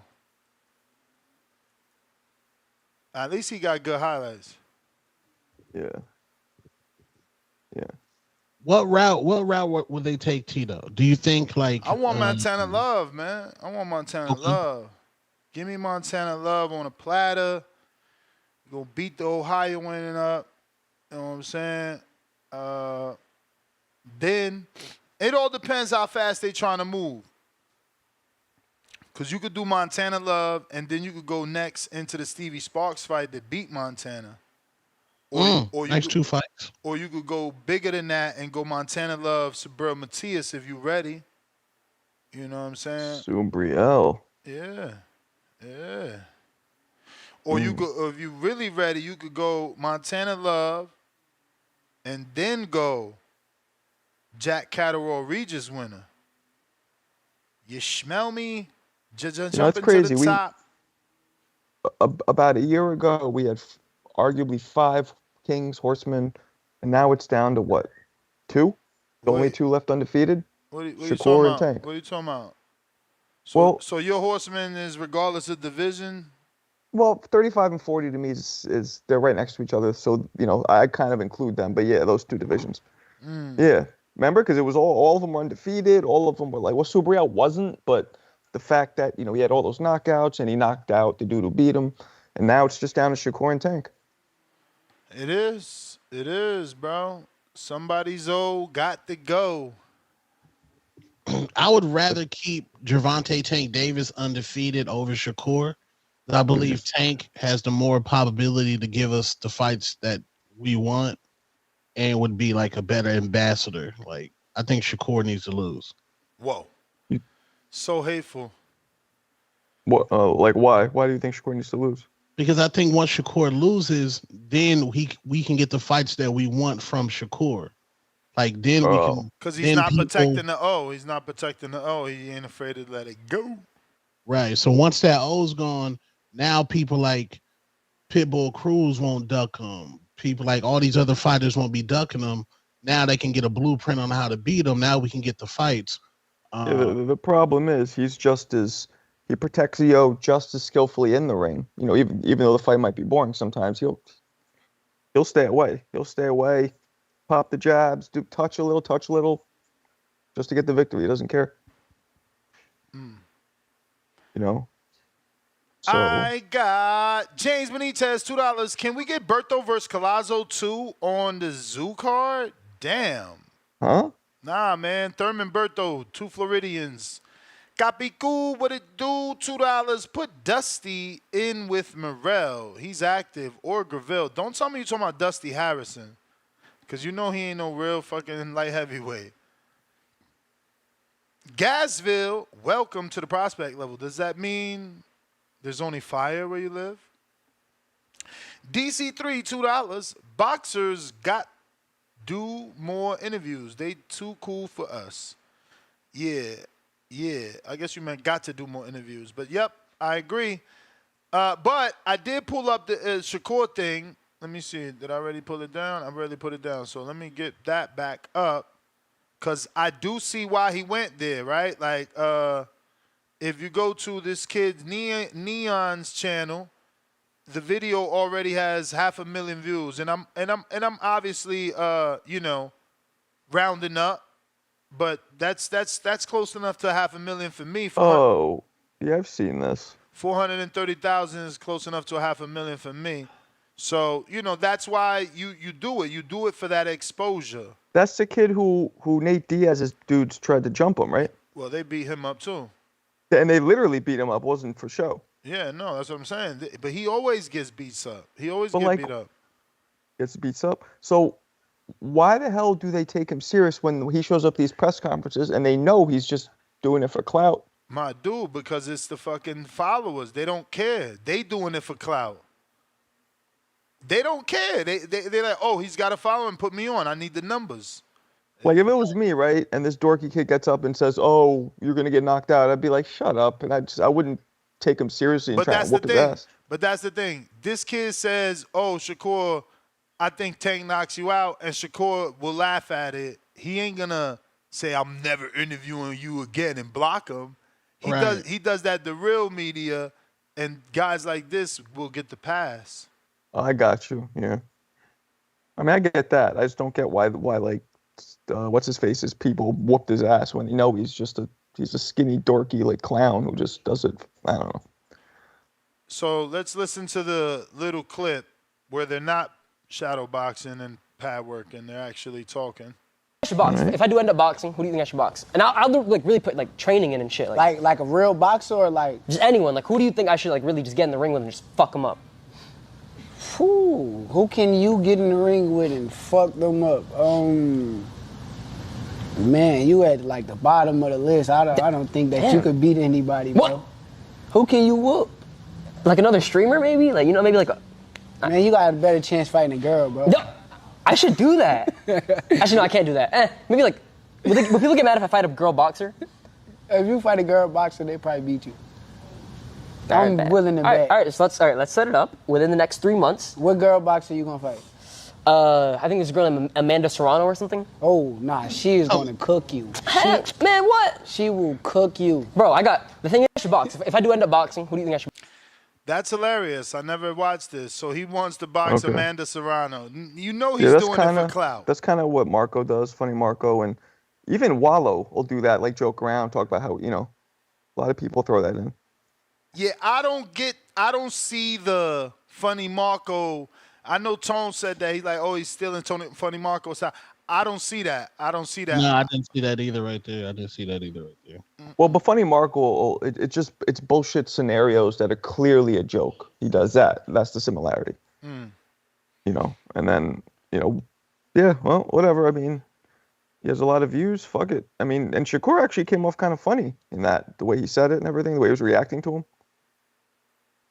At least he got good highlights. Yeah. What route would they take Tito? Do you think like I want Montana Love, man. I want Montana Love. Give me Montana Love on a platter. Go beat the Ohioan up. You know what I'm saying? Then it all depends how fast they trying to move. Because you could do Montana Love, and then you could go next into the Stevie Sparks fight that beat Montana. Or next two fights. Or you could go bigger than that and go Montana Love, Subriel Matias if you ready. You know what I'm saying? Subriel. Yeah. Or you could, if you really ready, you could go Montana Love and then go Jack Catterall Regis winner. You smell me? Just jump into crazy. the top. About a year ago, we had arguably 5 Kings, Horsemen, and now it's down to what? 2? The only 2 left undefeated? What are you Shakur talking and about? Tank. What are you talking about? So your Horseman is regardless of division? Well, 35 and 40 to me is they're right next to each other, so I kind of include them. But yeah, those 2 divisions. Yeah, remember, because it was all of them were undefeated. All of them were like, well, Subriel wasn't, but the fact that he had all those knockouts and he knocked out the dude who beat him, and now it's just down to Shakur and Tank. It is, bro. Somebody's old got to go. I would rather keep Gervonta Tank Davis undefeated over Shakur. I believe Tank has the more probability to give us the fights that we want and would be like a better ambassador. Like, I think Shakur needs to lose. Whoa. So hateful. What? Like, why? Why do you think Shakur needs to lose? Because I think once Shakur loses, then we can get the fights that we want from Shakur. Like then we can. Because he's then not people, protecting the O. He's not protecting the O. He ain't afraid to let it go. Right. So once that O's gone, now people like Pitbull Cruz won't duck him. People like all these other fighters won't be ducking them. Now they can get a blueprint on how to beat them. Now we can get the fights. Yeah, the problem is he protects the O just as skillfully in the ring. You know, even though the fight might be boring sometimes, he'll stay away. He'll stay away, pop the jabs, touch a little, just to get the victory. He doesn't care. You know. So I got James Benitez, $2. Can we get Berto versus Collazo 2 on the Zoo card? Damn. Huh? Nah, man. Thurman Berto, 2 Floridians. Capicu, what it do? $2. Put Dusty in with Morrell. He's active. Or Graville. Don't tell me you're talking about Dusty Harrison. Because you know he ain't no real fucking light heavyweight. Gasville, welcome to the prospect level. Does that mean there's only fire where you live? DC3, $2. Boxers got do more interviews. They too cool for us. Yeah. I guess you meant got to do more interviews. But yep, I agree. But I did pull up the Shakur thing. Let me see. Did I already pull it down? I already put it down. So let me get that back up. Because I do see why he went there, right? Like, if you go to this kid Neon's channel, the video already has 500,000 views, and I'm obviously rounding up, but that's close enough to 500,000 for me. Oh, yeah, I've seen this. 430,000 is close enough to 500,000 for me. So that's why you do it. You do it for that exposure. That's the kid who Nate Diaz's dudes tried to jump him, right? Well, they beat him up too. And they literally beat him up. Wasn't for show. Yeah, no, that's what I'm saying. But he always gets beats up. He always gets beat up. Gets beats up. So why the hell do they take him serious when he shows up at these press conferences and they know he's just doing it for clout? My dude, because it's the fucking followers. They don't care. They doing it for clout. They don't care. They're like, oh, he's got a following. Put me on. I need the numbers. Like if it was me, right, and this dorky kid gets up and says, "Oh, you're gonna get knocked out," I'd be like, "Shut up," and I wouldn't take him seriously and try to whoop his ass. But that's the thing. This kid says, "Oh, Shakur, I think Tank knocks you out," and Shakur will laugh at it. He ain't gonna say, "I'm never interviewing you again," and block him. He does that to real media, and guys like this will get the pass. Oh, I got you. Yeah. I mean, I get that. I just don't get why like, what's his face's people whooped his ass when he's a skinny dorky like clown who just does it. I don't know. So let's listen to the little clip where they're not shadow boxing and pad working. They're actually talking. I should box. Right. If I do end up boxing, who do you think I should box? And I'll like really put like training in and shit. Like a real boxer or like just anyone. Like who do you think I should like really just get in the ring with and just fuck them up? Who can you get in the ring with and fuck them up? Man, you at like the bottom of the list. I don't think that you could beat anybody, bro. What? Who can you whoop? Like another streamer, maybe? Like maybe like a. Man, you got a better chance fighting a girl, bro. No, I should do that. Actually, no, I can't do that. Maybe like, will people get mad if I fight a girl boxer? If you fight a girl boxer, they probably beat you. I'm willing to bet. All right, so let's set it up within the next 3 months. What girl boxer you gonna fight? I think there's a girl named Amanda Serrano or something. Oh, nah, she is gonna cook you. Man, what? She will cook you. Bro, the thing is I should box. If I do end up boxing, who do you think I should? That's hilarious. I never watched this. So he wants to box Amanda Serrano. You know he's doing it for clout. That's kind of what Marco does, Funny Marco, and even Wallow will do that, like joke around, talk about how, a lot of people throw that in. Yeah, I don't see the Funny Marco. I know Tone said that he's like, oh, he's stealing Funny Marco's side. I don't see that. No, I didn't see that either right there. Well, but Funny Marco, it's bullshit scenarios that are clearly a joke. He does that. That's the similarity. And then, yeah, well, whatever. I mean, he has a lot of views. Fuck it. I mean, and Shakur actually came off kind of funny in that, the way he said it and everything, the way he was reacting to him.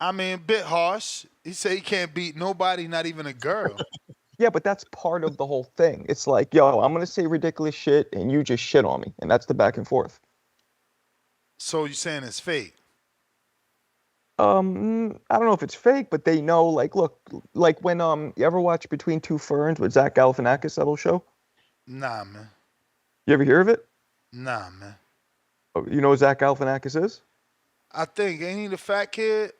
I mean, a bit harsh. He said he can't beat nobody, not even a girl. Yeah, but that's part of the whole thing. It's like, yo, I'm gonna say ridiculous shit, and you just shit on me, and that's the back and forth. So you're saying it's fake? I don't know if it's fake, but they know. Like, look, like when you ever watch Between Two Ferns with Zach Galifianakis, that old show? Nah, man. You ever hear of it? Nah, man. Oh, you know who Zach Galifianakis is? I think ain't he the fat kid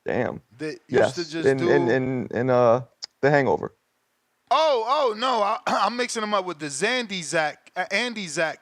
Damn. that used Yes. to just in, do? in The Hangover. Oh no, I'm mixing him up with the Andy Zach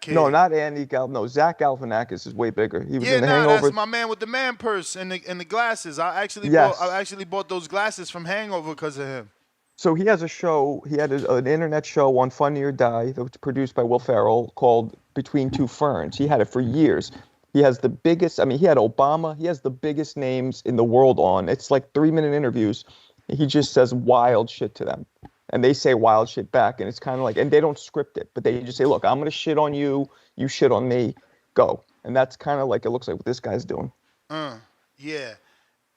kid. No, not Andy No, Zach Galifianakis is way bigger. He was Yeah, in The nah, Hangover. that's my man with the man purse and the glasses. I actually bought those glasses from Hangover because of him. So he has a show. He had an internet show on Funny or Die that was produced by Will Ferrell called Between Two Ferns. He had it for years. He has the biggest. I mean, he had Obama. He has the biggest names in the world on. It's like 3-minute interviews. He just says wild shit to them, and they say wild shit back. And it's kind of like, and they don't script it, but they just say, "Look, I'm gonna shit on you. You shit on me. Go." And that's kind of like it looks like what this guy's doing. Yeah.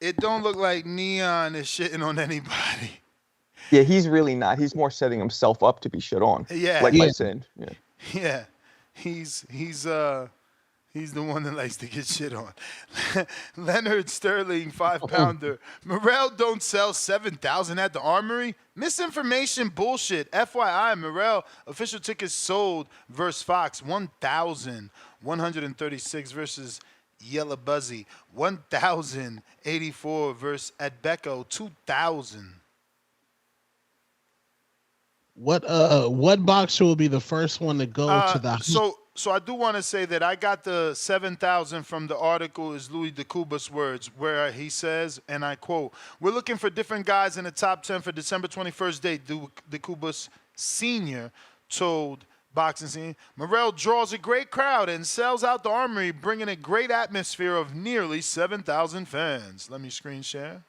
It don't look like Neon is shitting on anybody. Yeah, he's really not. He's more setting himself up to be shit on. Yeah. Like I said. Yeah. Yeah. He's the one that likes to get shit on. Leonard Sterling, 5-pounder. Morrell don't sell 7,000 at the Armory. Misinformation bullshit. FYI, Morrell official tickets sold versus Fox 1,136 versus Yellow Buzzy 1,084 versus Adbecco 2,000. What boxer will be the first one to go to the? So I do want to say that I got the 7,000 from the article is Louis DeCubas' words, where he says, and I quote, "We're looking for different guys in the top 10 for December 21st date." DeCubas Sr. told Boxing Scene. Morrell draws a great crowd and sells out the Armory, bringing a great atmosphere of nearly 7,000 fans. Let me screen share.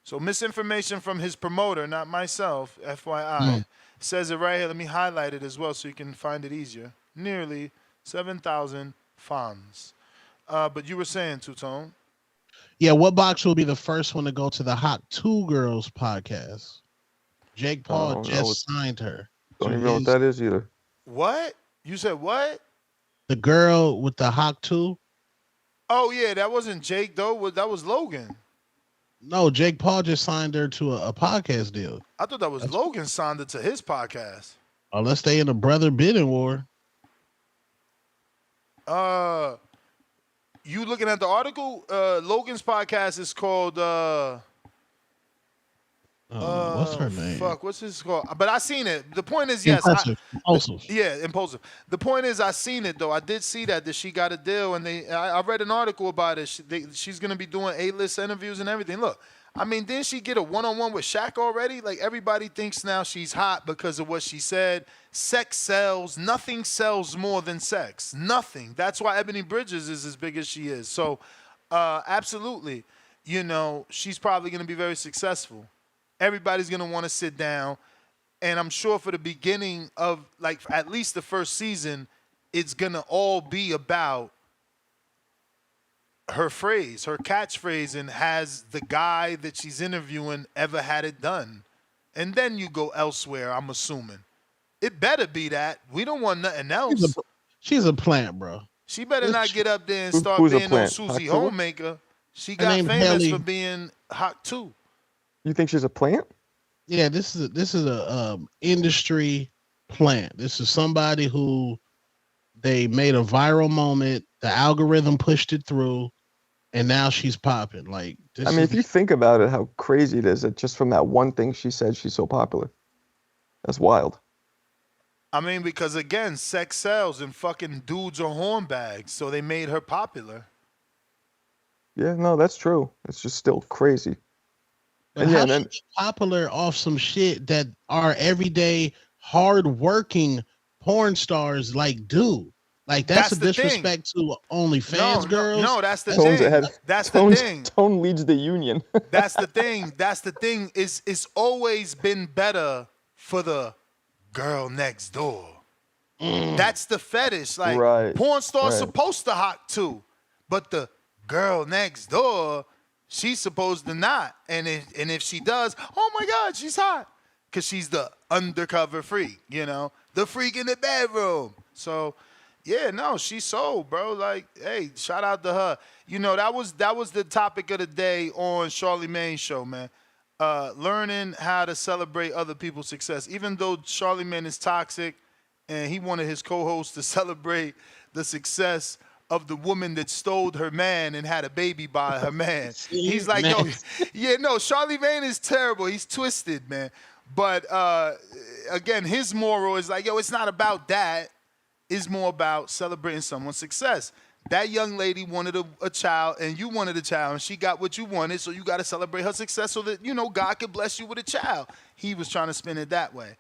So misinformation from his promoter, not myself, FYI. Says it right here. Let me highlight it as well so you can find it easier. Nearly 7,000 fans. But you were saying, Two-Tone? Yeah, what boxer will be the first one to go to the Hot Two Girls podcast? Jake Paul just signed her. Don't even know what that is either. What? You said what? The girl with the Hawk 2? Oh, yeah, that wasn't Jake, though. That was Logan. No, Jake Paul just signed her to a podcast deal. I thought that was Logan signed it to his podcast. Unless they in a brother bidding war. You looking at the article? Logan's podcast is called what's her name? Fuck, what's this called? But I seen it. The point is, yes. Impulsive. Yeah, Impulsive. The point is, I seen it, though. I did see that she got a deal, and I read an article about it. She's going to be doing A-list interviews and everything. Look, I mean, didn't she get a one-on-one with Shaq already? Like, everybody thinks now she's hot because of what she said. Sex sells. Nothing sells more than sex. Nothing. That's why Ebony Bridges is as big as she is. So, absolutely, she's probably going to be very successful. Everybody's going to want to sit down. And I'm sure for the beginning of, like, at least the first season, it's going to all be about her phrase, her catchphrase, and has the guy that she's interviewing ever had it done? And then you go elsewhere, I'm assuming. It better be that. We don't want nothing else. She's a plant, bro. She better not get up there and start being no Susie Homemaker. She got famous for being hot, too. You think she's a plant? Yeah, this is a industry plant. This is somebody who they made a viral moment. The algorithm pushed it through, and now she's popping. Like, I mean, if you think about it, how crazy it is that just from that one thing she said, she's so popular. That's wild. I mean, because again, sex sells, and fucking dudes are hornbags, so they made her popular. Yeah, no, that's true. It's just still crazy. But how do you get popular off some shit that our everyday hard-working porn stars do? Like, that's a disrespect to OnlyFans girls. No, that's the thing. That's the thing. Tone leads the union. That's the thing. That's the thing. It's always been better for the girl next door. That's the fetish. Like, porn stars supposed to hot too, but the girl next door, She's supposed to not. And if she does, oh my God, she's hot. Because she's the undercover freak, you know, the freak in the bedroom. So, yeah, no, she's sold, bro. Like, hey, shout out to her. You know, that was the topic of the day on Charlemagne's show, man. Learning how to celebrate other people's success. Even though Charlemagne is toxic and he wanted his co-host to celebrate the success of the woman that stole her man and had a baby by her man. He's like, yo, yeah, no, Charlemagne is terrible. He's twisted, man. But again, his moral is like, yo, it's not about that. It's more about celebrating someone's success. That young lady wanted a child, and you wanted a child, and she got what you wanted, so you got to celebrate her success so that, you know, God could bless you with a child. He was trying to spin it that way.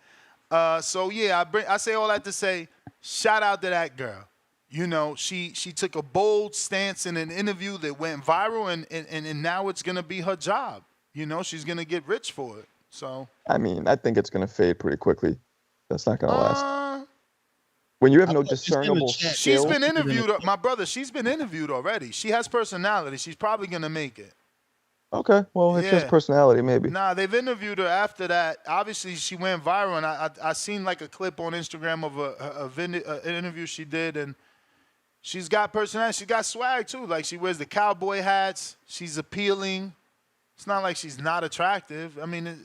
So, yeah, I say all that to say, shout out to that girl. You know, she took a bold stance in an interview that went viral, and now it's going to be her job. You know, she's going to get rich for it. So I mean, I think it's going to fade pretty quickly. That's not going to last. When you have no discernible skill. She's been interviewed, my brother. She's been interviewed already. She has personality. She's probably going to make it. Okay, well, it's just personality, maybe. Nah, they've interviewed her after that. Obviously, she went viral, and I seen like a clip on Instagram of an interview she did, and she's got personality. She got swag, too. Like, she wears the cowboy hats. She's appealing. It's not like she's not attractive. I mean,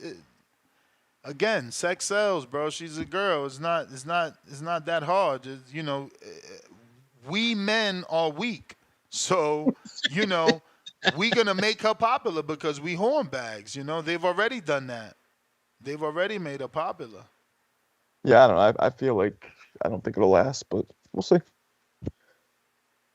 again, sex sells, bro. She's a girl. It's not that hard. You know, we men are weak. So, you know, we going to make her popular because we hornbags. You know, they've already done that. They've already made her popular. Yeah, I don't know. I feel like I don't think it'll last, but we'll see.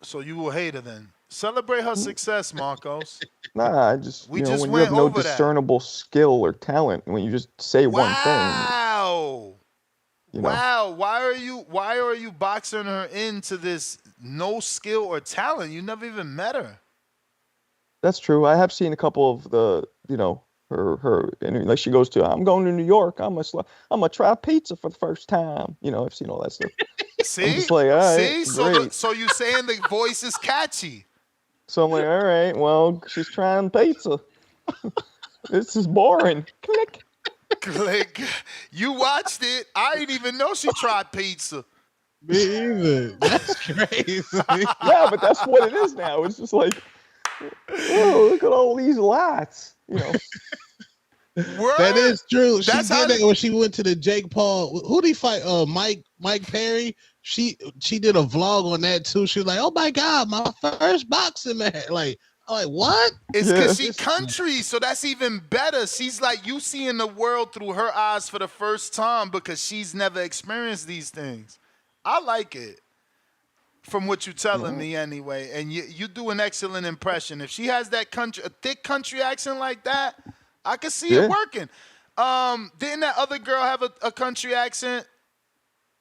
So you will hate her then. Celebrate her success, Marcos. Nah, I just, We you know, just when you went have no over that. discernible skill or talent, when you just say one thing. Wow. You know. Wow. Why are you boxing her into this no skill or talent? You never even met her. That's true. I have seen a couple of the, you know, her like she goes to, I'm going to New York. I'm gonna try pizza for the first time. You know, I've seen all that stuff. See? I'm just like, all right, See? great. So you saying the voice is catchy. So I'm like, all right, well, she's trying pizza. This is boring. Click. Click. You watched it. I didn't even know she tried pizza. Me either. That's crazy. Yeah, but that's what it is now. It's just like, oh, look at all these lights. You know. That is true. She That's did that when she went to the Jake Paul. Who did he fight? Mike Perry. She did a vlog on that too. She was like, "Oh my God, my first boxing match!" Like, I'm like, what? It's because she country, so that's even better. She's like, you seeing the world through her eyes for the first time because she's never experienced these things. I like it. From what you're telling me anyway. And you do an excellent impression. If she has that a thick country accent like that, I can see it working. Didn't that other girl have a country accent?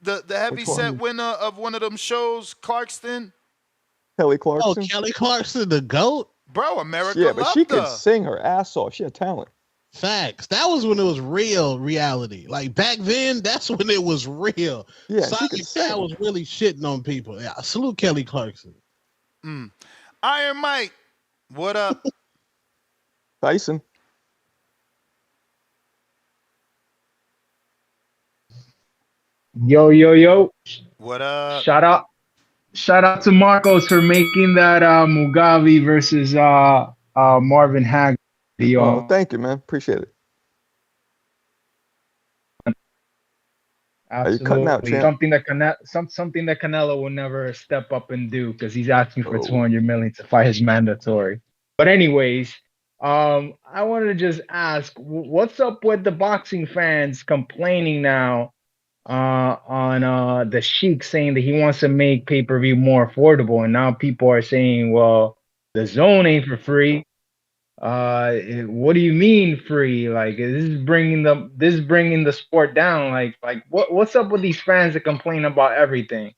The heavy set winner of one of them shows, Clarkston? Kelly Clarkson. Oh, Kelly Clarkson, the GOAT? Bro, America Yeah, but she loved could her. sing her ass off. She had talent. Facts. That was when it was real reality. Like back then, that's when it was real. Yeah, Simon she could sing. Cowell was really shitting on people. Yeah, salute Kelly Clarkson. Iron Mike, what up? Tyson. Yo. What up? Shout out to Marcos for making that Mugabe versus Marvin Hagler video. Oh, thank you, man. Appreciate it. Are you cutting out, champ? Something that Canelo will never step up and do because he's asking for $200 million to fight his mandatory. But anyways, I wanted to just ask, what's up with the boxing fans complaining now on the Sheik saying that he wants to make pay-per-view more affordable, and now people are saying, well, the zone ain't for free. What do you mean free? Like, this is bringing the sport down. Like what's up with these fans that complain about everything?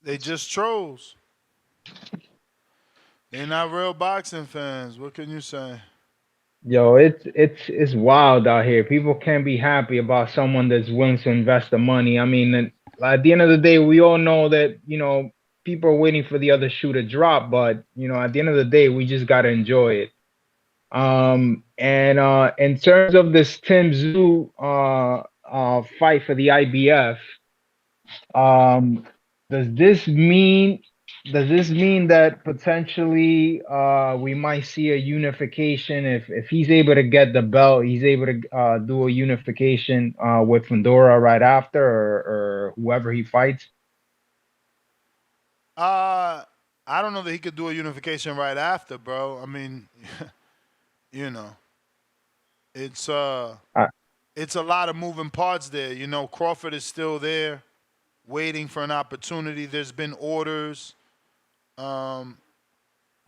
They just trolls. They're not real boxing fans. What can you say? Yo, it's wild out here. People can't be happy about someone that's willing to invest the money. I mean, at the end of the day, we all know that, you know, people are waiting for the other shoe to drop, but at the end of the day, we just gotta enjoy it. And in terms of this Tim Tszyu fight for the IBF, um, does this mean that potentially we might see a unification if he's able to get the belt, he's able to do a unification with Fundora right after, or whoever he fights? I don't know that he could do a unification right after, bro. I mean, it's it's a lot of moving parts there. Crawford is still there, waiting for an opportunity. There's been orders. I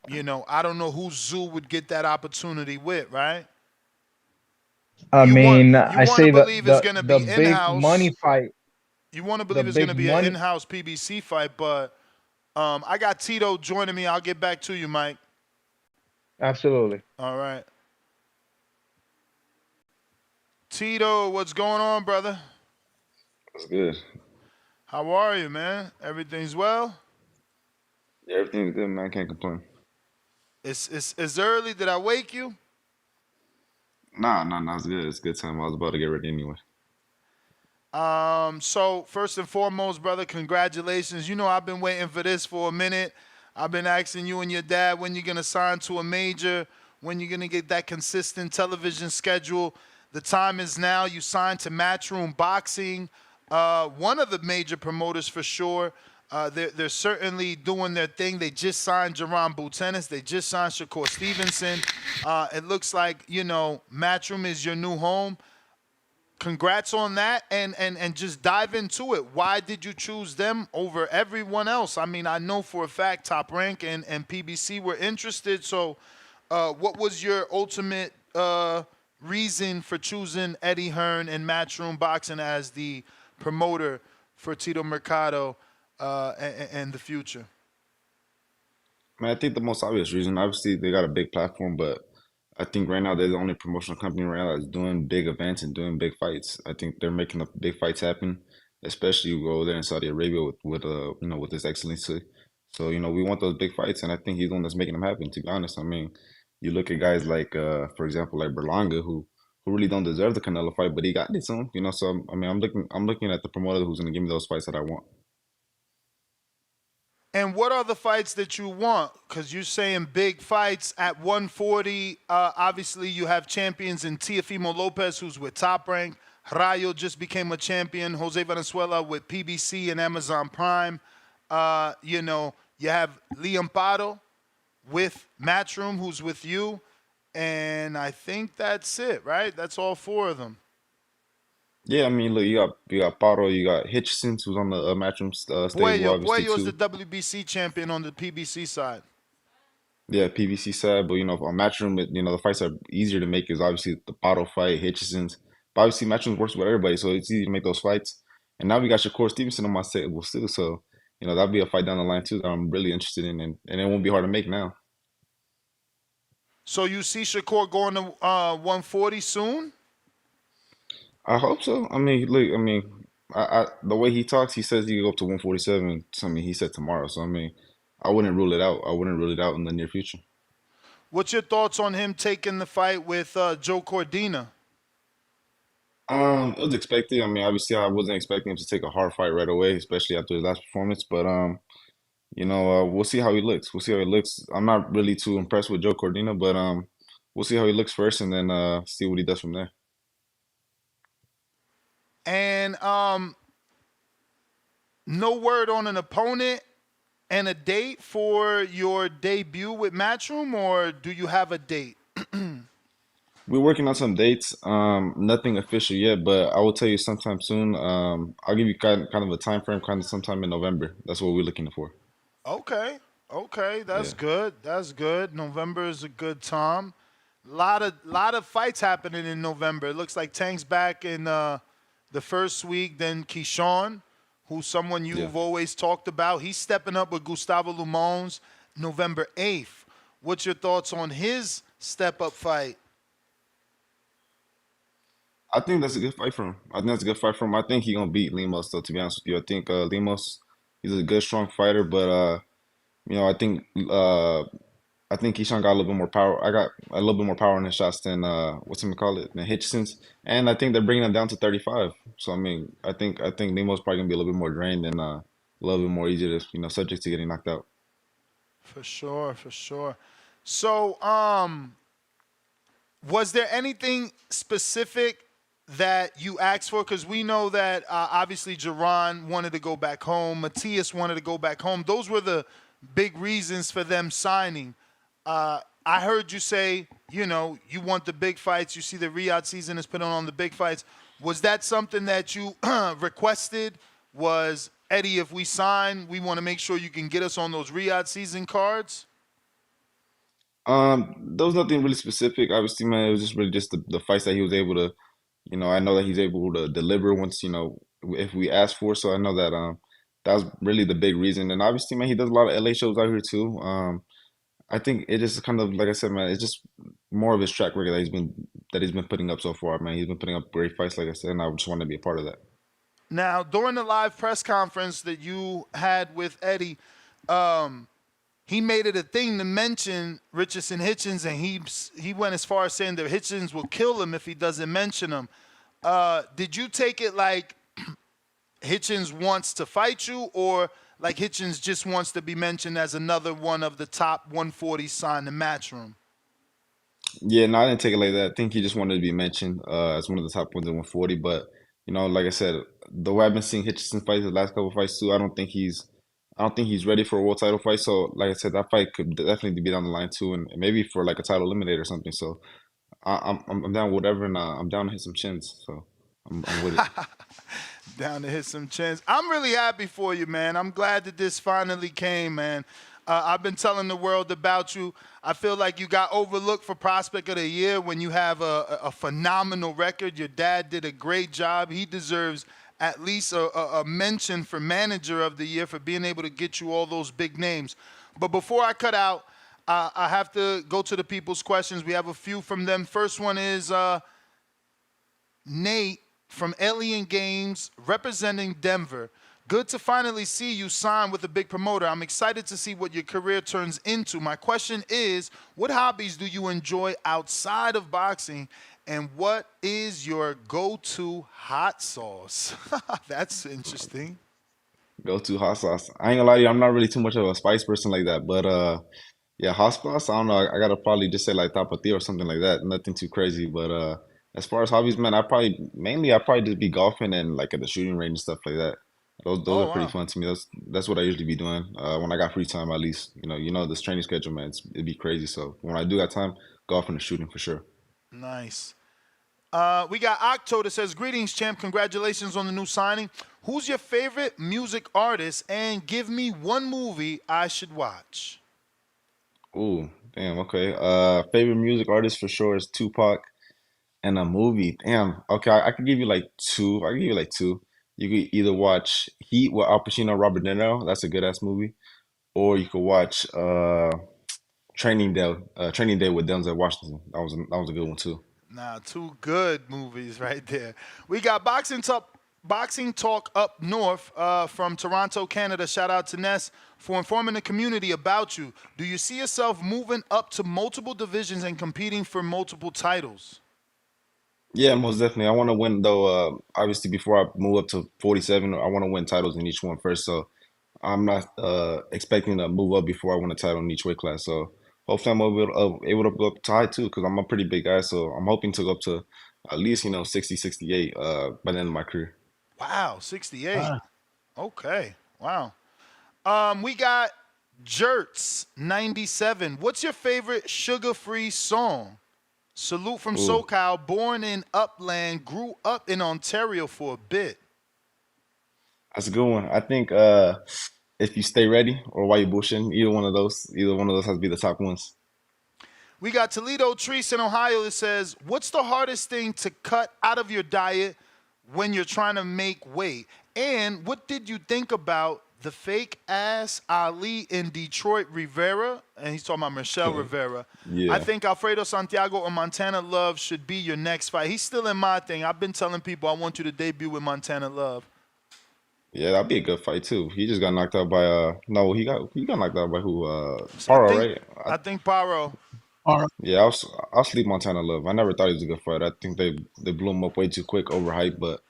don't know who Tszyu would get that opportunity with, right? I mean, I want to say believe it's going to the be big money in-house. fight. You want to The believe it's going to big be an money. in-house PBC fight, but I got Tito joining me. I'll get back to you, Mike. Absolutely. All right. Tito, what's going on, brother? That's good. How are you, man? Everything's well? Yeah, everything's good, man. Can't complain. It's early. Did I wake you? Nah, it's good. It's good time. I was about to get ready anyway. So first and foremost, brother, congratulations. I've been waiting for this for a minute. I've been asking you and your dad when you're gonna sign to a major, when you're gonna get that consistent television schedule. The time is now. You signed to Matchroom Boxing, one of the major promoters for sure. They're certainly doing their thing. They just signed Jerron Butenis. They just signed Shakur Stevenson. It looks like Matchroom is your new home. Congrats on that, and just dive into it. Why did you choose them over everyone else? I mean, I know for a fact Top Rank and PBC were interested. So, what was your ultimate reason for choosing Eddie Hearn and Matchroom Boxing as the promoter for Tito Mercado and the future? Man, I think the most obvious reason, obviously, they got a big platform, but I think right now they're the only promotional company right now that's doing big events and doing big fights. I think they're making the big fights happen, especially you go there in Saudi Arabia with His Excellency. So we want those big fights, and I think he's the one that's making them happen. To be honest, I mean, you look at guys like, for example, like Berlanga, who really don't deserve the Canelo fight, but he got it soon. So I mean, I'm looking at the promoter who's going to give me those fights that I want. And what are the fights that you want? Because you're saying big fights at 140. Obviously, you have champions in Teofimo Lopez, who's with Top Rank. Rayo just became a champion. Jose Venezuela with PBC and Amazon Prime. You have Liam Pado with Matchroom, who's with you. And I think that's it, right? That's all four of them. Yeah, I mean, look, you got Paro, you got Hitchison, who's on the Matchroom stable, obviously Puello's too. the WBC champion on the PBC side. Yeah, PVC side, but on Matchroom, the fights are easier to make is obviously the Paro fight, Hitchison's. But obviously, Matchroom works with everybody, so it's easy to make those fights. And now we got Shakur Stevenson on my table too, so that'll be a fight down the line too that I'm really interested in, and it won't be hard to make now. So you see Shakur going to 140 soon? I hope so. I mean, look, the way he talks, he says he can go up to 147. So, I mean, he said tomorrow. So, I mean, I wouldn't rule it out. I wouldn't rule it out in the near future. What's your thoughts on him taking the fight with Joe Cordina? It was expected. I mean, obviously, I wasn't expecting him to take a hard fight right away, especially after his last performance. But we'll see how he looks. We'll see how he looks. I'm not really too impressed with Joe Cordina, but we'll see how he looks first, and then see what he does from there. And no word on an opponent and a date for your debut with Matchroom, or do you have a date? We're working on some dates. Nothing official yet, but I will tell you sometime soon. I'll give you kind of a time frame, kind of sometime in November. That's what we're looking for. Okay, that's Yeah. good. That's good. November is a good time. Lot of fights happening in November. It looks like Tank's back in the first week. Then Keyshawn, who's someone you've always talked about, he's stepping up with Gustavo Lumons November 8th. What's your thoughts on his step-up fight? I think that's a good fight for him. I think he's gonna beat Lemos though, to be honest with you. I think Lemos He's a good, strong fighter, but you know, I think Keyshawn got a little bit more power. I got a little bit more power in his shots than what's him call it, than Hitchison's, and I think they're bringing him down to 35. So I mean, I think Nemo's probably gonna be a little bit more drained and a little bit more easier to subject to getting knocked out. For sure, for sure. So, was there anything specific that you asked for? Because we know that obviously Jerron wanted to go back home. Matias wanted to go back home. Those were the big reasons for them signing. I heard you say, you know, you want the big fights. You see the Riyadh season is putting on the big fights. Was that something that you requested? Was, Eddie, if we sign, we want to make sure you can get us on those Riyadh season cards? There was nothing really specific. Obviously, man, it was just really just the fights that he was able to, you know, I know that he's able to deliver once, you know, if we ask for. So I know that that was really the big reason. And obviously, man, he does a lot of LA shows out here too. I think it is kind of like I said, man, it's just more of his track record that he's been putting up so far, man. He's been putting up great fights, like I said, and I just want to be a part of that. Now, during the live press conference that you had with Eddie, he made it a thing to mention Richardson Hitchens, and he went as far as saying that Hitchens will kill him if he doesn't mention him. Did you take it like Hitchens wants to fight you, or like Hitchens just wants to be mentioned as another one of the top 140 signed in Matchroom? Yeah, no, I didn't take it like that. I think he just wanted to be mentioned as one of the top ones in 140. But you know, like I said, the way I've been seeing Hitchison fight the last couple of fights too, I don't think he's ready for a world title fight. So, like I said, that fight could definitely be down the line too, and maybe for like a title eliminator or something. So, I'm down with whatever, and I'm down to hit some chins. So, I'm with it. Down to hit some chins. I'm really happy for you, man. I'm glad that this finally came, man. I've been telling the world about you. I feel like you got overlooked for Prospect of the Year when you have a phenomenal record. Your dad did a great job. He deserves at least a mention for Manager of the Year for being able to get you all those big names. But before I cut out, I have to go to the people's questions. We have a few from them. First one is Nate from Alien Games representing Denver. Good to finally see you sign with a big promoter. I'm excited to see what your career turns into. My question is, what hobbies do you enjoy outside of boxing, and what is your go-to hot sauce? That's interesting. Go to hot sauce. I ain't gonna lie to you, I'm not really too much of a spice person like that. But yeah, hot sauce, I don't know. I gotta probably just say like tapatio or something like that. Nothing too crazy. But as far as hobbies, man, I probably just be golfing and like at the shooting range and stuff like that. Those Oh, are pretty wow. fun to me. That's what I usually be doing when I got free time. At least you know this training schedule, man. It'd be crazy. So when I do got time, golfing and shooting for sure. Nice. We got Octo that says, greetings, champ. Congratulations on the new signing. Who's your favorite music artist? And give me one movie I should watch. Ooh, damn. Okay. Favorite music artist for sure is Tupac. And a movie, damn. Okay, I could give you like two. I could give you like two. You could either watch Heat with Al Pacino, Robert De Niro. That's a good ass movie. Or you could watch Training Day with Denzel Washington. That was a good one too. Nah, two good movies right there. We got Boxing Talk Up North from Toronto, Canada. Shout out to Ness for informing the community about you. Do you see yourself moving up to multiple divisions and competing for multiple titles? Yeah, most definitely. I want to win though. Obviously, before I move up to 47, I want to win titles in each one first. So I'm not expecting to move up before I win a title in each weight class. So hopefully I'm able to go up to high too, because I'm a pretty big guy. So I'm hoping to go up to at least 60, 68 by the end of my career. Wow, 68. Okay, wow. We got Jerts 97. What's your favorite sugar-free song? Salute from Ooh, SoCal, born in Upland, grew up in Ontario for a bit. that's a good one. I think if you stay ready or while you're bushing, either one of those has to be the top ones. We got Toledo Treese in Ohio that says, what's the hardest thing to cut out of your diet when you're trying to make weight? And what did you think about the fake ass Ali in Detroit Rivera? And he's talking about Michelle Rivera. I Yeah. think Alfredo Santiago or Montana Love should be your next fight. He's still in my thing. I've been telling people I want you to debut with Montana Love. Yeah, that'd be a good fight too. He just got knocked out by no, he got knocked out by who I Paro, think right? I think Paro. Yeah, I'll sleep Montana Love. I never thought he was a good fighter. I think they blew him up way too quick, overhyped. But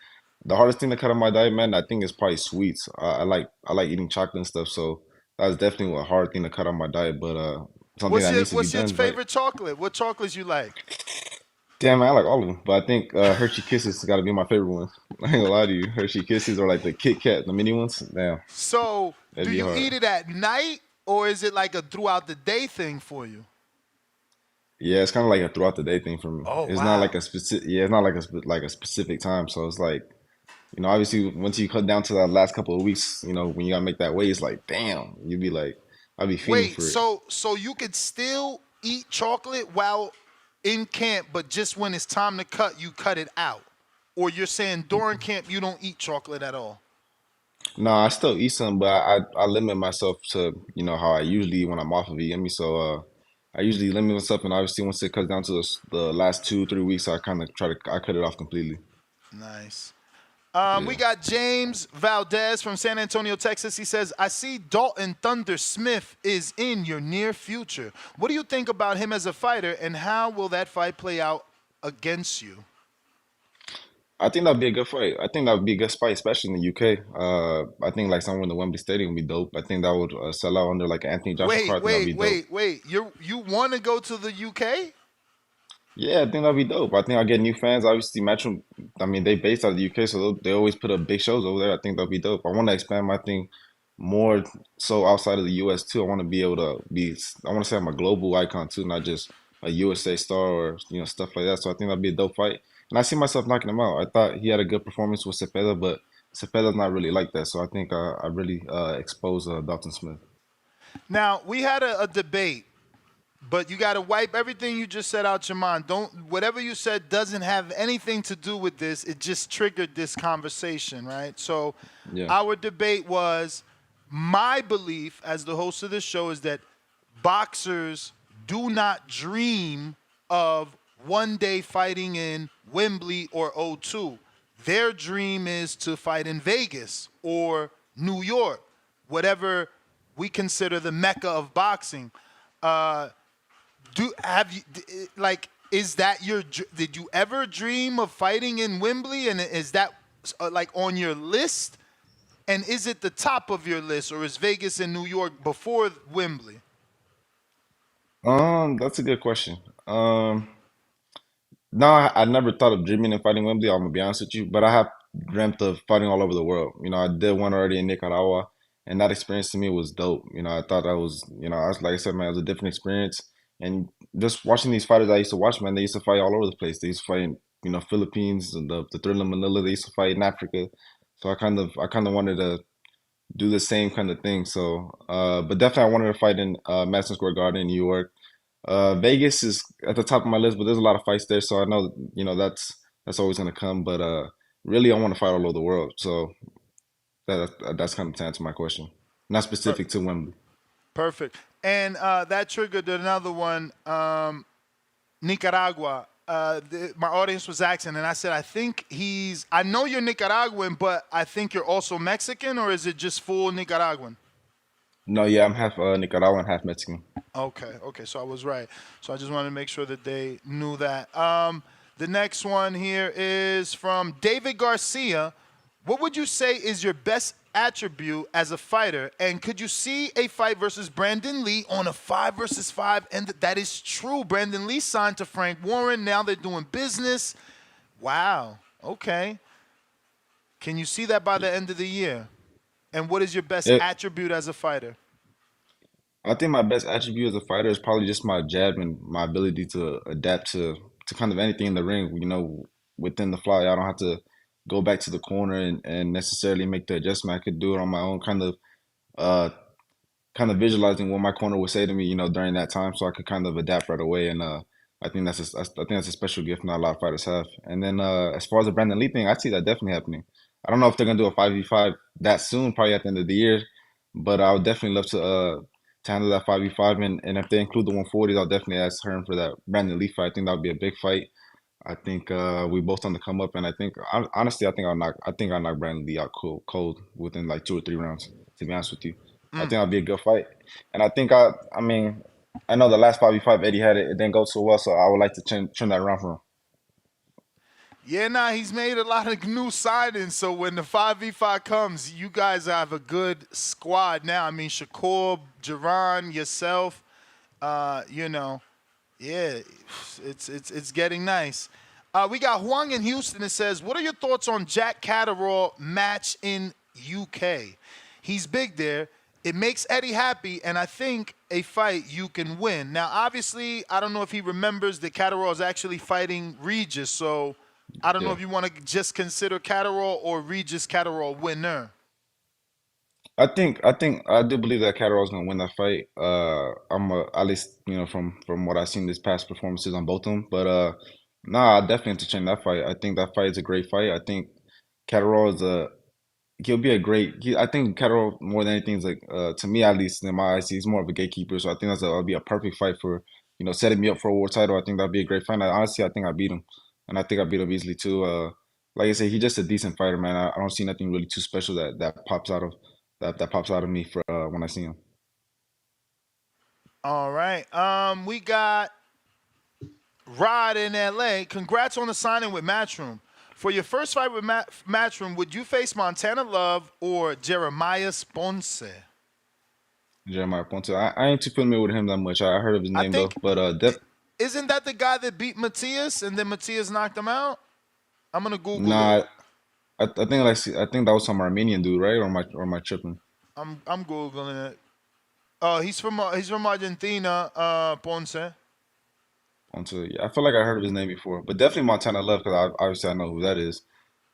the hardest thing to cut on my diet, man, I think is probably sweets. I like eating chocolate and stuff, so that's definitely a hard thing to cut on my diet. But something that needs to be What's your done, right? favorite chocolate? What chocolates you like? Damn, man, I like all of them, but I think Hershey Kisses got to be my favorite one. I ain't gonna lie to you, Hershey Kisses or like the Kit Kat, the mini ones. Damn, So, that'd do be you hard. eat it at night or is it like a throughout the day thing for you? Yeah, it's kind of like a throughout the day thing for me. Oh It's not like wow. a specific. Yeah, it's not like a specific time. So it's like, obviously once you cut down to that last couple of weeks, when you gotta make that weight, it's like, damn, you'd be like, I'd be fiending Wait, for it. so you could still eat chocolate while in camp, but just when it's time to cut, you cut it out. Or you're saying during camp you don't eat chocolate at all. No, I still eat some, but I limit myself to how I usually eat when I'm off of it. You get me? So I usually limit myself, and obviously once it cuts down to the last 2 3 weeks, I kind of I cut it off completely. Nice. We Yeah. got James Valdez from San Antonio, Texas. He says, I see Dalton Thunder Smith is in your near future. What do you think about him as a fighter, and how will that fight play out against you? I think that'd be a good fight. I think that would be a good fight, especially in the UK. I think like somewhere in the Wembley Stadium would be dope. I think that would sell out under like an Anthony Joshua Wait, card. I think that'd wait, be dope. wait, wait. You want to go to the UK? Yeah, I think that'd be dope. I think I'll get new fans. Obviously, Metro, I mean, they based out of the UK, so they always put up big shows over there. I think that'd be dope. I want to expand my thing more so outside of the US too. I want to be able to I want to say I'm a global icon too, not just a USA star or stuff like that. So I think that'd be a dope fight. And I see myself knocking him out. I thought he had a good performance with Cepeda, but Cepeda's not really like that. So I think I really expose Dalton Smith. Now, we had a debate, but you got to wipe everything you just said out your mind. Whatever you said doesn't have anything to do with this. It just triggered this conversation, right? So Yeah. our debate was, my belief as the host of this show is that boxers do not dream of one day fighting in Wembley or O2. Their dream is to fight in Vegas or New York, whatever we consider the mecca of boxing. Is that did you ever dream of fighting in Wembley, and is that like on your list, and is it the top of your list, or is Vegas and New York before Wembley? That's a good question. No, I never thought of dreaming of fighting Wembley. I'm gonna be honest with you, but I have dreamt of fighting all over the world. I did one already in Nicaragua, and that experience to me was dope. I thought that was, I was like I said, man, it was a different experience. And just watching these fighters I used to watch, man, they used to fight all over the place. They used to fight in, Philippines, and the Thrilla Manila. They used to fight in Africa. So I kind of wanted to do the same kind of thing. So, but definitely I wanted to fight in Madison Square Garden in New York. Vegas is at the top of my list, but there's a lot of fights there, so I know that's always gonna come. But really, I want to fight all over the world. So that's kind of to answer my question, not Per- specific to Wembley. Perfect. And that triggered another one, Nicaragua. My audience was asking, and I said, I know you're Nicaraguan, but I think you're also Mexican, or is it just full Nicaraguan? No, yeah, I'm half Nicaraguan, half Mexican. Okay, so I was right. So I just wanted to make sure that they knew that. The next one here is from David Garcia. What would you say is your best attribute as a fighter? And could you see a fight versus Brandon Lee on a 5 versus 5? And that is true. Brandon Lee signed to Frank Warren. Now they're doing business. Wow. Okay. Can you see that by the end of the year? And what is your best It, attribute as a fighter? I think my best attribute as a fighter is probably just my jab and my ability to adapt to kind of anything in the ring. Within the fly, I don't have to go back to the corner and necessarily make the adjustment. I could do it on my own, uh, kind of visualizing what my corner would say to me, during that time, so I could kind of adapt right away. And I think I think that's a special gift not a lot of fighters have. And then as far as the Brandon Lee thing, I see that definitely happening. I don't know if they're gonna do a 5v5 that soon, probably at the end of the year, but I would definitely love to handle that 5v5. And if they include the 140s, I'll definitely ask Hearn for that Brandon Lee fight. I think that would be a big fight. I think we both on the come up, and honestly, I think I'll knock Brandon Lee out cold within like 2 or 3 rounds. To be honest with you, I think that'll be a good fight, and I mean, I know the last 5v5 Eddie had it didn't go so well, so I would like to turn that around for him. Yeah, nah, he's made a lot of new signings. So when the 5v5 comes, you guys have a good squad now. I mean, Shakur, Jerron, yourself, you know, yeah, it's getting nice. We got Huang in Houston that says, what are your thoughts on Jack Catterall match in UK? He's big there. It makes Eddie happy, and I think a fight you can win. Now, obviously, I don't know if he remembers that Catterall is actually fighting Regis, so I don't know Yeah. if you want to just consider Catterall or Regis Catterall winner. I do believe that Catterall's gonna win that fight. At least from what I've seen this past performances on both of them. But nah, I definitely entertain that fight. I think that fight is a great fight. I think Catterall is he'll be a great. I think Catterall more than anything is like to me at least in my eyes he's more of a gatekeeper. So I think that'll be a perfect fight for setting me up for a world title. I think that'd be a great fight. Honestly, I think I beat him, and I think I beat him easily too. Like I said, he's just a decent fighter, man. I don't see nothing really too special that pops out of that pops out of me for when I see him. All right. We got Rod in LA. Congrats on the signing with Matchroom. For your first fight with Matchroom, would you face Montana Love or Jeremiah Ponce? Jeremiah Ponte. I ain't too familiar with him that much. I heard of his name though, but Isn't that the guy that beat Matias and then Matias knocked him out? I'm gonna Google nah. it. I think that was some Armenian dude, right? Or am I tripping? I'm Googling it. He's from Argentina, Ponce. Yeah, I feel like I heard of his name before, but definitely Montana Love because obviously I know who that is.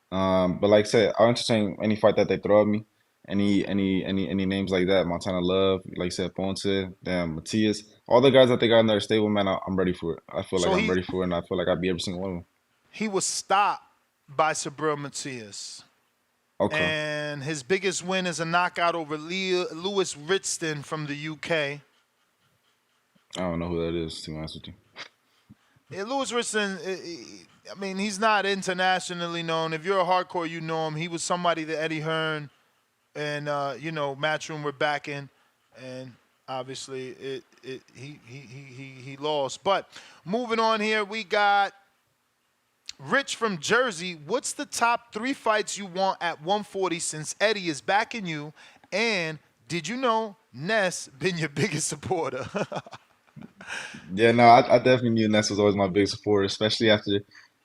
But like I said, I'll entertain any fight that they throw at me. Any names like that, Montana Love, like you said, Ponce, damn Matias, all the guys that they got in their stable, man, I'm ready for it. I feel like I'm ready for it, and I feel like I'd be every single one of them. He was stopped by Sabril Matias. Okay. And his biggest win is a knockout over Lewis Ritston from the UK. I don't know who that is, to be honest with you. Yeah, Lewis Ritston, I mean, he's not internationally known. If you're a hardcore, you know him. He was somebody that Eddie Hearn and Matchroom were backing, and obviously he lost. But moving on here, we got Rich from Jersey. What's the top 3 fights you want at 140 since Eddie is backing you? And did you know Ness been your biggest supporter? Yeah, no, I definitely knew Ness was always my big supporter, especially after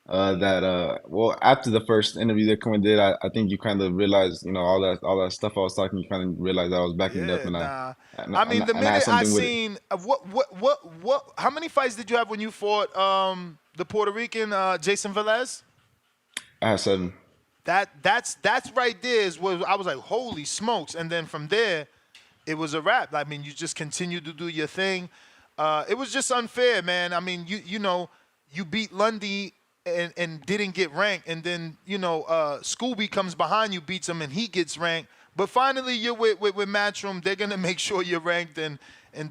after the first interview that Quinn did, I think you kind of realized, all that stuff I was talking, you kind of realized I was backing it up, and I mean, the minute I seen how many fights did you have when you fought the Puerto Rican Jason Velez? I had 7. That's right there is what I was like, holy smokes, and then from there, it was a wrap. I mean, you just continued to do your thing. It was just unfair, man. I mean, you beat Lundy and didn't get ranked, and then Scooby comes behind you, beats him, and he gets ranked. But finally, you're with Matchroom. They're gonna make sure you're ranked, and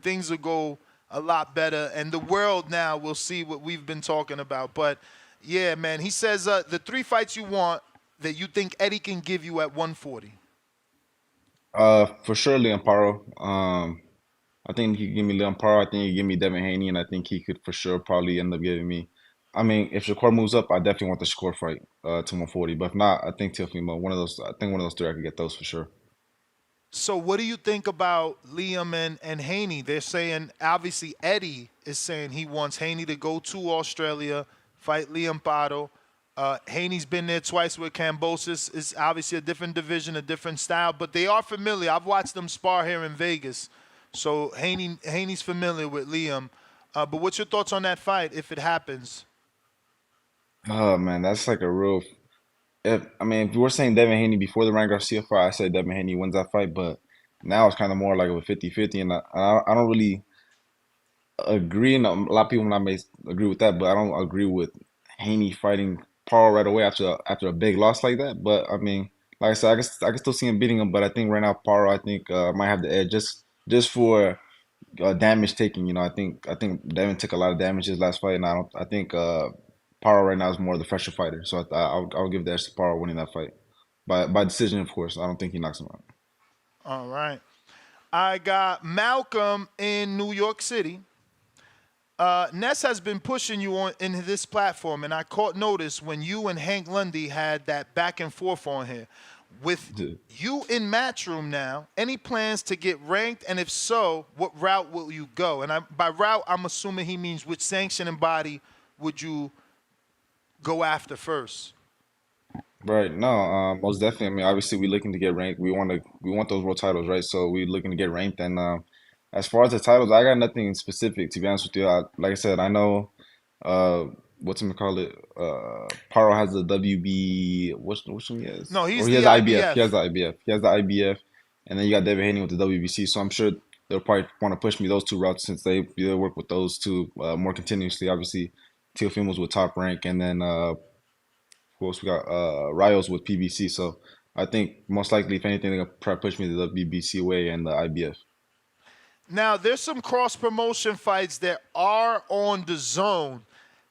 things will go a lot better. And the world now will see what we've been talking about. But yeah, man, he says the 3 fights you want that you think Eddie can give you at 140. For sure, Leon Paro. I think he could give me Leon Paro. I think he could give me Devin Haney, and I think he could for sure probably end up giving me. I mean, if Shakur moves up, I definitely want the Shakur fight to 140. But if not, I think Teofimo. I think one of those 3, I could get those for sure. So what do you think about Liam and Haney? They're saying, obviously, Eddie is saying he wants Haney to go to Australia, fight Liam Paro. Haney's been there twice with Kambosos. It's obviously a different division, a different style, but they are familiar. I've watched them spar here in Vegas. So Haney's familiar with Liam. But what's your thoughts on that fight if it happens? Oh man, that's like a real. If you were saying Devin Haney before the Ryan Garcia fight, I said Devin Haney wins that fight. But now it's kind of more like a 50-50, and I don't really agree. And a lot of people may agree with that, but I don't agree with Haney fighting Paul right away after a big loss like that. But I mean, like I said, I can still see him beating him. But I think right now Paro, I think might have the edge just for damage taking. I think Devin took a lot of damage his last fight, and I think Paro right now is more the fresher fighter. So I'll give the edge to Paro winning that fight by decision, of course. I don't think he knocks him out. All right. I got Malcolm in New York City. Ness has been pushing you on in this platform, and I caught notice when you and Hank Lundy had that back and forth on here. With you in Matchroom now, any plans to get ranked? And if so, what route will you go? And by route, I'm assuming he means which sanctioning body would you go after first? Right. No, most definitely. I mean, obviously, we're looking to get ranked. We want those world titles, right? So we're looking to get ranked. And as far as the titles, I got nothing specific, to be honest with you. Like I said, I know uh what's him call it? Paro has the WB. Which one he has? No, he's Or he the has the IBF. IBF. He has the IBF. He has the IBF. And then you got David Haney with the WBC. So I'm sure they'll probably want to push me those two routes since they work with those two more continuously. Obviously, Teofimo's with Top Rank, and then who else we got? Rios with PBC. So I think most likely, if anything, they're gonna try to push me to the BBC way and the IBF. Now, there's some cross promotion fights that are on the zone.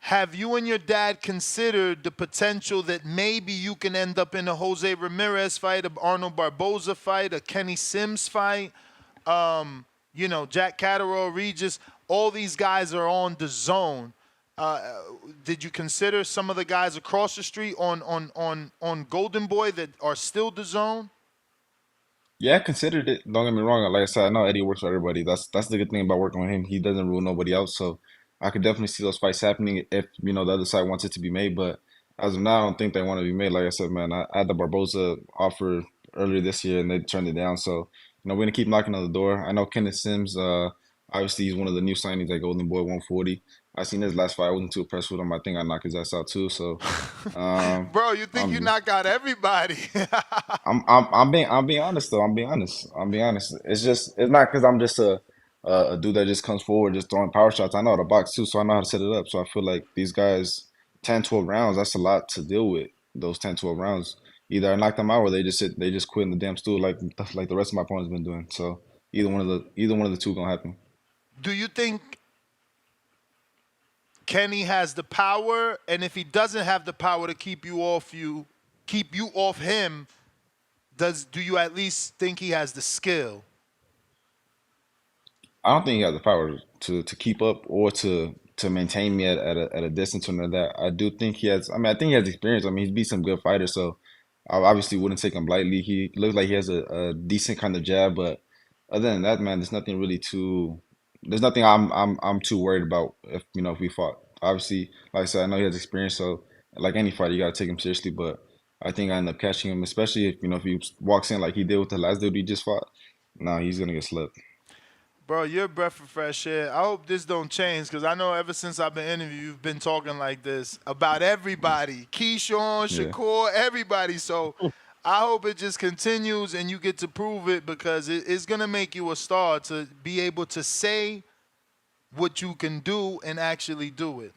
Have you and your dad considered the potential that maybe you can end up in a Jose Ramirez fight, a Arnold Barboza fight, a Kenny Sims fight? Jack Catterall, Regis, all these guys are on the zone. Did you consider some of the guys across the street on Golden Boy that are still the zone? Yeah, I considered it. Don't get me wrong. Like I said, I know Eddie works for everybody. That's the good thing about working with him. He doesn't rule nobody out. So I could definitely see those fights happening if the other side wants it to be made. But as of now, I don't think they want to be made. Like I said, man, I had the Barboza offer earlier this year and they turned it down. So we're gonna keep knocking on the door. I know Kenneth Sims. Obviously he's one of the new signings at Golden Boy 140. I seen his last fight. I wasn't too impressed with him. I think I knocked his ass out too. So, Bro, you think you knock out everybody? I'm being honest though. I'm being honest. It's not because I'm just a dude that just comes forward just throwing power shots. I know how to box too, so I know how to set it up. So I feel like these guys 10, 12 rounds, that's a lot to deal with. Those 10, 12 rounds. Either I knock them out or they just quit in the damn stool like the rest of my opponents been doing. So either one of the two gonna happen. Do you think Kenny has the power, and if he doesn't have the power to keep you off him, do you at least think he has the skill? I don't think he has the power to keep up or to maintain me at a distance or that. I do think he has. I mean, I think he has experience. I mean, he's beat some good fighters, so I obviously wouldn't take him lightly. He looks like he has a decent kind of jab, but other than that, man, there's nothing really too. There's nothing I'm too worried about if we fought. Obviously, like I said, I know he has experience, so like any fighter, you gotta take him seriously. But I think I end up catching him, especially if he walks in like he did with the last dude he just fought. No, he's gonna get slept. Bro, you're a breath of fresh air. I hope this don't change because I know ever since I've been interviewed, you've been talking like this about everybody. Keyshawn, Shakur, everybody. So I hope it just continues and you get to prove it because it's going to make you a star to be able to say what you can do and actually do it.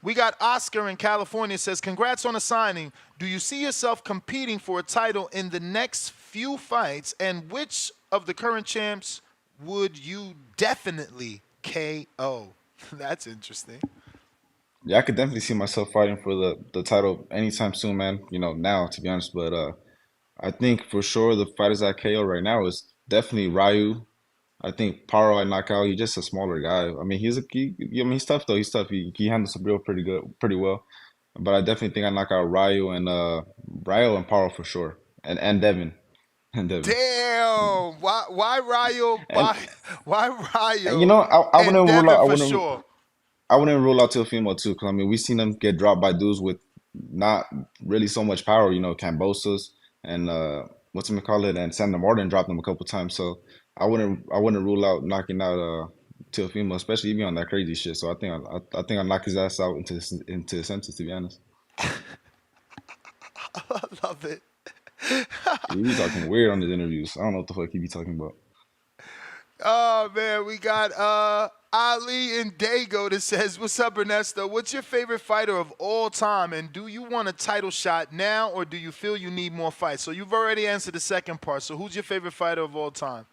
We got Oscar in California says, congrats on the signing. Do you see yourself competing for a title in the next few fights? And which of the current champs would you definitely KO? That's interesting. Yeah, I could definitely see myself fighting for the title anytime soon, man. Now to be honest, but I think for sure the fighters I KO right now is definitely Ryu. I think Paro I knock out. He's just a smaller guy. I mean, he's tough though. He's tough. He handles the real pretty well. But I definitely think I knock out Ryu and Paro for sure, and Devin. And Devin. Damn! Why Ryu? Why Ryu? And I wouldn't rule out. Sure. I wouldn't rule out Teofimo too. Cause I mean, we've seen them get dropped by dudes with not really so much power. Cambosos and and Sandor Martin dropped them a couple times. So I wouldn't rule out knocking out Teofimo, especially even on that crazy shit. So I think I knock his ass out into the senses. To be honest. I love it. He be talking weird on his interviews. I don't know what the fuck he be talking about. Oh man, we got Ali and Dago that says, "What's up, Ernesto? What's your favorite fighter of all time? And do you want a title shot now, or do you feel you need more fights?" So you've already answered the second part. So who's your favorite fighter of all time?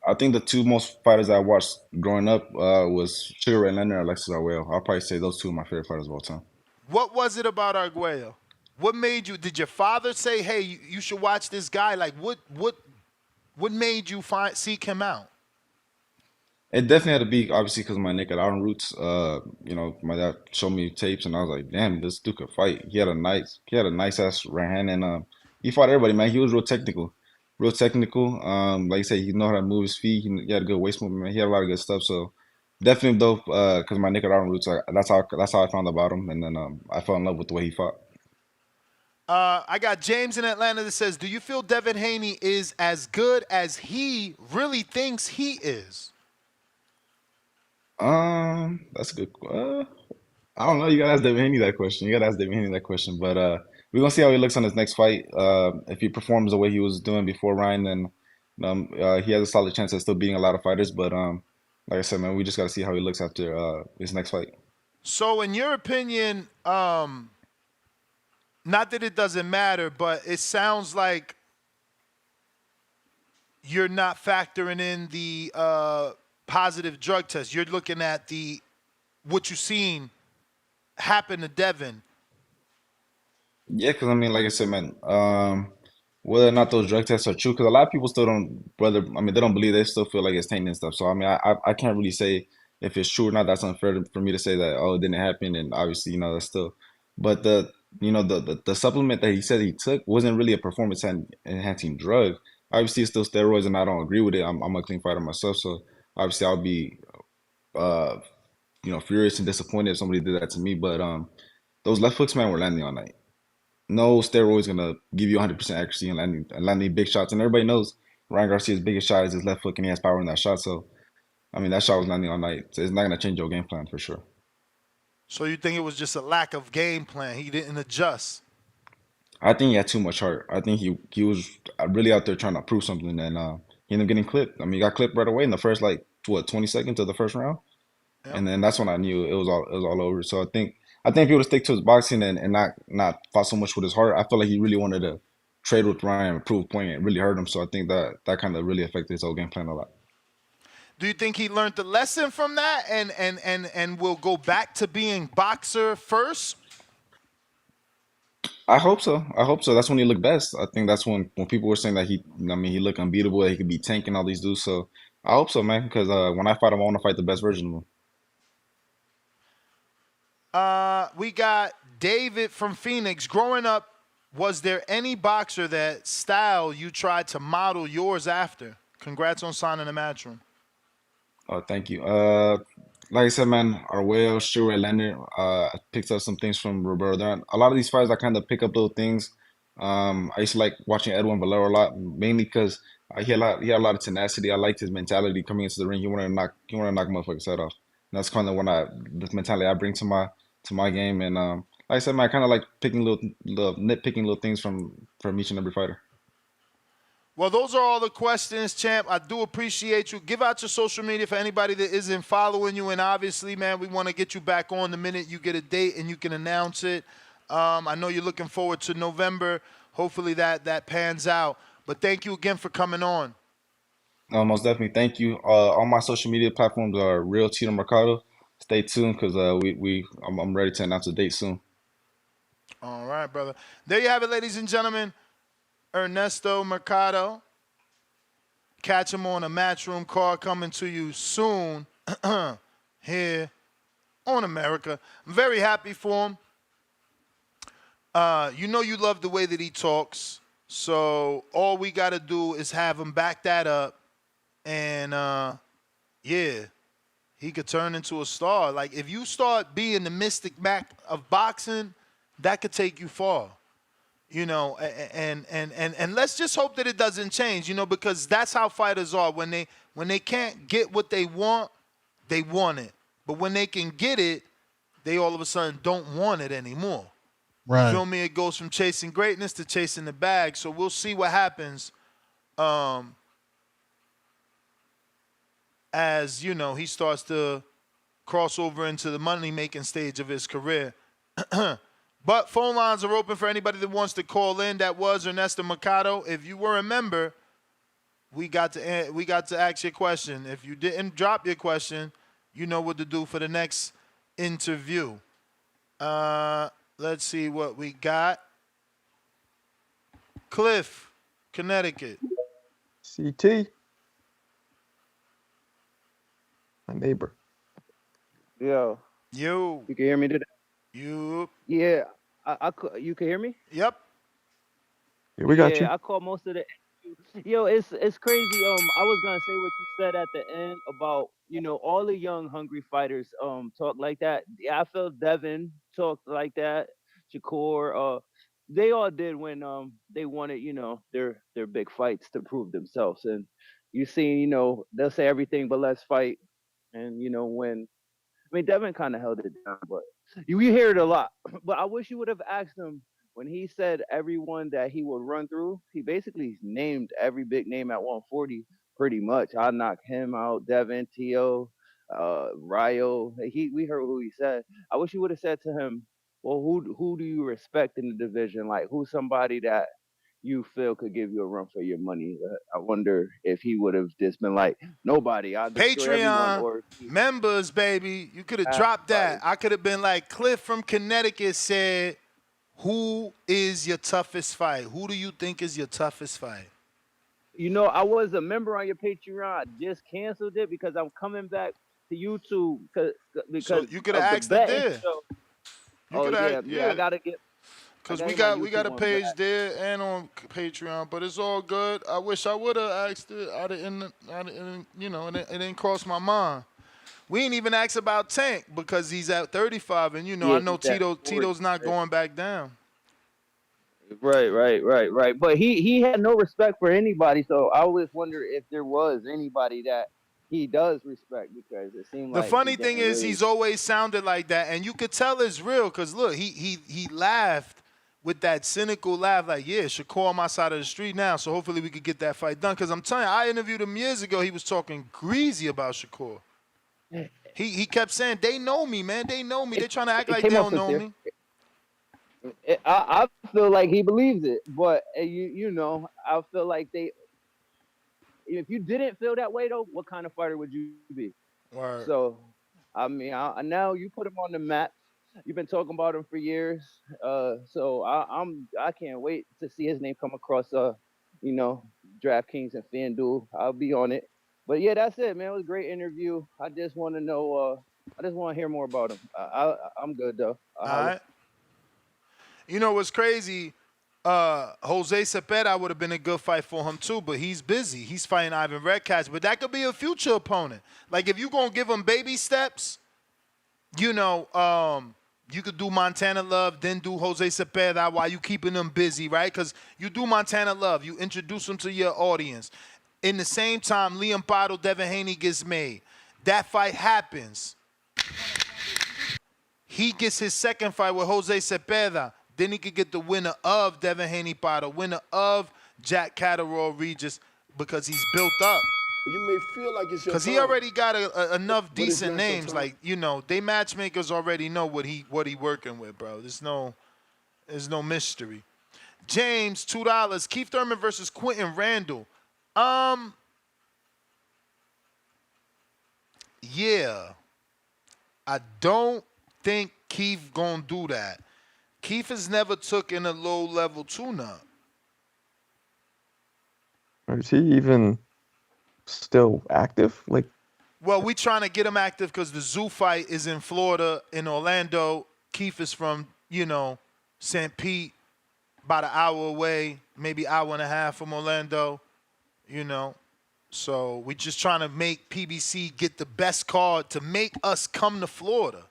I think the two most fighters I watched growing up was Sugar Ray Leonard and Alexis Arguello. I'll probably say those two are my favorite fighters of all time. What was it about Arguello? What made you? Did your father say, "Hey, you should watch this guy"? Like, what made you seek him out? It definitely had to be obviously because of my Nicaraguan roots. My dad showed me tapes, and I was like, "Damn, this dude could fight." He had a nice ass right hand, and he fought everybody, man. He was real technical. Like you said, he know how to move his feet. He had a good waist movement, man. He had a lot of good stuff. So definitely dope. Because my Nicaraguan roots, that's how I found about him, and then I fell in love with the way he fought. I got James in Atlanta that says, "Do you feel Devin Haney is as good as he really thinks he is?" That's a good. I don't know. You gotta ask Devin Haney that question. But we're gonna see how he looks on his next fight. If he performs the way he was doing before Ryan, then he has a solid chance of still beating a lot of fighters. But like I said, man, we just gotta see how he looks after his next fight. So, in your opinion, not that it doesn't matter, but it sounds like you're not factoring in the positive drug test. You're looking at what you've seen happen to Devin. Yeah, because I mean, like I said, man, whether or not those drug tests are true, because a lot of people still don't, they don't believe, they still feel like it's tainted and stuff. So I mean, I can't really say if it's true or not. That's unfair for me to say that, oh, it didn't happen, and obviously, that's still. But the supplement that he said he took wasn't really a performance enhancing drug. Obviously, it's still steroids, and I don't agree with it. I'm a clean fighter myself, so obviously, I'll be uh furious and disappointed if somebody did that to me. But those left hooks, man, were landing all night. No steroid's gonna give you 100% accuracy and landing big shots. And everybody knows Ryan Garcia's biggest shot is his left hook, and he has power in that shot. So, I mean, that shot was landing all night. So it's not gonna change your game plan for sure. So you think it was just a lack of game plan? He didn't adjust. I think he had too much heart. I think he was really out there trying to prove something, and he ended up getting clipped. I mean, he got clipped right away in the first 20 seconds of the first round. And then that's when I knew it was all over. So I think if he would stick to his boxing and not fought so much with his heart, I feel like he really wanted to trade with Ryan and prove a point. It really hurt him. So I think that kind of really affected his whole game plan a lot. Do you think he learned the lesson from that and will go back to being boxer first? I hope so. That's when he looked best. I think that's when people were saying that he looked unbeatable, that he could be tanking all these dudes. So I hope so, man, because when I fight him, I want to fight the best version of him. We got David from Phoenix. Growing up, was there any boxer that style you tried to model yours after? Congrats on signing a matchroom. Oh, thank you. Like I said, man, Arguello, Stewart, Leonard, I picked up some things from Roberto Duran. A lot of these fighters, I kind of pick up little things. I used to like watching Edwin Valero a lot, mainly because he had a lot of tenacity. I liked his mentality coming into the ring. He wanted to knock motherfuckers' head off. And that's kind of the mentality I bring to my game. And like I said, man, I kind of like nitpicking little things from each and every fighter. Well, those are all the questions, champ. I do appreciate you. Give out your social media for anybody that isn't following you. And obviously, man, we want to get you back on the minute you get a date and you can announce it. I know you're looking forward to November. Hopefully that pans out. But thank you again for coming on. Most definitely. Thank you. All my social media platforms are Real Tito Mercado. Stay tuned because I'm ready to announce a date soon. All right, brother. There you have it, ladies and gentlemen. Ernesto Mercado. Catch him on a Matchroom card coming to you soon here on America. I'm very happy for him. You love the way that he talks. So all we got to do is have him back that up. And, he could turn into a star. Like, if you start being the Mystic Mac of boxing, that could take you far. And let's just hope that it doesn't change, because that's how fighters are. When they can't get what they want it. But when they can get it, they all of a sudden don't want it anymore. Right. You feel me? It goes from chasing greatness to chasing the bag. So we'll see what happens as, he starts to cross over into the money-making stage of his career. But phone lines are open for anybody that wants to call in. That was Ernesto Mercado. If you were a member, we got to ask your question. If you didn't drop your question, you know what to do for the next interview. Let's see what we got. Cliff, Connecticut. CT, my neighbor. Yo, You. you can hear me today? You. Yeah, you can hear me? Yep. Yeah, we got you. Yeah, I call most of the. Yo, it's crazy. I was gonna say what you said at the end about all the young hungry fighters talk like that. Yeah, I felt Devin talked like that. Shakur, they all did when they wanted their big fights to prove themselves. And you see, they'll say everything but let's fight. And when I mean, Devin kind of held it down, but you hear it a lot. But I wish you would have asked him when he said everyone that he would run through. He basically named every big name at 140 pretty much. I knocked him out, Devin, Tszyu, Ryo. We heard who he said. I wish you would have said to him, well, who do you respect in the division? Like, who's somebody that you feel could give you a run for your money? I wonder if he would have just been like, nobody, I'll destroy everyone, Patreon or if he members, baby. You could have had dropped that. somebody. I could have been like, Cliff from Connecticut said, who is your toughest fight? Who do you think is your toughest fight? I was a member on your Patreon. I just canceled it because I'm coming back to YouTube So because you could have of the asked it betting there. show. You Oh could have, yeah. I gotta get Because we my got YouTube a on page back. there and on Patreon, but it's all good. I wish I would have asked it. I didn't, it didn't cross my mind. We ain't even asked about Tank because he's at 35, and I Yeah, know he's at 40. Tito's not going back down. Right. But he had no respect for anybody, so I always wonder if there was anybody that he does respect because it seemed The like he funny thing didn't is really. he's always sounded like that, and you could tell it's real because look, he laughed with that cynical laugh, like, yeah, Shakur on my side of the street now, so hopefully we could get that fight done. Because I'm telling you, I interviewed him years ago. He was talking greasy about Shakur. He kept saying, they know me, man. They know me. They trying to act It like they came off don't know sincere. me. I feel like he believes it, but I feel like if you didn't feel that way though, what kind of fighter would you be? Word. So, I mean, now you put him on the map. You've been talking about him for years. So I can't wait to see his name come across DraftKings and FanDuel. I'll be on it. But yeah, that's it, man. It was a great interview. I just want to know. I just want to hear more about him. I'm good though. I'll All holler. right. You know what's crazy? Jose Cepeda would have been a good fight for him too, but he's busy. He's fighting Ivan Redkach, but that could be a future opponent. Like if you're gonna give him baby steps, you could do Montana Love, then do Jose Cepeda while you keeping them busy, right? Because you do Montana Love, you introduce them to your audience. In the same time, Liam Pardo, Devin Haney gets made. That fight happens. He gets his second fight with Jose Cepeda. Then he could get the winner of Devin Haney Pardo, winner of Jack Catterall Regis, because he's built up. You may feel like it's your Because time. he already got enough But it's decent not your names. time. Like, they matchmakers already know what he working with, bro. There's no mystery. James, $2. Keith Thurman versus Quentin Randall. Yeah. I don't think Keith gonna do that. Keith has never took in a low-level tune-up. Is he even still active? Like, Well, we trying to get him active because the Zoo fight is in Florida, in Orlando. Keith is from, St. Pete, about an hour away, maybe hour and a half from Orlando, So we just trying to make PBC get the best card to make us come to Florida.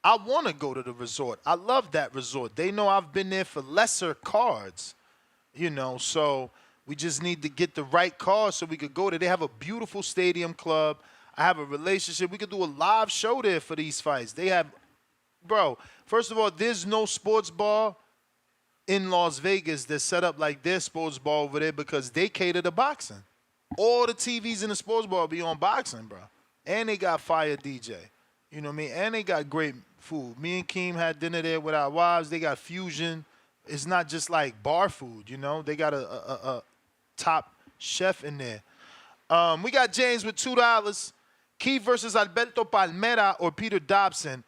I want to go to the resort. I love that resort. They know I've been there for lesser cards, so we just need to get the right card so we could go there. They have a beautiful stadium club. I have a relationship. We could do a live show there for these fights. They have, bro, first of all, there's no sports bar in Las Vegas that's set up like their sports bar over there because they cater to boxing. All the TVs in the sports bar be on boxing, bro. And they got fire DJ. You know what I mean? And they got great food. Me and Keem had dinner there with our wives. They got fusion. It's not just like bar food, They got a top chef in there. We got James with $2. Keith versus Alberto Palmera or Peter Dobson.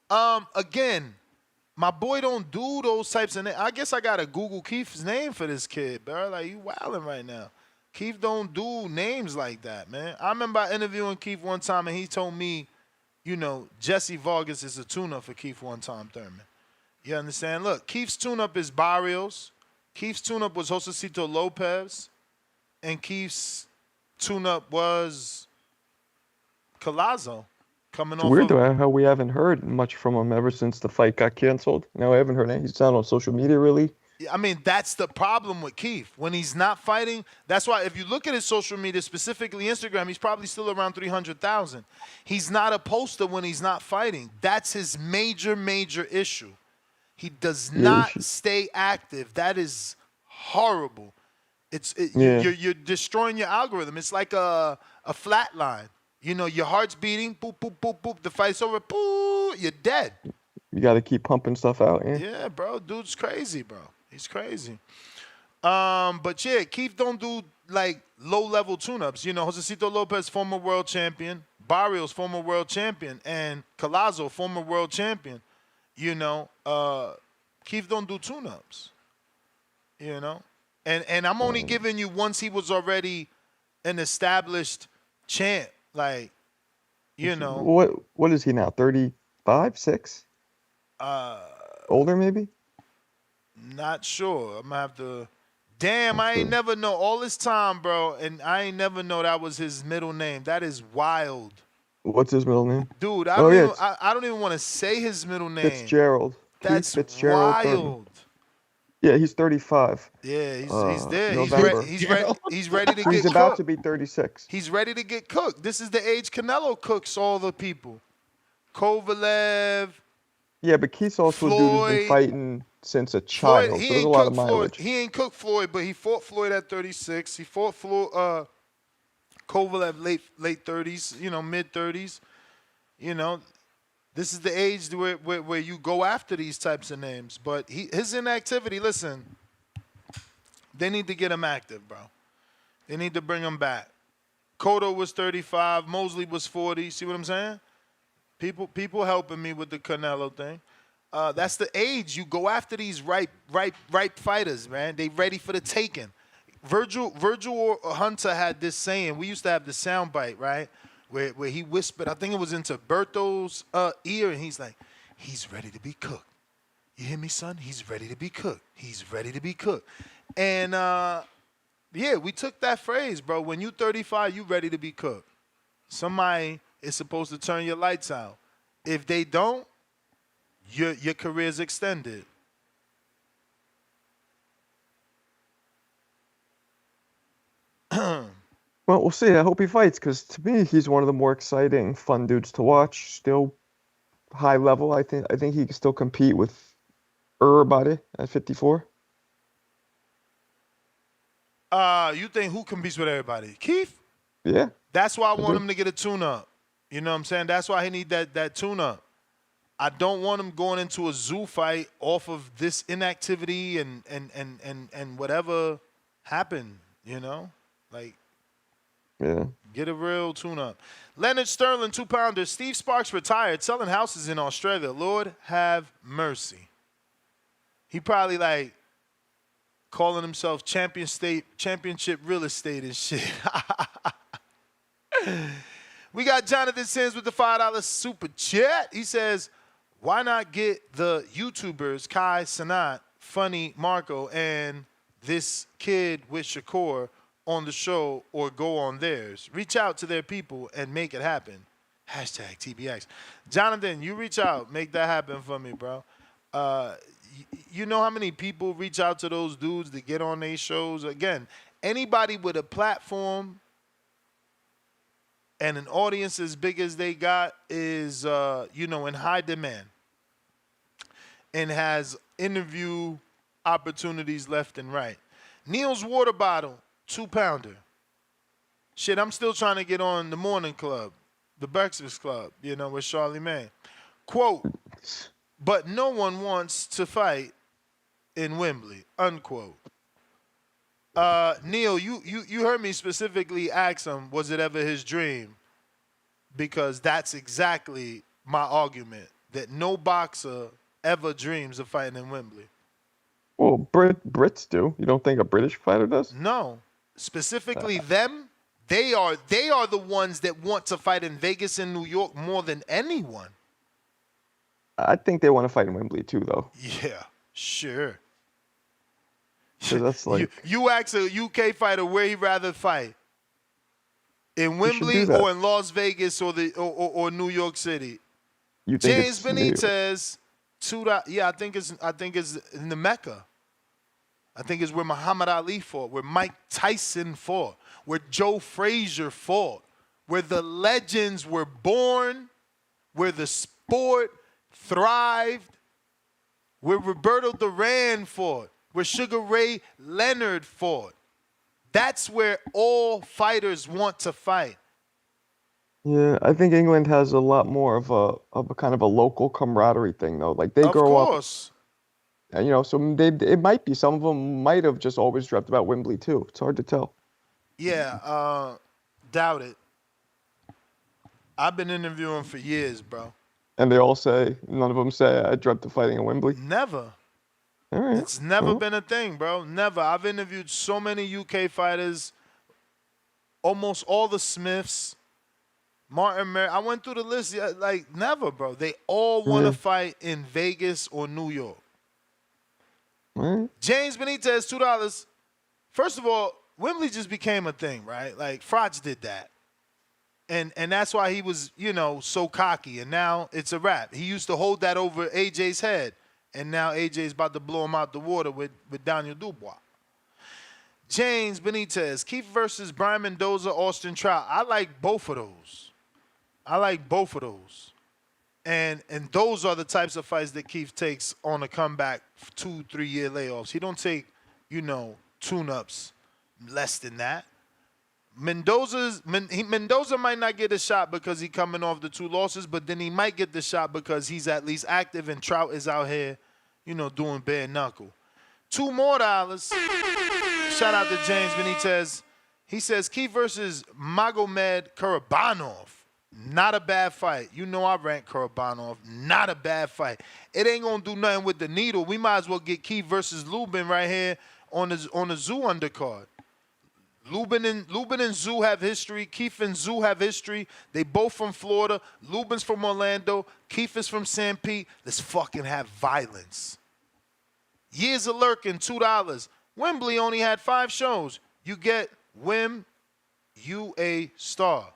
Again, My boy don't do those types of names. I guess I gotta Google Keith's name for this kid, bro. Like, you wilding right now. Keith don't do names like that, man. I remember interviewing Keith one time, and he told me, Jesse Vargas is a tune-up for Keith one time, Thurman. You understand? Look, Keith's tune-up is Barrios. Keith's tune-up was Josecito Lopez. And Keith's tune-up was Collazo. Coming It's off weird of though how we haven't heard much from him ever since the fight got canceled. Now I haven't heard anything. He's not on social media really. I mean, that's the problem with Keith. When he's not fighting, that's why if you look at his social media, specifically Instagram, he's probably still around 300,000. He's not a poster when he's not fighting. That's his major issue. He does not stay active. That is horrible. You're destroying your algorithm. It's like a flat line. Your heart's beating, boop, boop, boop, boop. The fight's over, boop, you're dead. You got to keep pumping stuff out. Yeah, bro. Dude's crazy, bro. He's crazy. But yeah, Keith don't do like low-level tune-ups. Josecito Lopez, former world champion. Barrios, former world champion. And Collazo, former world champion. Keith don't do tune-ups. And I'm only giving you once he was already an established champ. Like, What is he now? 35, 6? Older maybe? Not sure. I'm gonna have to. Damn, I ain't never know all this time, bro, and I ain't never know that was his middle name. That is wild. What's his middle name? Dude, I don't even want to say his middle name. Fitzgerald. That's Fitzgerald wild. Thurman. Yeah, he's 35. Yeah, he's there. November. He's ready to get He's about cooked. to be 36. He's ready to get cooked. This is the age Canelo cooks all the people. Kovalev. Yeah, but Keith's also a dude who's been fighting since a child, so there's a lot of mileage. He ain't cooked Floyd, but he fought Floyd at 36. He fought Kovalev late 30s, mid 30s. This is the age where you go after these types of names. But his inactivity, listen, they need to get him active, bro. They need to bring him back. Cotto was 35. Mosley was 40. See what I'm saying? People helping me with the Canelo thing. That's the age. You go after these ripe fighters, man. They ready for the taking. Virgil Hunter had this saying. We used to have the soundbite, right? Where he whispered, I think it was into Berto's ear, and he's like, he's ready to be cooked. You hear me, son? He's ready to be cooked. He's ready to be cooked. And, we took that phrase, bro. When you 35, you ready to be cooked. Somebody is supposed to turn your lights out. If they don't, your career's extended. Well, we'll see. I hope he fights, because to me, he's one of the more exciting, fun dudes to watch. Still high level. I think he can still compete with everybody at 54. You think who competes with everybody? Keith? Yeah. That's why I want him to get a tune-up. You know what I'm saying? That's why he need that tune-up. I don't want him going into a zoo fight off of this inactivity and whatever happened, Like, yeah. Get a real tune-up. Leonard Sterling, 2-pounder. Steve Sparks retired, selling houses in Australia. Lord have mercy. He probably like calling himself championship real estate and shit. We got Jonathan Sims with the $5 super chat. He says, why not get the YouTubers Kai Sanat, Funny Marco, and this kid with Shakur on the show or go on theirs? Reach out to their people and make it happen. Hashtag TBX. Jonathan, you reach out. Make that happen for me, bro. You know how many people reach out to those dudes to get on their shows? Again, anybody with a platform and an audience as big as they got is, in high demand and has interview opportunities left and right. Neil's Water Bottle, 2-pounder. Shit, I'm still trying to get on the Morning Club, the Breakfast Club, with Charlie May. Quote, but no one wants to fight in Wembley, unquote. Neil, you heard me specifically ask him, was it ever his dream? Because that's exactly my argument, that no boxer ever dreams of fighting in Wembley. Well, Brits do. You don't think a British fighter does? No, specifically them. They are the ones that want to fight in Vegas and New York more than anyone. I think they want to fight in Wembley too, though. Yeah, sure. 'Cause that's like You ask a UK fighter where he'd rather fight, in Wembley that. or in Las Vegas or New York City. You think James it's Benitez, I think it's in the Mecca. I think it's where Muhammad Ali fought, where Mike Tyson fought, where Joe Frazier fought, where the legends were born, where the sport thrived, where Roberto Duran fought, where Sugar Ray Leonard fought. That's where all fighters want to fight. Yeah, I think England has a lot more of a kind of a local camaraderie thing, though. Like they grow up. Of course. And, so it might be some of them might have just always dreamt about Wembley too. It's hard to tell. Yeah, doubt it. I've been interviewing for years, bro. And they all say, none of them say, I dreamt of fighting in Wembley. Never. All right. It's never been a thing, bro. Never. I've interviewed so many UK fighters, almost all the Smiths, Martin Merritt. I went through the list. Like, never, bro. They all want to fight in Vegas or New York. James Benitez, $2. First of all, Wembley just became a thing, right? Like, Frotch did that. And that's why he was, so cocky. And now it's a wrap. He used to hold that over AJ's head. And now AJ's about to blow him out the water with Daniel Dubois. James Benitez, Keith versus Brian Mendoza, Austin Trout. I like both of those. And those are the types of fights that Keith takes on a comeback, 2-3 year layoffs. He don't take, tune-ups less than that. Mendoza might not get a shot because he's coming off the 2 losses, but then he might get the shot because he's at least active and Trout is out here, doing bare knuckle. $2 more. Shout out to James Benitez. He says Keith versus Magomed Karabanov. Not a bad fight. I rank Karabanov. Not a bad fight. It ain't gonna do nothing with the needle. We might as well get Keith versus Lubin right here on the Tszyu undercard. Lubin and Tszyu have history. Keith and Tszyu have history. They both from Florida. Lubin's from Orlando. Keith is from St. Pete. Let's fucking have violence. Years of lurking, $2. Wembley only had 5 shows. You get Wim, you a star.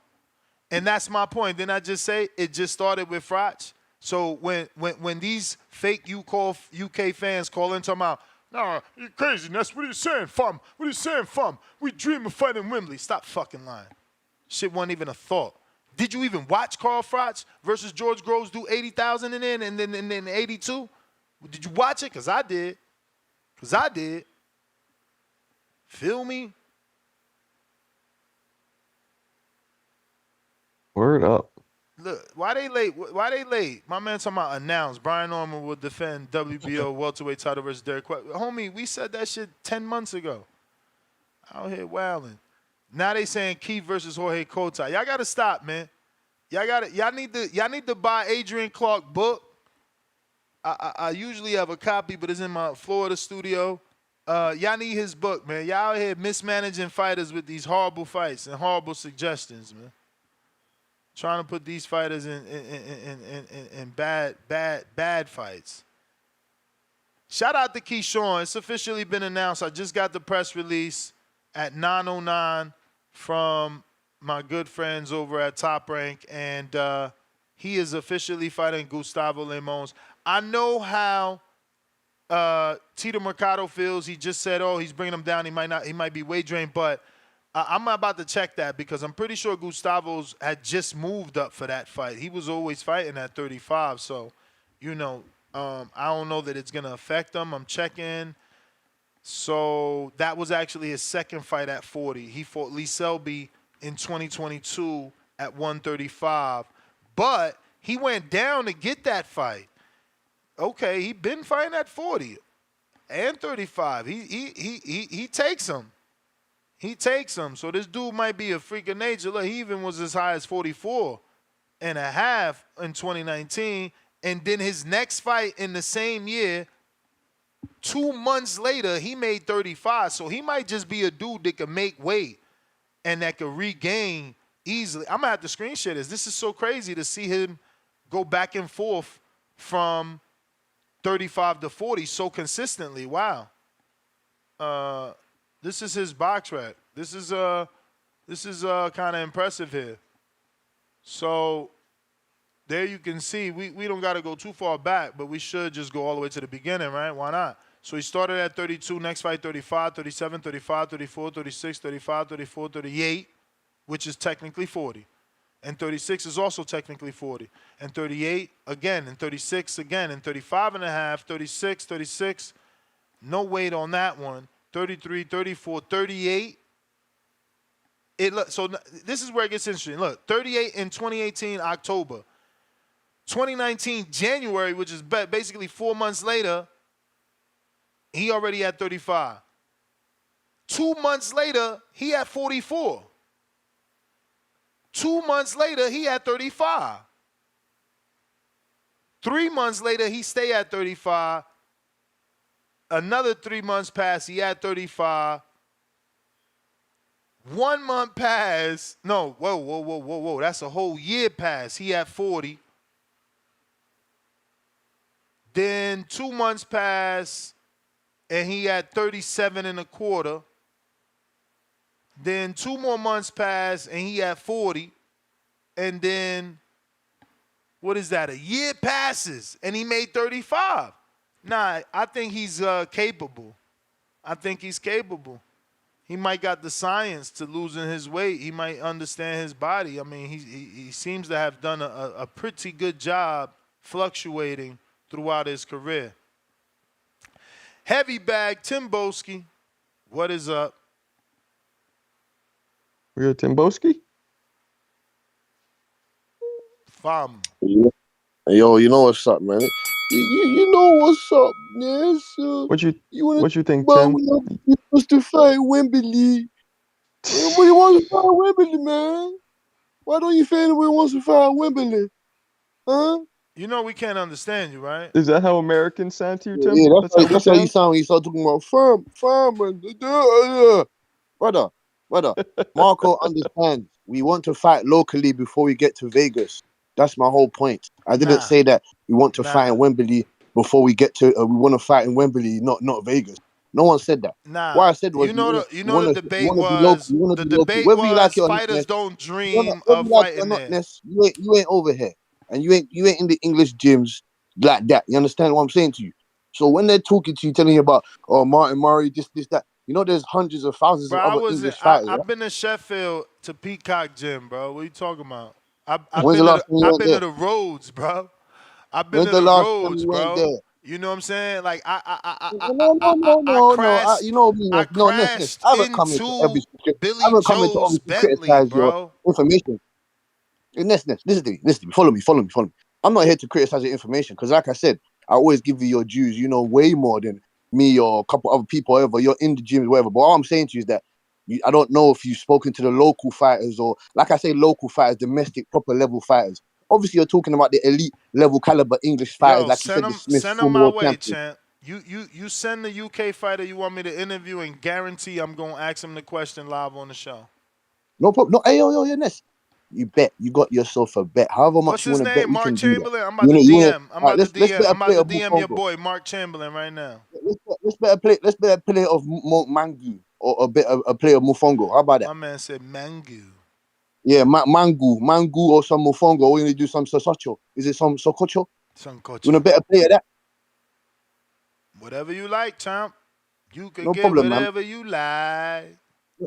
And that's my point. Didn't I just say it just started with Frotch? So when these fake UK fans call in talking about, nah, you're crazy, Ness. What are you saying, fam? What are you saying, fam? We dream of fighting Wembley. Stop fucking lying. Shit wasn't even a thought. Did you even watch Carl Frotch versus George Groves do 80,000 and then 82? Did you watch it? Because I did. Feel me? Word up. Look, why they late? My man talking about announced. Brian Norman will defend WBO welterweight title versus Derek White. Homie, we said that shit 10 months ago. Out here wilding. Now they saying Keith versus Jorge Cota. Y'all gotta stop, man. Y'all need to buy Adrian Clark book. I usually have a copy, but it's in my Florida studio. Y'all need his book, man. Y'all out here mismanaging fighters with these horrible fights and horrible suggestions, man. Trying to put these fighters in bad fights. Shout out to Keyshawn. It's officially been announced. I just got the press release at 9:09 from my good friends over at Top Rank, and he is officially fighting Gustavo Lemons. I know how Tito Mercado feels. He just said, "Oh, he's bringing him down. He might be weight drained," but I'm about to check that because I'm pretty sure Gustavo's had just moved up for that fight. He was always fighting at 35, so I don't know that it's gonna affect him. I'm checking. So that was actually his second fight at 40. He fought Lee Selby in 2022 at 135, but he went down to get that fight. Okay, he been fighting at 40 and 35. He takes him. He takes him. So this dude might be a freak of nature. Look, he even was as high as 44 and a half in 2019, And then his next fight in the same year, 2 months later, he made 35. So he might just be a dude that can make weight and that can regain easily. I'm going to have to screen share this. This is so crazy to see him go back and forth from 35 to 40 so consistently. Wow. This is his box rec. This is kind of impressive here. So there you can see, we don't got to go too far back, but we should just go all the way to the beginning, right? Why not? So he started at 32, next fight 35, 37, 35, 34, 36, 35, 34, 38, which is technically 40. And 36 is also technically 40. And 38 again, and 36 again, and 35 and a half, 36, 36, no weight on that one, 33, 34, 38. So this is where it gets interesting. Look, 38 in 2018, October. 2019, January, which is basically 4 months later, he already had 35. 2 months later, he had 44. 2 months later, he had 35. 3 months later, he stayed at 35. Another 3 months passed, he had 35. 1 month passed. No, whoa. That's a whole year passed. He had 40. Then 2 months passed, and he had 37 and a quarter. Then 2 more months passed, and he had 40. And then, what is that? A year passes, and he made 35. Nah, I think he's capable. I think he's capable. He might got the science to losing his weight. He might understand his body. I mean, he seems to have done a pretty good job fluctuating throughout his career. Heavy bag, Timboski. What is up? We got Timboski? Fam. Yo, you know what's up, man? You know what's up, man? So What you think, but Tim? we supposed to fight Wembley. Everybody wants to fight Wembley, man. Why don't you think everybody wants to fight Wembley? Huh? You know we can't understand you, right? Is that how Americans sound to you, Tim? Yeah, That's how we that's how you sound? sound when you start talking about firm, brother. Marco understands. We want to fight locally before we get to Vegas. That's my whole point. I didn't say that we want to fight in Wembley before we get to. We want to fight in Wembley, not Vegas. No one said that. Nah. What I said was, the debate was the debate was fighters don't dream of whether fighting or not, there. Ness, you ain't over here, and you ain't in the English gyms like that. You understand what I'm saying to you? So when they're talking to you, telling you about Martin Murray, this, that, there's hundreds of thousands Bro, of other English fighters. I've been to Sheffield to Peacock Gym, bro. What are you talking about? I've When's the last time you I've went been there? to the roads, bro. I've been When's to the the last time roads, you went bro. there? You know what I'm saying? Like No. I crashed. You know me, I no, Ness. crashed I haven't come into into I haven't come into Joe's obviously Bentley, criticize your bro. information. Ness, listen to me. Follow me. I'm not here to criticize your information because, like I said, I always give you your dues. You know way more than me or a couple other people, whatever. You're in the gym, whatever. But all I'm saying to you is that I don't know if you've spoken to the local fighters or, like I say, local fighters, domestic, proper level fighters. Obviously, you're talking about the elite level caliber English fighters, Yo, like you said, the Smiths, send them former my world way, champion. champ. You send the UK fighter you want me to interview and guarantee I'm gonna ask him the question live on the show. No problem. No, hey, yo, Ness. You bet. You got yourself a bet. However much What's you his want to bet, name? we Mark can do that. Chamberlain. I'm about to DM. I'm about to Let's DM. bet a I'm about plate to of DM your Mufongo. boy Mark Chamberlain right now. Let's bet a plate of mango or a plate of Mufongo. How about that? My man said mango. Yeah, mango or some Mufongo. Or you gonna do some sosocho? Is it some sococho? Sancocho. You wanna bet a plate of that? Whatever you like, champ. You can No get problem, man. whatever you like.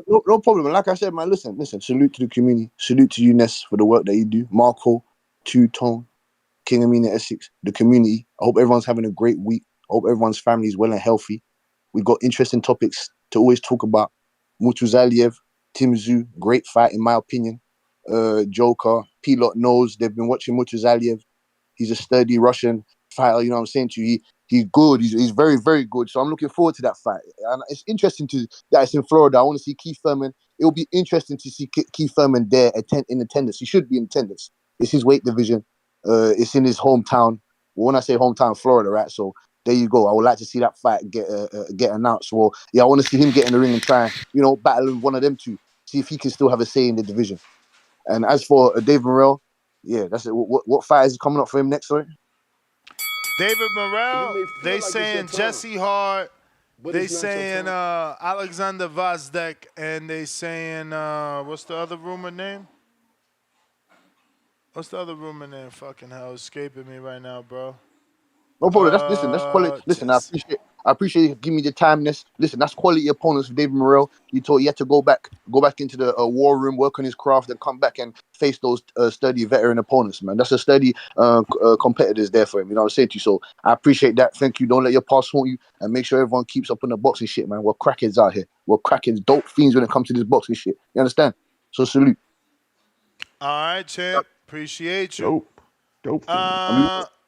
No problem. Like I said, man, listen. Salute to the community. Salute to you, Ness, for the work that you do. Marco, Tone, King Amina Essex, the community. I hope everyone's having a great week. I hope everyone's family is well and healthy. We've got interesting topics to always talk about. Murtazaliev, Tszyu, great fight in my opinion. Joker, P-Lot knows they've been watching Murtazaliev. He's a sturdy Russian fighter. You know what I'm saying to you? He's good. He's very, very good. So I'm looking forward to that fight. And it's interesting that it's in Florida. I want to see Keith Thurman. It'll be interesting to see Keith Thurman there in attendance. He should be in attendance. It's his weight division. It's in his hometown. Well, when I say hometown, Florida, right? So there you go. I would like to see that fight get announced. Well, yeah, I want to see him get in the ring and try, battle with one of them two. See if he can still have a say in the division. And as for Dave Morrell, yeah, that's it. What fight is coming up for him next? Sorry, David Morrell. You may They feel like it's your saying time, Jesse Hart. but They it's not your saying time. Alexander Vazdek, and they saying what's the other rumor name? What's the other rumor name? Fucking hell, escaping me right now, bro. no problem. That's quality. Listen, Jesse. I appreciate you giving me the time. Listen, that's quality opponents for David Morrell. He had to go back into the war room, work on his craft, and come back and face those sturdy veteran opponents, man. That's a sturdy competitors there for him. You know what I'm saying to you? So I appreciate that. Thank you. Don't let your past haunt you, and make sure everyone keeps up on the boxing shit, man. We're crackheads out here. We're crackheads, dope fiends when it comes to this boxing shit. You understand? So salute. All right, champ. Appreciate you. Dope.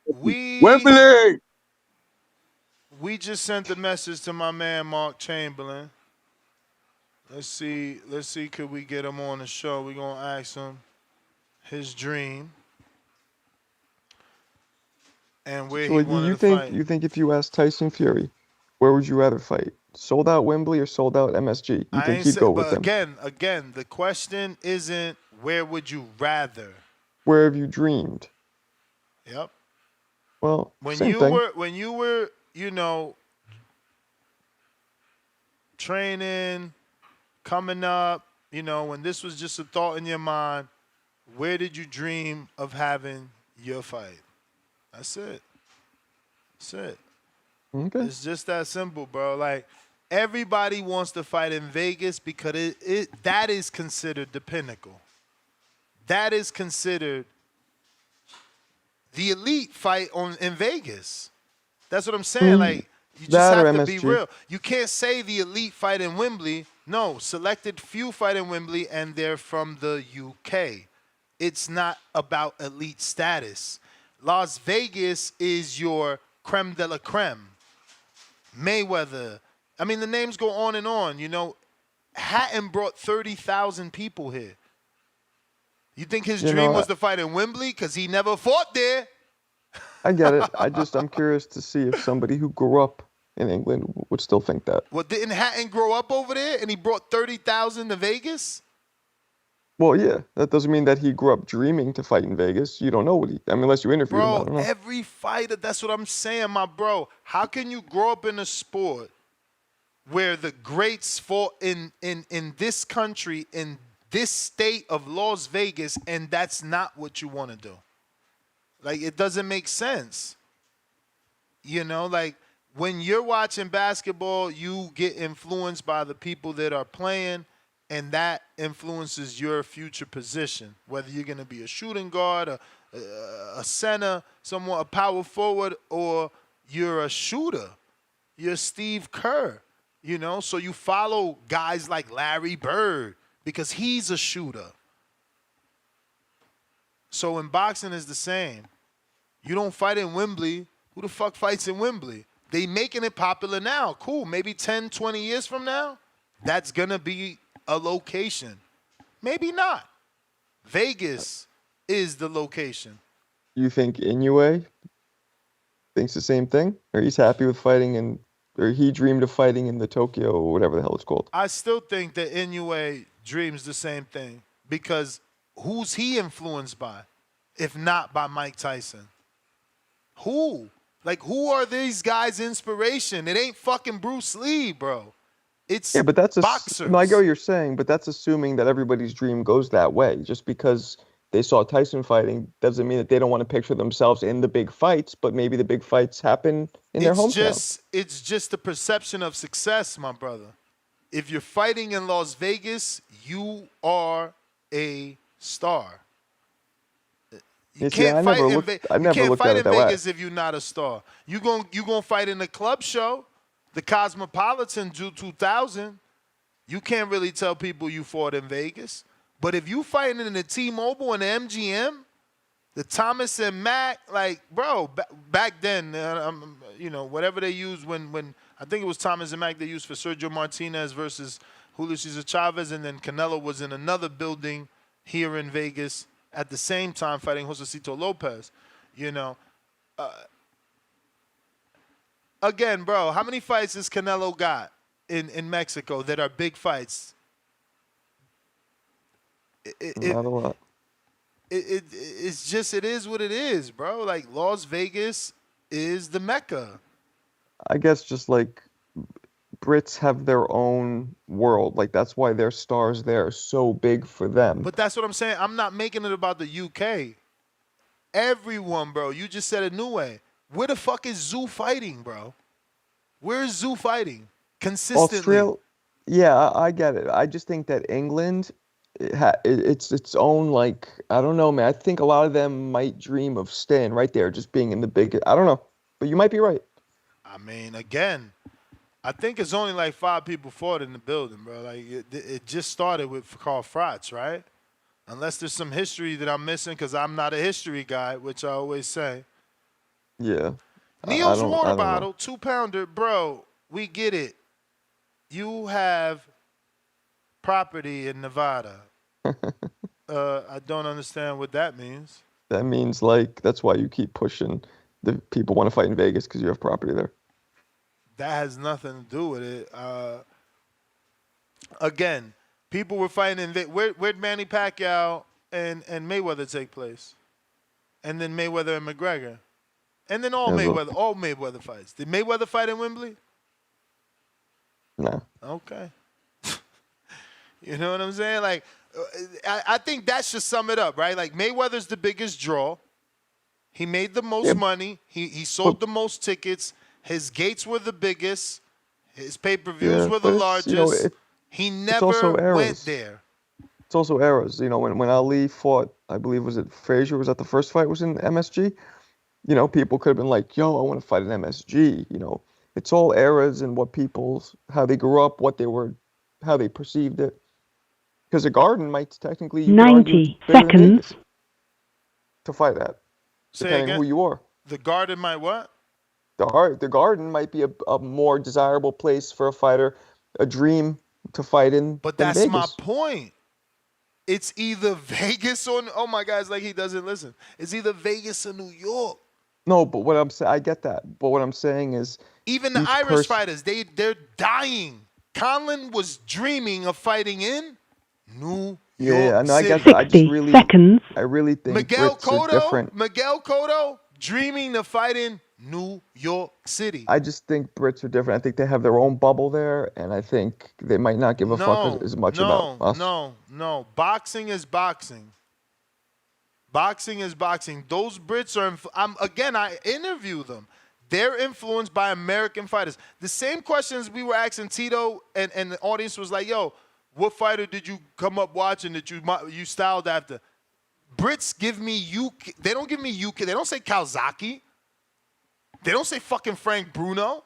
We Wembley. just sent a message to my man Mark Chamberlain. Let's see, could we get him on the show? We're gonna ask him his dream and where So he like, wanted you to think fight. if you asked Tyson Fury, where would you rather fight? Sold out Wembley or sold out MSG? You I think ain't he'd say, go with but them? again, the question isn't where would you rather. Where have you dreamed? Yep. Well, When same you thing. were, training, coming up, when this was just a thought in your mind, where did you dream of having your fight? That's it. That's it. Okay. It's just that simple, bro. Like, everybody wants to fight in Vegas because that is considered the pinnacle. That is considered the elite fight in Vegas. That's what I'm saying. Like, you just That or have to be MSG. real. You can't say the elite fight in Wembley. No, selected few fight in Wembley, and they're from the UK. It's not about elite status. Las Vegas is your creme de la creme. Mayweather. I mean, the names go on and on. Hatton brought 30,000 people here. You think his dream was to fight in Wembley because he never fought there? I get it. I'm curious to see if somebody who grew up in England would still think that. Well, didn't Hatton grow up over there and he brought 30,000 to Vegas? Well, yeah, that doesn't mean that he grew up dreaming to fight in Vegas. You don't know unless you interviewed him, I Bro, don't know. every fighter, that's what I'm saying, my bro. How can you grow up in a sport where the greats fought in this country, in this state of Las Vegas, and that's not what you want to do? Like, it doesn't make sense. Like, when you're watching basketball, you get influenced by the people that are playing, and that influences your future position, whether you're going to be a shooting guard, a center, a power forward, or you're a shooter. You're Steve Kerr, So you follow guys like Larry Bird because he's a shooter. So in boxing is the same. You don't fight in Wembley. Who the fuck fights in Wembley? They making it popular now. Cool. Maybe 10, 20 years from now, that's going to be a location. Maybe not. Vegas is the location. You think Inoue thinks the same thing? Or he's happy with fighting or he dreamed of fighting in the Tokyo or whatever the hell it's called? I still think that Inoue dreams the same thing because who's he influenced by, if not by Mike Tyson? Who? Like, who are these guys' inspiration? It ain't fucking Bruce Lee, bro. It's Yeah, but boxers. No, I get what you're saying, but that's assuming that everybody's dream goes that way. Just because they saw Tyson fighting doesn't mean that they don't want to picture themselves in the big fights, but maybe the big fights happen in their hometown. It's just the perception of success, my brother. If you're fighting in Las Vegas, you are a star. You can't fight in Vegas if you're not a star. You gonna fight in a club show, the Cosmopolitan 2000. You can't really tell people you fought in Vegas. But if you fighting in the T-Mobile and the MGM, the Thomas and Mack, like, bro, back then, whatever they used when I think it was Thomas and Mack they used for Sergio Martinez versus Julio Cesar Chavez, and then Canelo was in another building here in Vegas at the same time fighting Josecito Lopez. again, bro, how many fights has Canelo got in Mexico that are big fights? Not a lot. It's just, it is what it is, bro. Like, Las Vegas is the Mecca. I guess just like Brits have their own world. Like that's why their stars there are so big for them. But that's what I'm saying. I'm not making it about the UK. Everyone, bro. You just said a new way. Where the fuck is Tszyu fighting, bro? Where is Tszyu fighting consistently? Australia, yeah, I get it. I just think that England, it's its own, like, I don't know, man. I think a lot of them might dream of staying right there, just being in the big. I don't know, but you might be right. I mean, again, I think it's only like 5 people fought in the building, bro. Like, it just started with Carl Froch, right? Unless there's some history that I'm missing, because I'm not a history guy, which I always say. Yeah. Neil's I water don't know. bottle, 2-pounder, bro. We get it. You have property in Nevada. I don't understand what that means. That means like that's why you keep pushing. The people want to fight in Vegas because you have property there. That has nothing to do with it. Again, people were fighting in Vegas. Where'd Manny Pacquiao and Mayweather take place? And then Mayweather and McGregor. And then all Mayweather fights. Did Mayweather fight in Wembley? No. Okay. You know what I'm saying? Like, I think that should sum it up, right? Like, Mayweather's the biggest draw. He made the most money. He sold the most tickets. His gates were the biggest. His pay-per-views were the largest. He never went there. It's also eras. You know, when Ali fought, I believe, was it Frazier? Was that the first fight was in MSG? You know, people could have been like, yo, I want to fight in MSG. You know, it's all eras and what how they grew up, how they perceived it. Because the Garden might technically, you could argue, 90 bigger than seconds Vegas to fight at, Say depending again? who you are. The Garden might what? The Garden might be a more desirable place for a fighter, a dream to fight in. But than that's Vegas. my point. It's either Vegas or, oh my God, it's like he doesn't listen. It's either Vegas or New York. No, but what I'm saying, I get that. But what I'm saying is, Even the Irish fighters, they're dying. Conlon was dreaming of fighting in New York Yeah, no, I City. get that. I just 60 really, seconds. I really think Miguel Brits are different. Cotto, dreaming to fight in New York City. I just think Brits are different. I think they have their own bubble there, and I think they might not give a fuck as much about us. No. Boxing is boxing. Boxing is boxing. Those Brits are, I interview them. They're influenced by American fighters. The same questions we were asking Tito, and the audience was like, yo, what fighter did you come up watching that you styled after? Brits give me UK. They don't give me UK. They don't say Kawasaki. They don't say fucking Frank Bruno.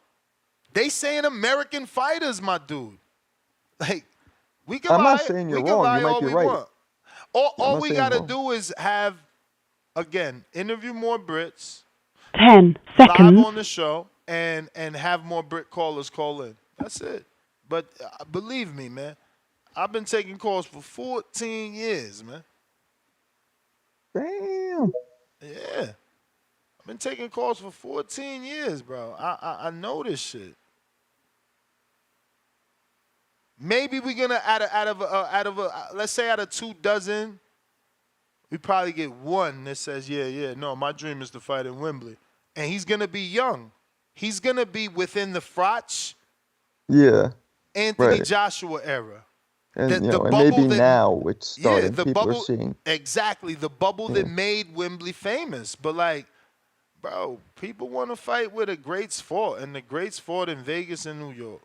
They saying American fighters, my dude. Like, we can I'm lie. not saying you're we can wrong. lie You might all be we right. want. I'm All not we saying got to wrong. do is have, again, interview more Brits. 10 Live seconds. on the show and have more Brit callers call in. That's it. But believe me, man, I've been taking calls for 14 years, man. Damn. Yeah. I've been taking calls for 14 years, bro. I know this shit. Maybe we're gonna out of let's say out of 24, we probably get one that says, no, my dream is to fight in Wembley. And he's going to be young. He's going to be within the Froch, Yeah. Anthony Right. Joshua era. And, The and maybe bubble that- now it's starting. the People bubble, are seeing. exactly, the bubble that Yeah. made Wembley famous. But like, bro, people want to fight where the greats fought, and the greats fought in Vegas and New York.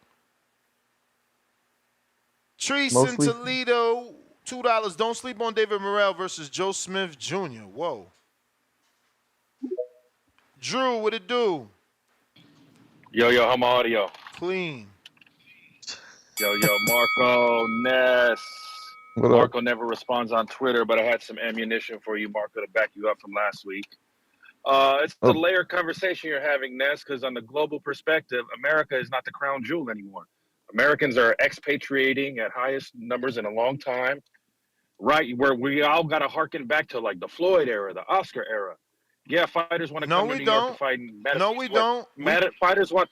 Treese in Mostly- Toledo, $2. Don't sleep on David Morrell versus Joe Smith Jr. Whoa. Drew, what it do? Yo, how my audio? Clean. Yo, Marco Ness. What up? Marco never responds on Twitter, but I had some ammunition for you, Marco, to back you up from last week. It's a layered conversation you're having, Ness, because on the global perspective, America is not the crown jewel anymore. Americans are expatriating at highest numbers in a long time, right? Where we all got to harken back to like the Floyd era, the Oscar era. Yeah, fighters want to No, come to we New York to don't. fight in Madison No, we Square. don't. Fighters want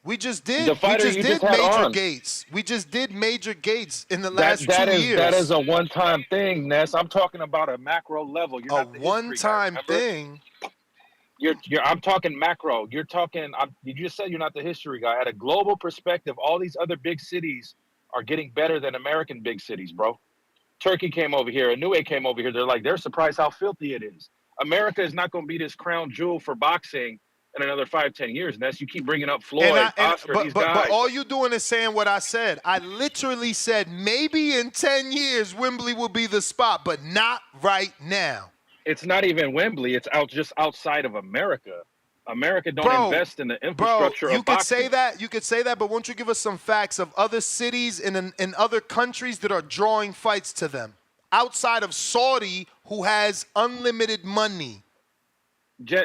We just the did. fighter you just had major on. gates. We just did major gates in the last 2 years. That is a one-time thing, Ness. I'm talking about a macro level. You're not the history guy, one-time remember? thing. I'm talking macro. You just said you're not the history guy. At a global perspective, all these other big cities are getting better than American big cities, bro. Turkey came over here. Inoue came over here. They're surprised how filthy it is. America is not going to be this crown jewel for boxing in another 5-10 years. Ness, you keep bringing up Floyd, Oscar, these guys. But all you doing is saying what I said. I literally said maybe in 10 years Wembley will be the spot, but not right now. It's not even Wembley. It's just outside of America. America don't invest in the infrastructure of boxing. You could say that, but won't you give us some facts of other cities in other countries that are drawing fights to them? Outside of Saudi, who has unlimited money.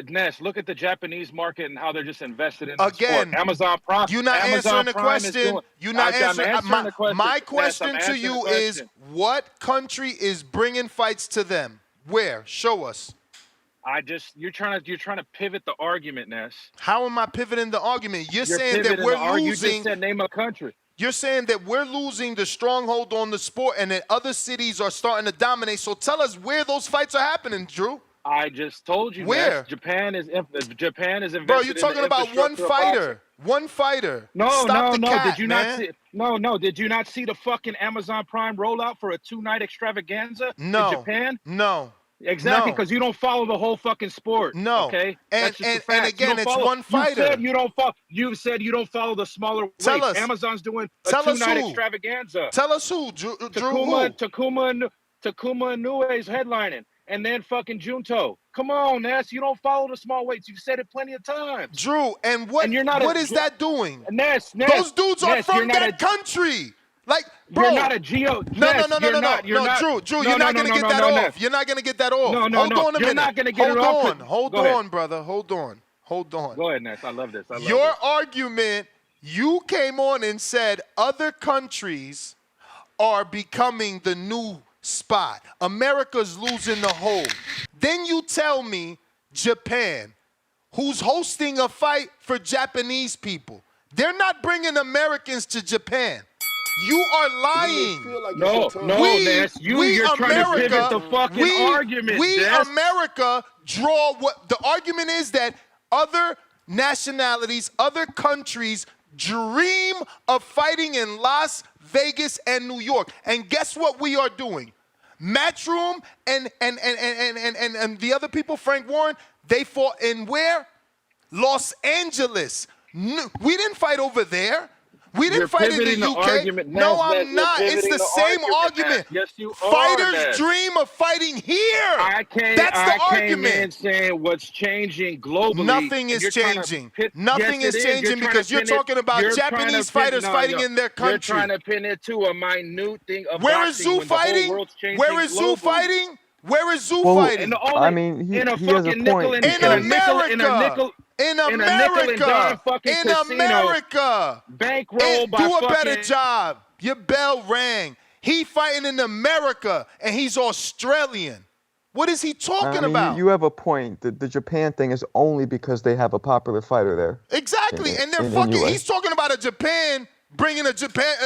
Ness, look at the Japanese market and how they're just invested in Again, sport. Amazon Prime. You're not answering the question. You're not answering. the question. My question Ness, to you is, what country is bringing fights to them? Where? Show us. You're trying to pivot the argument, Ness. How am I pivoting the argument? You're saying that pivoting we're You losing. just said name a country. You're saying that we're losing the stronghold on the sport and that other cities are starting to dominate. So tell us where those fights are happening, Drew. I just told you. Where? Ness, Japan is invested. Bro, you're talking about one fighter. One fighter. No. Cap, Did you man. not see? No. Did you not see the fucking Amazon Prime rollout for a 2-night extravaganza in Japan? No. Exactly, because you don't follow the whole fucking sport. No. Okay. And again, it's one You fighter. said you don't follow. You said you don't follow the smaller weights. Tell us. Amazon's doing a Tell us 2-night who. extravaganza. Tell us who. Drew. Takuma Inoue's headlining, and then fucking Junto. Come on, Ness. You don't follow the small weights. You've said it plenty of times. Drew, and what is that doing? Ness, those dudes are Ness, from that country. Like, bro. You're not a geo. No, Drew, you're not going to get that off. You're not going to get that off. No. Hold on a minute. You're not going to get it off. Hold on, brother. Hold on. Go ahead, Ness. I love this. Your argument, you came on and said other countries are becoming the new spot. America's losing the hold. Then you tell me Japan, who's hosting a fight for Japanese people. They're not bringing Americans to Japan. You are lying. No, Ness. You're trying to pivot the fucking argument, Ness. America draw what the argument is that other nationalities, other countries dream of fighting in Las Vegas and New York. And guess what we are doing? Matchroom and the other people, Frank Warren, they fought in where? Los Angeles. We didn't fight over there. We didn't fight in the UK. No, I'm not. It's the same argument. Yes, you are. Fighters dream of fighting here. That's the argument. In saying what's changing globally. Nothing is changing. Nothing is changing because you're talking about Japanese fighters fighting in their country. You're trying to pin it to a minute thing of Where is Tszyu fighting? Where is Tszyu fighting? Where is Tszyu fighting? I mean, he has a point. In America. In America. Bankroll by do a better job. Your bell rang. He fighting in America, and he's Australian. What is he talking about? You have a point. The Japan thing is only because they have a popular fighter there. Exactly, and they're fucking. He's talking about a Japan bringing a Japan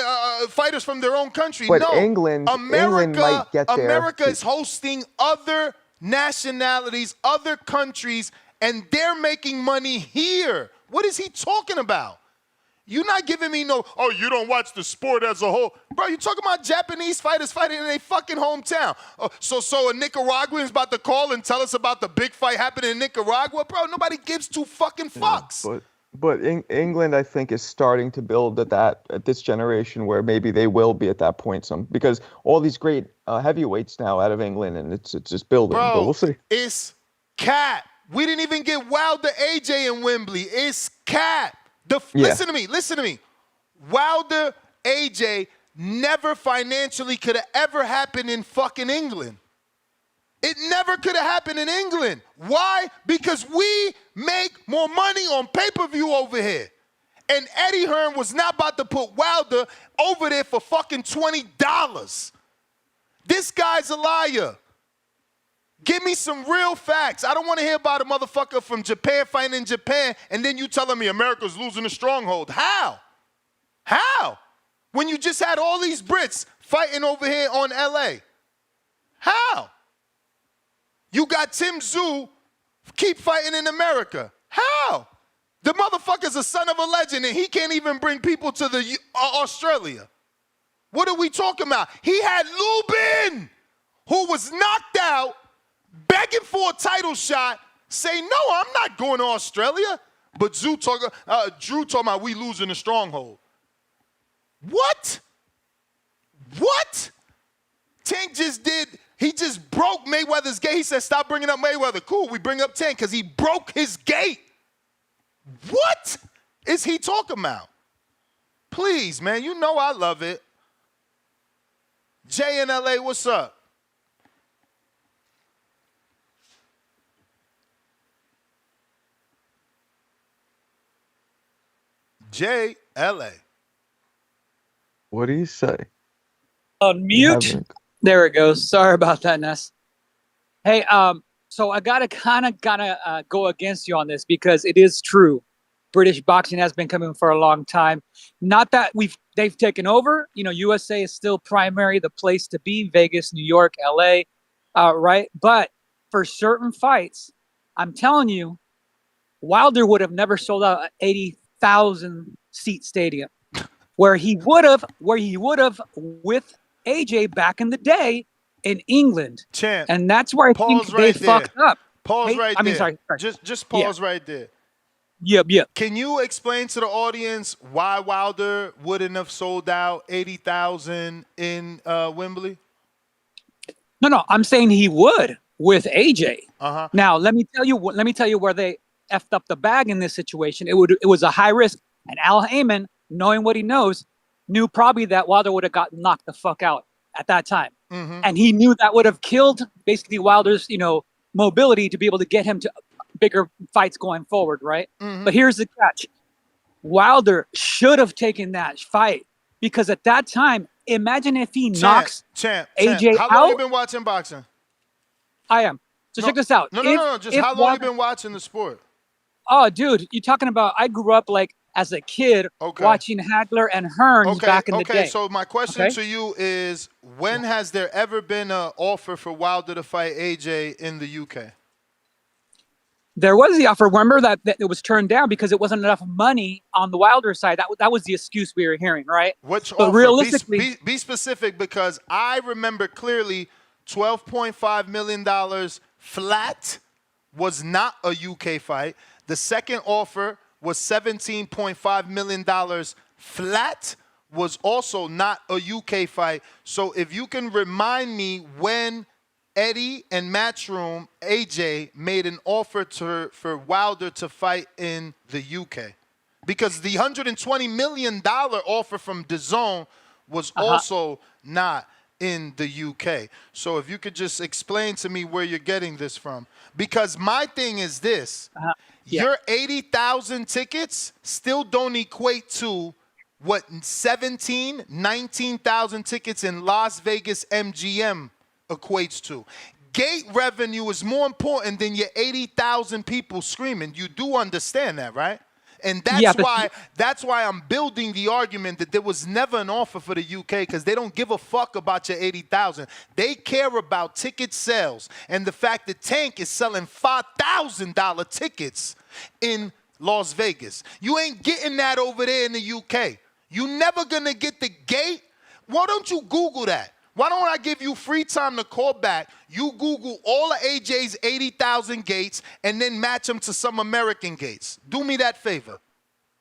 fighters from their own country. But no, England might get there. America is hosting other nationalities, other countries, and they're making money here. What is he talking about? You're not giving me no, you don't watch the sport as a whole. Bro, you're talking about Japanese fighters fighting in their fucking hometown. So a Nicaraguan's about to call and tell us about the big fight happening in Nicaragua? Bro, nobody gives two fucking fucks. But England, I think, is starting to build at this generation where maybe they will be at that point. Because all these great heavyweights now out of England, and it's just building. Bro, but we'll see. It's cap. We didn't even get Wilder AJ in Wembley. It's cap. Listen to me. Wilder AJ never financially could have ever happened in fucking England. It never could have happened in England. Why? Because we make more money on pay-per-view over here. And Eddie Hearn was not about to put Wilder over there for fucking $20. This guy's a liar. Give me some real facts. I don't want to hear about a motherfucker from Japan fighting in Japan and then you telling me America's losing a stronghold. How? How? When you just had all these Brits fighting over here on LA. How? You got Tim Tszyu keep fighting in America. How? The motherfucker's a son of a legend and he can't even bring people to the Australia. What are we talking about? He had Lubin, who was knocked out, begging for a title shot, say, no, I'm not going to Australia. But Drew talking about we losing a stronghold. What? What? Tank just did, he just broke Mayweather's gate. He said, stop bringing up Mayweather. Cool, we bring up Tank because he broke his gate. What is he talking about? Please, man, you know I love it. Jay in LA, what's up? Jay, LA. What do you say? On mute. There it goes. Sorry about that, Ness. Hey, so I gotta kind of go against you on this because it is true. British boxing has been coming for a long time. Not that they've taken over. You know, USA is still primary, the place to be. Vegas, New York, LA, right? But for certain fights, I'm telling you, Wilder would have never sold out an 80,000 seat stadium, where he would have with AJ back in the day in England. Champ. And that's where I think they fucked up. Pause right there. Sorry. Just pause right there. Yep. Can you explain to the audience why Wilder wouldn't have sold out 80,000 in Wembley? No, I'm saying he would with AJ. Uh-huh. Now, let me tell you where they effed up the bag in this situation. It was a high risk, and Al Heyman, knowing what he knows, knew probably that Wilder would have gotten knocked the fuck out at that time. Mm-hmm. And he knew that would have killed basically Wilder's, mobility to be able to get him to bigger fights going forward, right? Mm-hmm. But here's the catch. Wilder should have taken that fight because at that time, imagine if he knocks AJ how out. long you been watching boxing? I am. So check this out. No. Just how long you been watching the sport? Oh, dude, you're talking about I grew up as a kid watching Hagler and Hearns back in the day. Okay, so my question to you is, when has there ever been an offer for Wilder to fight AJ in the UK? There was the offer. Remember that it was turned down because it wasn't enough money on the Wilder side. That was the excuse we were hearing, right? Which but offer? Realistically, be specific, because I remember clearly $12.5 million flat was not a UK fight. The second offer was $17.5 million flat, was also not a UK fight. So if you can remind me when Eddie and Matchroom, AJ, made an offer for Wilder to fight in the UK. Because the $120 million offer from DAZN was also not in the UK. So if you could just explain to me where you're getting this from. Because my thing is this. Your 80,000 tickets still don't equate to what 19,000 tickets in Las Vegas MGM equates to. Gate revenue is more important than your 80,000 people screaming. You do understand that, right? And that's why I'm building the argument that there was never an offer for the UK, because they don't give a fuck about your 80,000. They care about ticket sales and the fact that Tank is selling $5,000 tickets in Las Vegas. You ain't getting that over there in the UK. You never gonna get the gate. Why don't you Google that? Why don't I give you free time to call back? You Google all of AJ's 80,000 gates and then match them to some American gates. Do me that favor.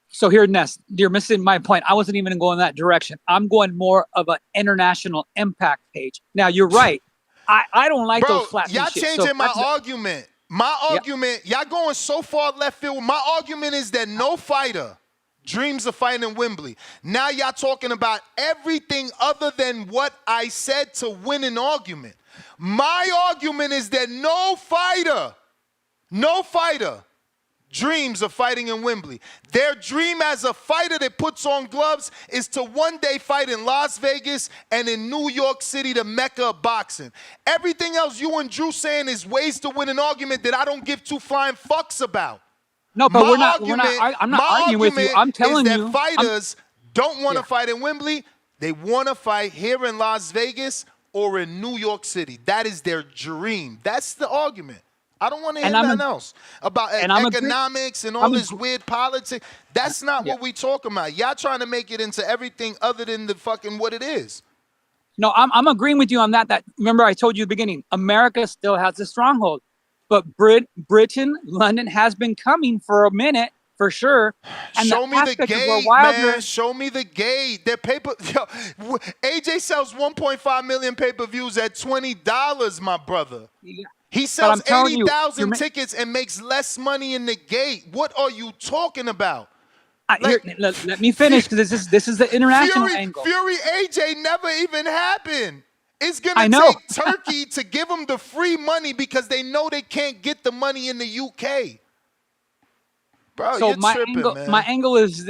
So here, Ness, you're missing my point. I wasn't even going that direction. I'm going more of an international impact page. Now, you're right. I don't like those flat y'all shit. changing my argument. My argument, y'all going so far left field. My argument is that no fighter dreams of fighting in Wembley. Now y'all talking about everything other than what I said to win an argument. My argument is that no fighter dreams of fighting in Wembley. Their dream as a fighter that puts on gloves is to one day fight in Las Vegas and in New York City, the mecca of boxing. Everything else you and Drew saying is ways to win an argument that I don't give two flying fucks about. No, but My we're not. I'm not my arguing with you. argument I'm telling is that you. fighters don't want to fight in Wembley. They want to fight here in Las Vegas or in New York City. That is their dream. That's the argument. I don't want to hear nothing else about economics and all this weird politics. That's not what we talking about. Y'all trying to make it into everything other than the fucking what it is. No, I'm agreeing with you on that. That remember I told you at the beginning, America still has a stronghold. But Britain, London has been coming for a minute, for sure. And Show me the gate, man. Show me the gate. Their AJ sells 1.5 million pay-per-views at $20, my brother. Yeah. He sells 80,000 tickets and makes less money in the gate. What are you talking about? Let me finish, because this is the international angle. Fury AJ never even happened. It's going to take Turkey to give them the free money because they know they can't get the money in the UK. Bro, so you're tripping, man. My angle is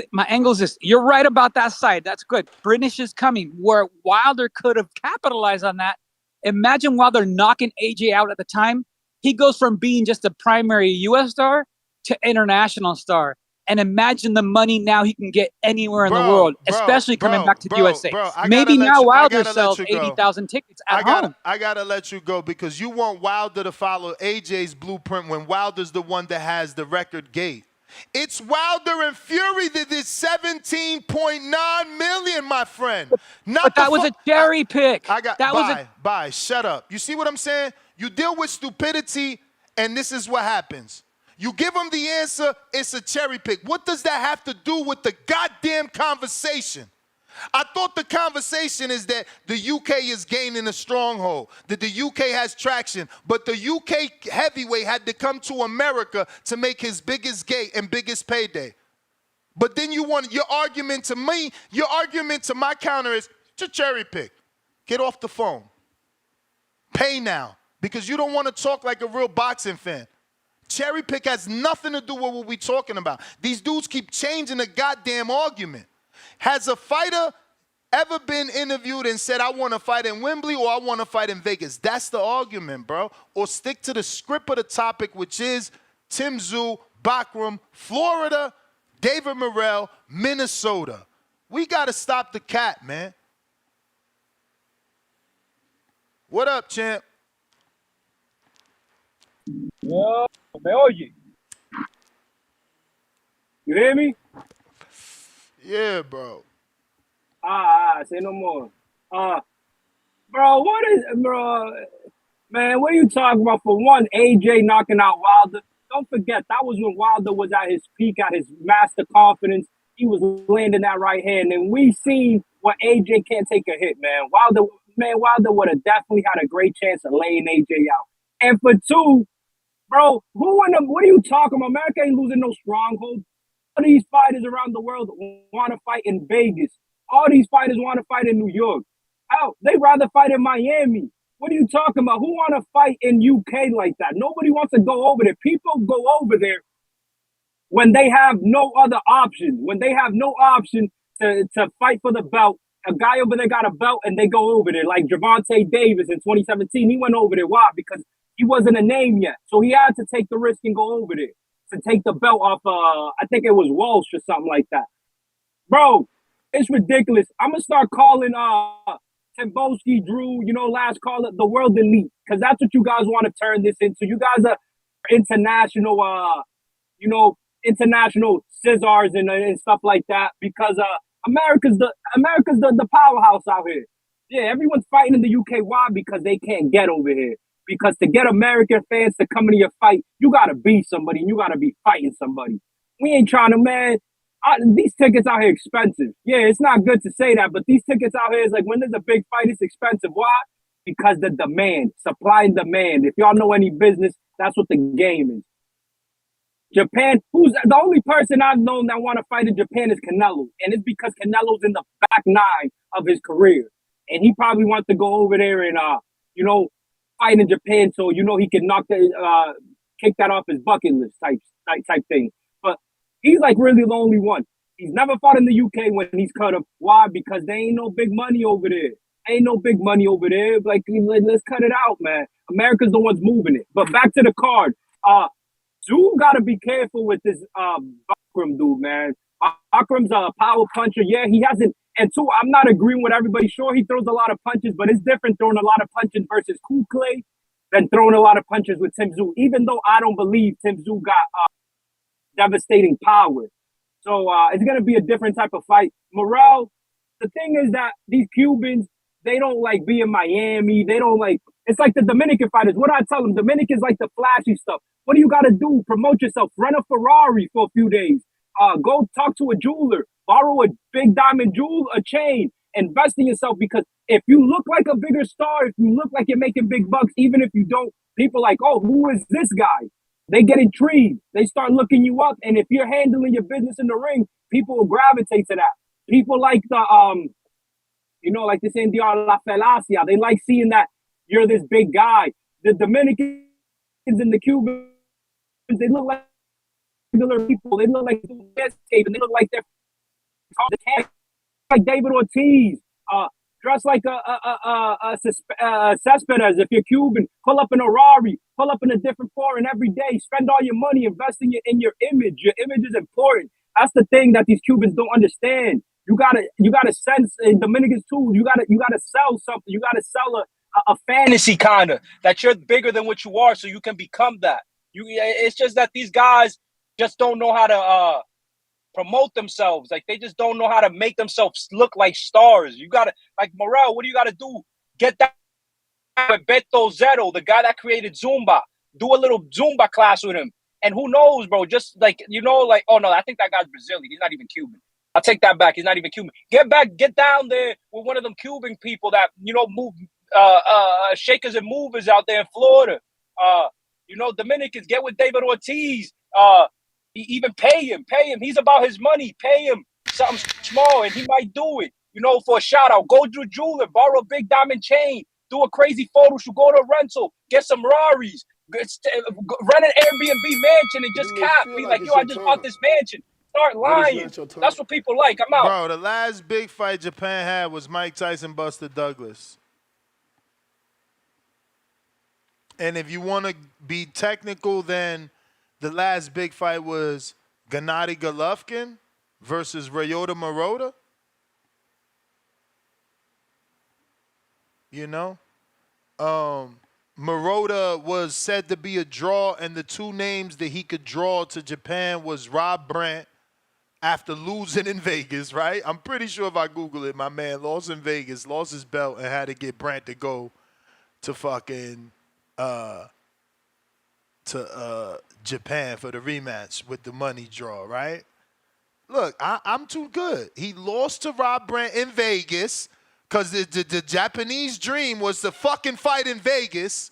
this. You're right about that side. That's good. British is coming. Where Wilder could have capitalized on that. Imagine Wilder knocking AJ out at the time. He goes from being just a primary U.S. star to international star. And imagine the money now he can get anywhere in the world, especially coming back to the USA. Maybe now Wilder sells 80,000 tickets at home. I got to let you go because you want Wilder to follow AJ's blueprint when Wilder's the one that has the record gate. It's Wilder and Fury that did 17.9 million, my friend. But that was a cherry pick. Bye. Shut up. You see what I'm saying? You deal with stupidity, and this is what happens. You give them the answer, it's a cherry pick. What does that have to do with the goddamn conversation? I thought the conversation is that the UK is gaining a stronghold, that the UK has traction, but the UK heavyweight had to come to America to make his biggest gate and biggest payday. But then you want your argument to my counter is it's a cherry pick. Get off the phone. Pay now, because you don't want to talk like a real boxing fan. Cherry pick has nothing to do with what we're talking about. These dudes keep changing the goddamn argument. Has a fighter ever been interviewed and said, I want to fight in Wembley or I want to fight in Vegas? That's the argument, bro. Or stick to the script of the topic, which is Tszyu, Bakhram, Florida, David Morrell, Minnesota. We got to stop the cat, man. What up, champ? Yo, me oye. You hear me? Yeah, bro. Say no more. Bro, man, what are you talking about? For one, AJ knocking out Wilder. Don't forget, that was when Wilder was at his peak, at his master confidence. He was landing that right hand. And we seen what AJ can't take a hit, man. Wilder would have definitely had a great chance of laying AJ out. And for two, bro, what are you talking about? America ain't losing no stronghold. All these fighters around the world want to fight in Vegas. All these fighters want to fight in New York. They rather fight in Miami. What are you talking about? Who want to fight in UK like that? Nobody wants to go over there. People go over there when they have no other option. When they have no option to fight for the belt. A guy over there got a belt and they go over there. Like Gervonta Davis in 2017, he went over there. Why? Because he wasn't a name yet. So he had to take the risk and go over there to take the belt off, I think it was Walsh or something like that. Bro, it's ridiculous. I'm going to start calling Timboski, Drew, last call it the world elite, because that's what you guys want to turn this into. You guys are international, international scissors and stuff like that, because America's the powerhouse out here. Yeah, everyone's fighting in the UK. Why? Because they can't get over here. Because to get American fans to come into your fight, you got to be somebody and you got to be fighting somebody. We ain't trying to, man. These tickets out here expensive. Yeah, it's not good to say that, but these tickets out here is like when there's a big fight, it's expensive. Why? Because the demand, supply and demand. If y'all know any business, that's what the game is. Japan, who's the only person I've known that want to fight in Japan is Canelo. And it's because Canelo's in the back nine of his career. And he probably wants to go over there and, fight in Japan so, he can knock kick that off his bucket list type thing. But he's like really the only one. He's never fought in the UK when he's cut up. Why? Because there ain't no big money over there. Ain't no big money over there. Like, let's cut it out, man. America's the ones moving it. But back to the card. Tszyu gotta be careful with this Bakhram dude, man. Bakhram's a power puncher. Yeah, he hasn't. And Tszyu, I'm not agreeing with everybody. Sure, he throws a lot of punches, but it's different throwing a lot of punches versus Clay than throwing a lot of punches with Tszyu. Even though I don't believe Tszyu got devastating power. So it's gonna be a different type of fight. Morrell, the thing is that these Cubans, they don't like be in Miami. They don't like. It's like the Dominican fighters. What do I tell them? Dominicans like the flashy stuff. What do you got to do? Promote yourself. Rent a Ferrari for a few days. Go talk to a jeweler. Borrow a big diamond jewel, a chain. Invest in yourself, because if you look like a bigger star, if you look like you're making big bucks, even if you don't, people like, oh, who is this guy? They get intrigued. They start looking you up. And if you're handling your business in the ring, people will gravitate to that. People like the, like they say in DR, La Falacia. They like seeing that you're this big guy. The Dominicans and the Cubans, they look like regular people. They look like they look like they're like David Ortiz. Dress like a Cespedes. If you're Cuban, pull up in a Rari, pull up in a different foreign every day. Spend all your money, invest in your image. Your image is important. That's the thing that these Cubans don't understand. You gotta sense, and Dominicans too. You gotta sell something. You gotta sell a fantasy kind of that you're bigger than what you are, so you can become that. It's just that these guys just don't know how to promote themselves. Like, they just don't know how to make themselves look like stars. You gotta, like Morrell, what do you gotta do? Get that with Beto Zero, the guy that created Zumba. Do a little Zumba class with him. And who knows, bro? Just like, oh no, I think that guy's Brazilian. He's not even Cuban. I'll take that back. He's not even Cuban. Get down there with one of them Cuban people that, move, shakers and movers out there in Florida. Dominicans, get with David Ortiz. Even pay him. He's about his money. Pay him something small, and he might do it. For a shout out. Go to a jeweler, borrow a big diamond chain, do a crazy photo shoot, go to a rental, get some Raris, run an Airbnb mansion and just cap. Be like, yo, I just bought this mansion. Start lying. That's what people like. I'm out. Bro, the last big fight Japan had was Mike Tyson, Buster Douglas. And if you want to be technical, then the last big fight was Gennady Golovkin versus Ryota Marotta. Marotta was said to be a draw, and the two names that he could draw to Japan was Rob Brandt after losing in Vegas, right? I'm pretty sure if I Google it, my man lost in Vegas, lost his belt, and had to get Brandt to go to fucking Japan for the rematch with the money draw, right? Look, I'm too good. He lost to Rob Brandt in Vegas because the Japanese dream was to fucking fight in Vegas.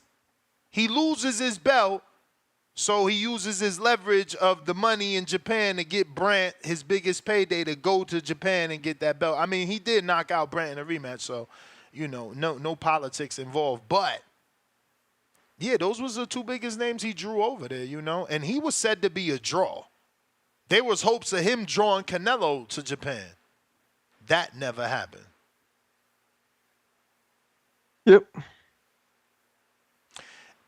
He loses his belt, so he uses his leverage of the money in Japan to get Brandt his biggest payday to go to Japan and get that belt. I mean, he did knock out Brandt in a rematch, so, no politics involved. But, yeah, those was the two biggest names he drew over there, and he was said to be a draw. There was hopes of him drawing Canelo to Japan. That never happened. Yep.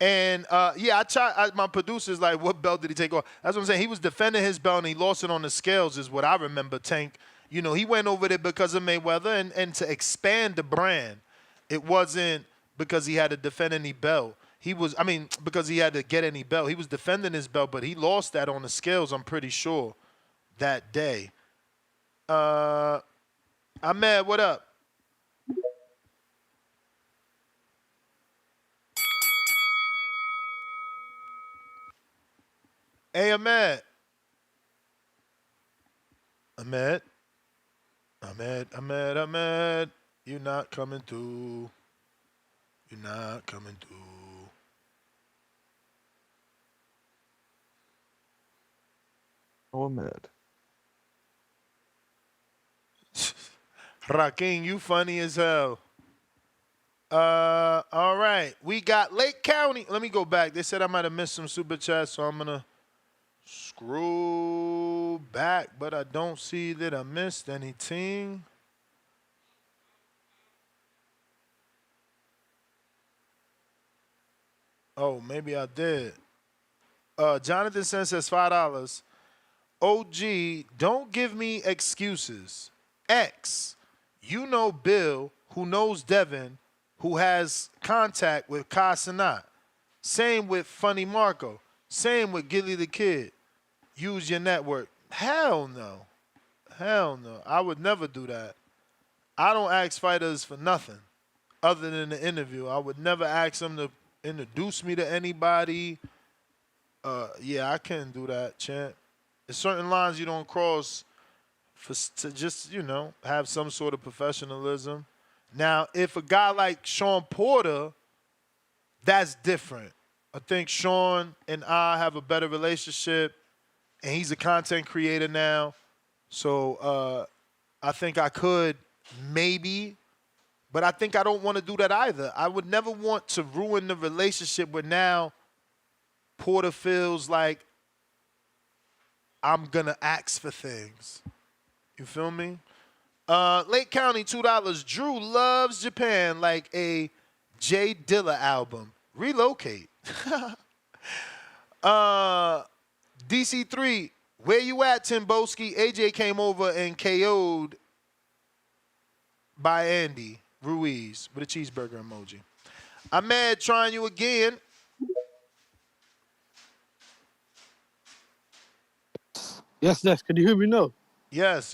And, my producer's like, what belt did he take off? That's what I'm saying. He was defending his belt, and he lost it on the scales is what I remember, Tank. He went over there because of Mayweather and to expand the brand. It wasn't because he had to defend any belt. Because he had to get any belt. He was defending his belt, but he lost that on the scales, I'm pretty sure, that day. Ahmed, what up? Hey, Ahmed. Ahmed. You're not coming through. Oh, Ahmed. Rakim, you funny as hell. All right. We got Lake County. Let me go back. They said I might have missed some super chats, so I'm gonna scroll back, but I don't see that I missed anything. Oh, maybe I did. Jonathan says $5. OG, don't give me excuses. X, you know Bill, who knows Devin, who has contact with Casanat. Same with Funny Marco. Same with Gilly the Kid. Use your network. Hell no. Hell no. I would never do that. I don't ask fighters for nothing other than the interview. I would never ask them to introduce me to anybody. Yeah, I can't do that, champ. There's certain lines you don't cross to just, have some sort of professionalism. Now, if a guy like Sean Porter, that's different. I think Sean and I have a better relationship, and he's a content creator now. So I think I could maybe, but I think I don't want to do that either. I would never want to ruin the relationship where now Porter feels like I'm going to ask for things. You feel me? Lake County, $2. Drew loves Japan like a Jay Dilla album. Relocate. DC3, where you at, Timboski? AJ came over and KO'd by Andy Ruiz with a cheeseburger emoji. I'm mad trying you again. Yes, can you hear me now? Yes.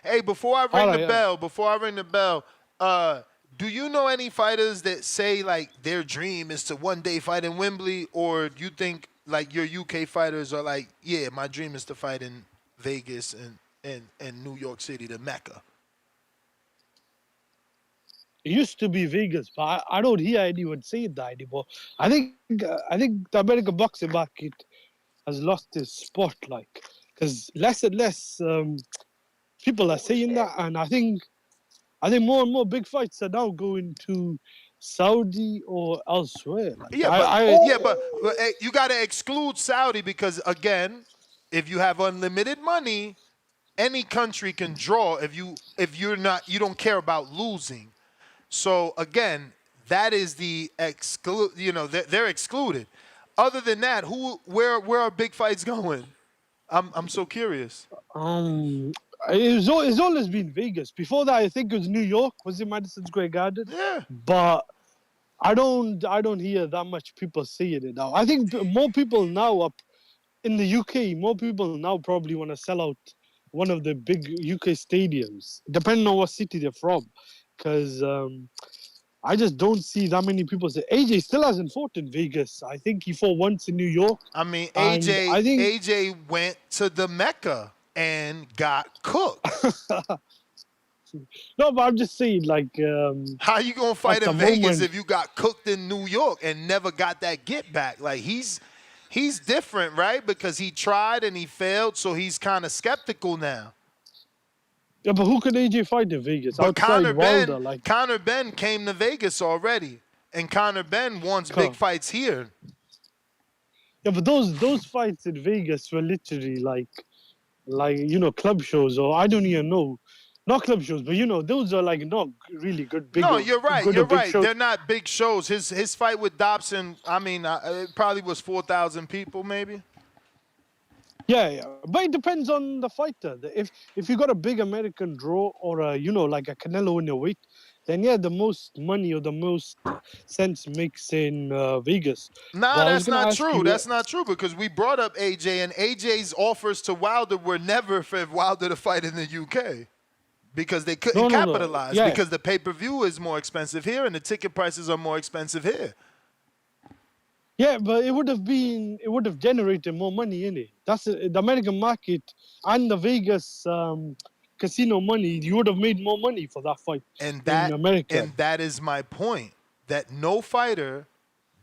Hey, before I ring the bell, do you know any fighters that say like their dream is to one day fight in Wembley, or do you think like your UK fighters are like, yeah, my dream is to fight in Vegas and New York City, the Mecca? It used to be Vegas, but I don't hear anyone saying that anymore. I think the American boxing market has lost its spot, like, because less and less people are saying that, and I think more and more big fights are now going to Saudi or elsewhere. Like, but you got to exclude Saudi because again, if you have unlimited money, any country can draw if you don't care about losing. So again, that is the exclude. They're excluded. Other than that, where are big fights going? I'm so curious. It's always been Vegas. Before that, I think it was New York. Was it Madison Square Garden? Yeah. But I don't hear that much people saying it now. I think more people now up in the UK. More people now probably want to sell out one of the big UK stadiums, depending on what city they're from, because I just don't see that many people say. AJ still hasn't fought in Vegas. I think he fought once in New York. I mean, AJ went to the Mecca and got cooked. No, but I'm just saying, like, how you gonna fight in Vegas if you got cooked in New York and never got that get back? Like, he's different, right? Because he tried and he failed, so he's kind of skeptical now. Yeah, but who could AJ fight in Vegas? But Outside Wilder, Conor Ben came to Vegas already, and Conor Ben wants big fights here. Yeah, but those fights in Vegas were literally like club shows, or I don't even know, not club shows, but those are like not really good. No, you're right. You're right. They're not big shows. His fight with Dobson, I mean, it probably was 4,000 people, maybe. Yeah, but it depends on the fighter. If you got a big American draw or like a Canelo in your weight, then yeah, the most money or the most sense makes in Vegas. Nah, that's not true. That's not true because we brought up AJ, and AJ's offers to Wilder were never for Wilder to fight in the UK because they couldn't capitalize because the pay-per-view is more expensive here and the ticket prices are more expensive here. Yeah, but it would have generated more money in it. That's the American market and the Vegas casino money. You would have made more money for that fight in America. And that is my point. That no fighter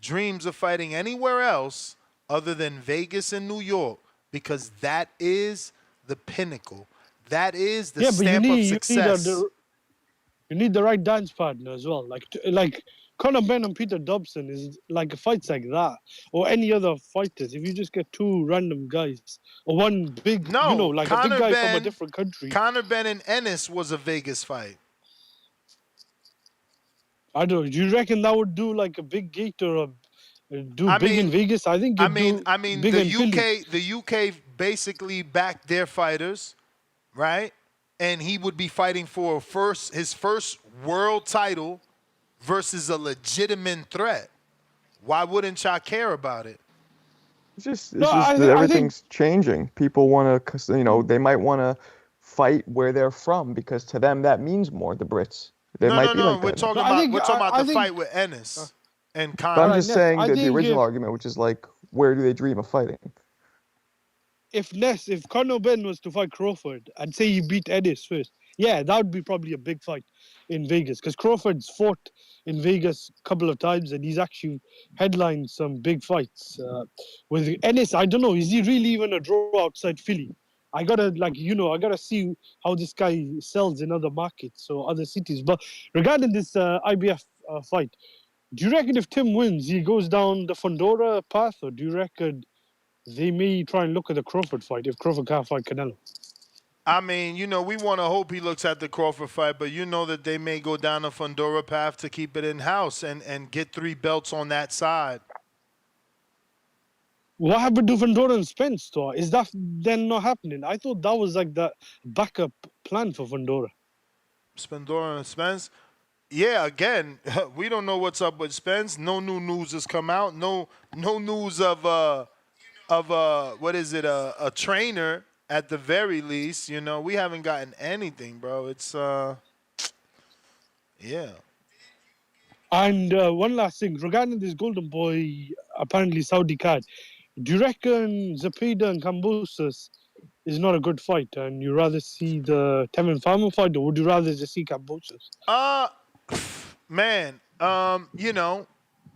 dreams of fighting anywhere else other than Vegas and New York because that is the pinnacle. That is the stamp of success. You need the right dance partner as well. Like Conor Benn and Peter Dobson is like fights like that, or any other fighters. If you just get two random guys, or one big, No, like a big Conor guy from a Ben, different country. Conor Ben and Ennis was a Vegas fight. I don't know. Do you reckon that would do like a big gate or do I big in mean, Vegas? I think it'd do big the in Philly. UK basically backed their fighters, right? And he would be fighting for his first world title versus a legitimate threat. Why wouldn't y'all care about it? It's No, just that I think everything's changing. People want to, they might want to fight where they're from because to them that means more. The Brits, they No, might no, be no. like We're that now. talking I about think we're talking about I the think fight with Ennis and But I'm Conor. All right, just Ness. saying I that the think original argument, which is like, where do they dream of fighting? if Conor Ben was to fight Crawford, I'd say he beat Ennis first. Yeah, that would be probably a big fight in Vegas because Crawford's fought in Vegas a couple of times and he's actually headlined some big fights. With Ennis, I don't know, is he really even a draw outside Philly? I gotta I gotta see how this guy sells in other markets or other cities. But regarding this IBF fight, do you reckon if Tim wins, he goes down the Fondora path, or do you reckon they may try and look at the Crawford fight if Crawford can't fight Canelo? I mean, we want to hope he looks at the Crawford fight, but that they may go down the Fondora path to keep it in house and get 3 belts on that side. What happened to Fondora and Spence, though? Is that then not happening? I thought that was like the backup plan for Fondora. Spendora and Spence. Yeah, again, we don't know what's up with Spence. No new news has come out. No news of what is it, a trainer at the very least. We haven't gotten anything, bro. It's yeah. And one last thing regarding this Golden Boy, apparently Saudi card. Do you reckon Zepeda and Cambosos is not a good fight, and you rather see the Tevin Farmer fight, or would you rather just see Cambosos? Man,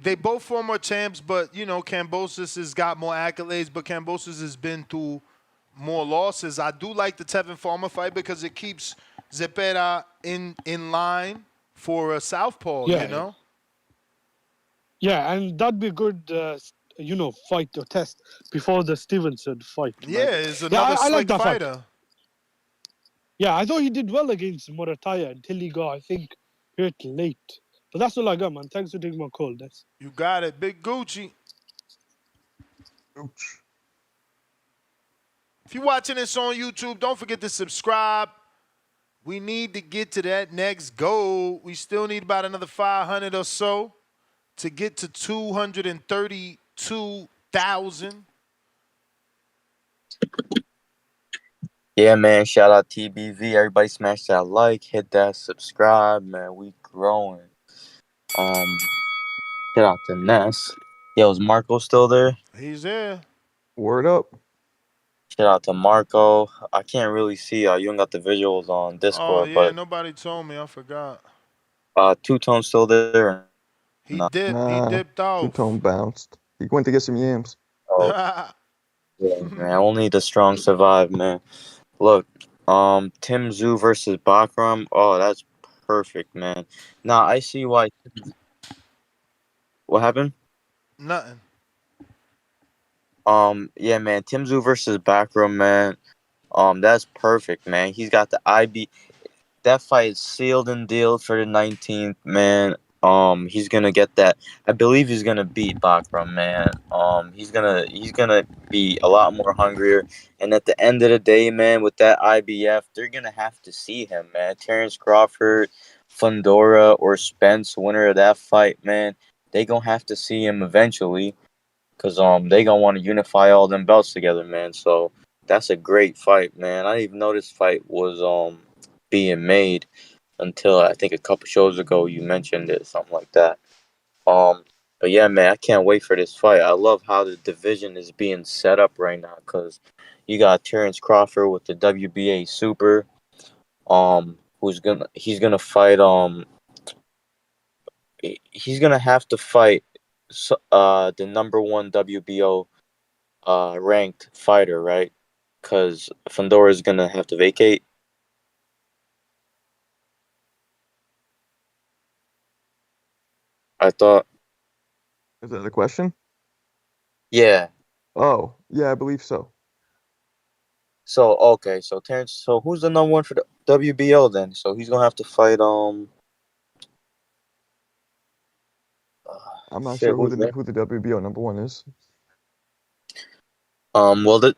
they both former champs, but Cambosos has got more accolades, but Cambosos has been through more losses. I do like the Tevin Farmer fight because it keeps Zepeda in line for a southpaw. Yeah. Yeah, and that'd be a good, fight or test before the Stevenson fight. Yeah, Man. it's another I like slick that fight. fighter. Yeah, I thought he did well against Morataya until he got, I think, hurt late. But that's all I got, man. Thanks for taking my call. That's You got it, Big Gucci. If you're watching this on YouTube, don't forget to subscribe. We need to get to that next goal. We still need about another 500 or so to get to 232,000. Yeah, man. Shout out TBV. Everybody smash that like, hit that subscribe, man. We growing. Shout out to Ness. Yo, is Marco still there? He's there. Word up. Shout out to Marco. I can't really see you don't got the visuals on Oh, Discord, yeah, nobody told me. I forgot. but Two Tone's still there. He dipped. He Nah, dipped off. Two-Tone bounced. He went to get some yams. Oh, yeah, man. Only the strong survive, man. Look, Tim Tszyu versus Bakhram. Oh, that's perfect, man. Now I see why. What happened? Nothing. Yeah, man. Tim Tszyu versus Bakhram, man. That's perfect, man. He's got the IB. That fight is sealed and dealed for the 19th, man. He's gonna get that. I believe he's gonna beat Bakhram, man. He's gonna be a lot more hungrier. And at the end of the day, man, with that IBF, they're gonna have to see him, man. Terrence Crawford, Fondora, or Spence, winner of that fight, man. They gonna have to see him eventually, cause they gonna want to unify all them belts together, man. So that's a great fight, man. I didn't even know this fight was being made until I think a couple shows ago you mentioned it, something like that. But yeah, man, I can't wait for this fight. I love how the division is being set up right now because you got Terrence Crawford with the WBA Super, he's gonna fight he's gonna have to fight the number one WBO ranked fighter, right? Because Fondora is gonna have to vacate. I thought. Is that a question? Yeah. Oh, yeah, I believe so. So okay, so Terrence, so who's the number one for the WBO then? So he's gonna have to fight I'm not shit, sure who who's the that? who the WBO number one is. Well,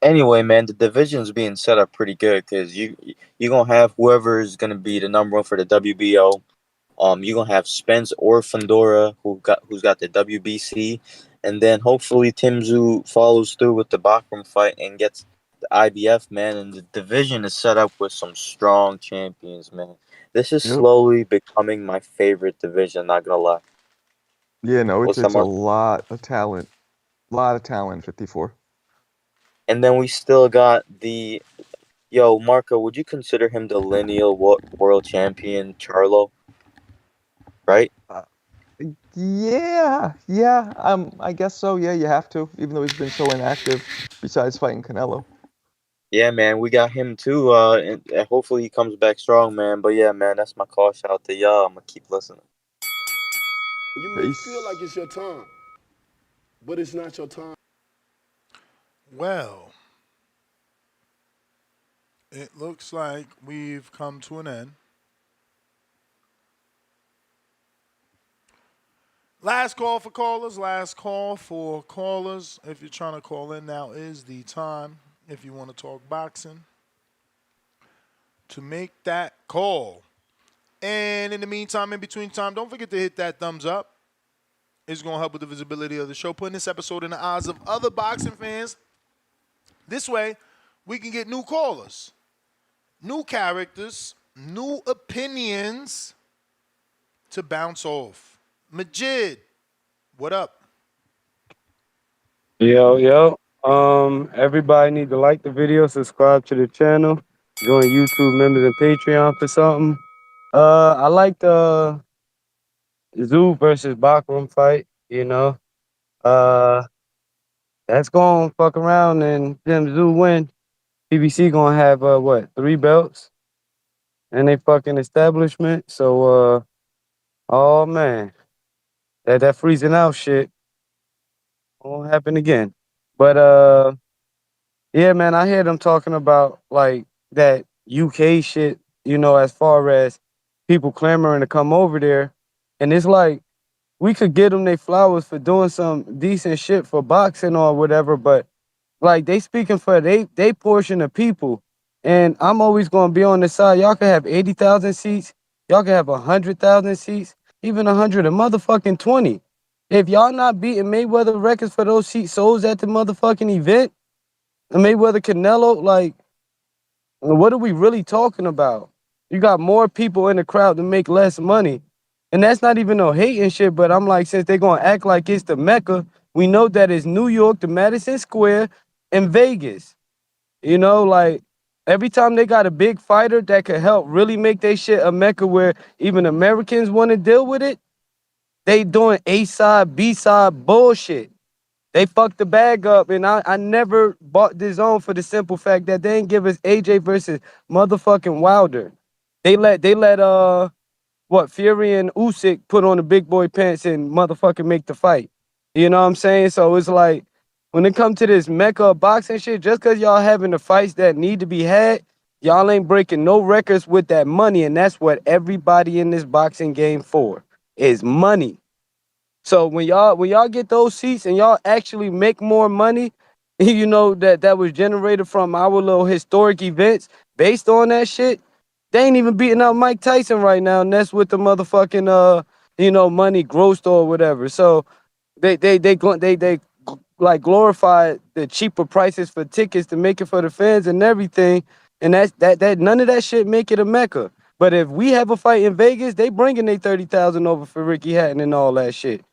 anyway, man, the division's being set up pretty good because you're gonna have whoever is gonna be the number one for the WBO. You're gonna have Spence or Fundora who's got the WBC, and then hopefully Tim Tszyu follows through with the Bakhram fight and gets the IBF, man. And the division is set up with some strong champions, man. This is Yep. slowly becoming my favorite division. Not gonna lie. Yeah, no, What's that, it's a Mark? lot of talent. Lot of talent, 54. And then we still got the Marco. Would you consider him the lineal world champion, Charlo? Right? Yeah. I guess so. Yeah, you have to, even though he's been so inactive. Besides fighting Canelo. Yeah, man, we got him too. And hopefully he comes back strong, man. But yeah, man, that's my call. Shout out to y'all. I'm gonna keep listening. You may feel like it's your time, but it's not your time. Well, it looks like we've come to an end. Last call for callers. Last call for callers. If you're trying to call in, now is the time. If you want to talk boxing, to make that call. And in the meantime, in between time, don't forget to hit that thumbs up. It's going to help with the visibility of the show, putting this episode in the eyes of other boxing fans. This way, we can get new callers, new characters, new opinions to bounce off. Majid, what up? Yo. Everybody need to like the video, subscribe to the channel, join YouTube members and Patreon for something. I like the Zoo versus Bakhram fight, That's gonna fuck around and them Zoo win. PBC gonna have 3 belts and they fucking establishment. So oh man, that freezing out shit won't happen again. But yeah, man, I hear them talking about like that UK shit, as far as people clamoring to come over there. And it's like we could get them their flowers for doing some decent shit for boxing or whatever, but like they speaking for they portion of people. And I'm always gonna be on the side. Y'all can have 80,000 seats, y'all can have 100,000 seats, even 120. If y'all not beating Mayweather records for those seats sold at the motherfucking event, Mayweather Canelo, like, what are we really talking about? You got more people in the crowd to make less money. And that's not even no hating shit, but I'm like, since they're gonna act like it's the Mecca, we know that it's New York, the Madison Square, and Vegas. Like every time they got a big fighter that could help really make their shit a Mecca where even Americans want to deal with it, they doing A side, B side bullshit. They fucked the bag up, and I never bought this on for the simple fact that they didn't give us AJ versus motherfucking Wilder. They let Fury and Usyk put on the big boy pants and motherfucking make the fight. You know what I'm saying? So it's like when it comes to this mecca of boxing shit, just cause y'all having the fights that need to be had, y'all ain't breaking no records with that money, and that's what everybody in this boxing game for is money. So when y'all get those seats and y'all actually make more money, that was generated from our little historic events based on that shit, they ain't even beating out Mike Tyson right now, and that's with the motherfucking money grossed or whatever. So they like glorify the cheaper prices for tickets to make it for the fans and everything, and that none of that shit make it a mecca. But if we have a fight in Vegas, they bringing their 30,000 over for Ricky Hatton and all that shit.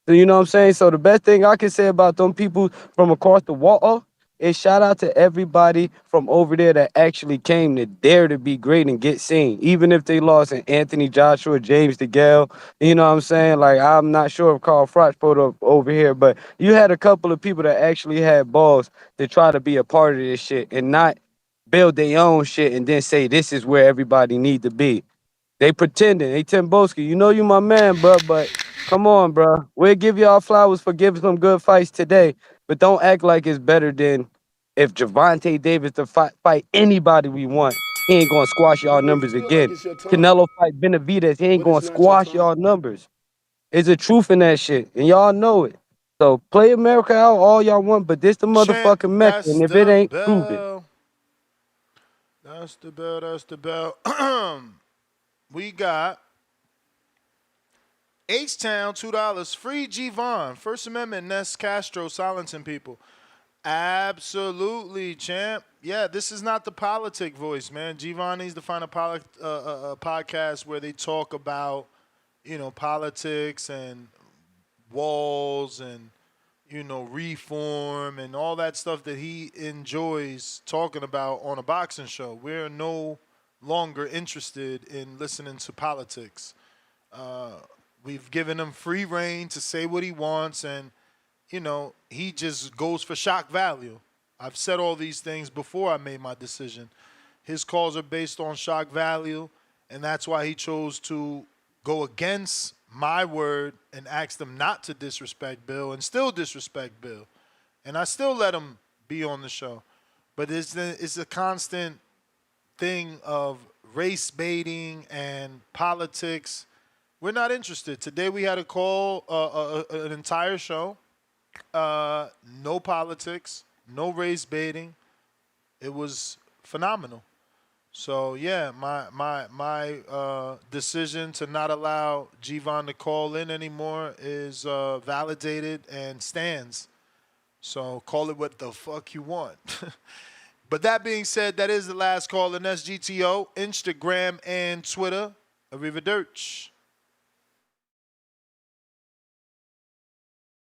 So you know what I'm saying? So the best thing I can say about them people from across the water is shout out to everybody from over there that actually came to dare to be great and get seen. Even if they lost in Anthony Joshua, James DeGale, you know what I'm saying? Like, I'm not sure if Carl Froch put up over here, but you had a couple of people that actually had balls to try to be a part of this shit and not build their own shit and then say this is where everybody need to be. They pretending. Hey, Tim Boski, you know you my man, bro, but Come on, bro. We'll give y'all flowers for giving some good fights today, but don't act like it's better than if Javante Davis to fight anybody we want. He ain't gonna squash y'all But make numbers it feel like again. it's your time. Canelo fight Benavidez, he ain't But gonna it's not your squash time. y'all numbers. There's a truth in that shit, and y'all know it. So play America out all y'all want, but this the Champ, motherfucking Mecca, that's and if it the ain't, prove it. bell. That's the bell. That's the bell. We got H-Town, $2. Free G-Von. First Amendment, Ness Castro, silencing people. Absolutely, champ. Yeah, this is not the politic voice, man. G-Von needs to find a podcast where they talk about, politics and walls and, reform and all that stuff that he enjoys talking about on a boxing show. We're no longer interested in listening to politics. We've given him free reign to say what he wants, and he just goes for shock value. I've said all these things before I made my decision. His calls are based on shock value, and that's why he chose to go against my word and ask them not to disrespect Bill and still disrespect Bill. And I still let him be on the show. But it's a constant thing of race baiting and politics. We're not interested. Today we had a call, an entire show. No politics, no race baiting. It was phenomenal. So yeah, my decision to not allow G-Von to call in anymore is validated and stands. So call it what the fuck you want. But that being said, that is the last call in SGTO, Instagram and Twitter. Arrivederci.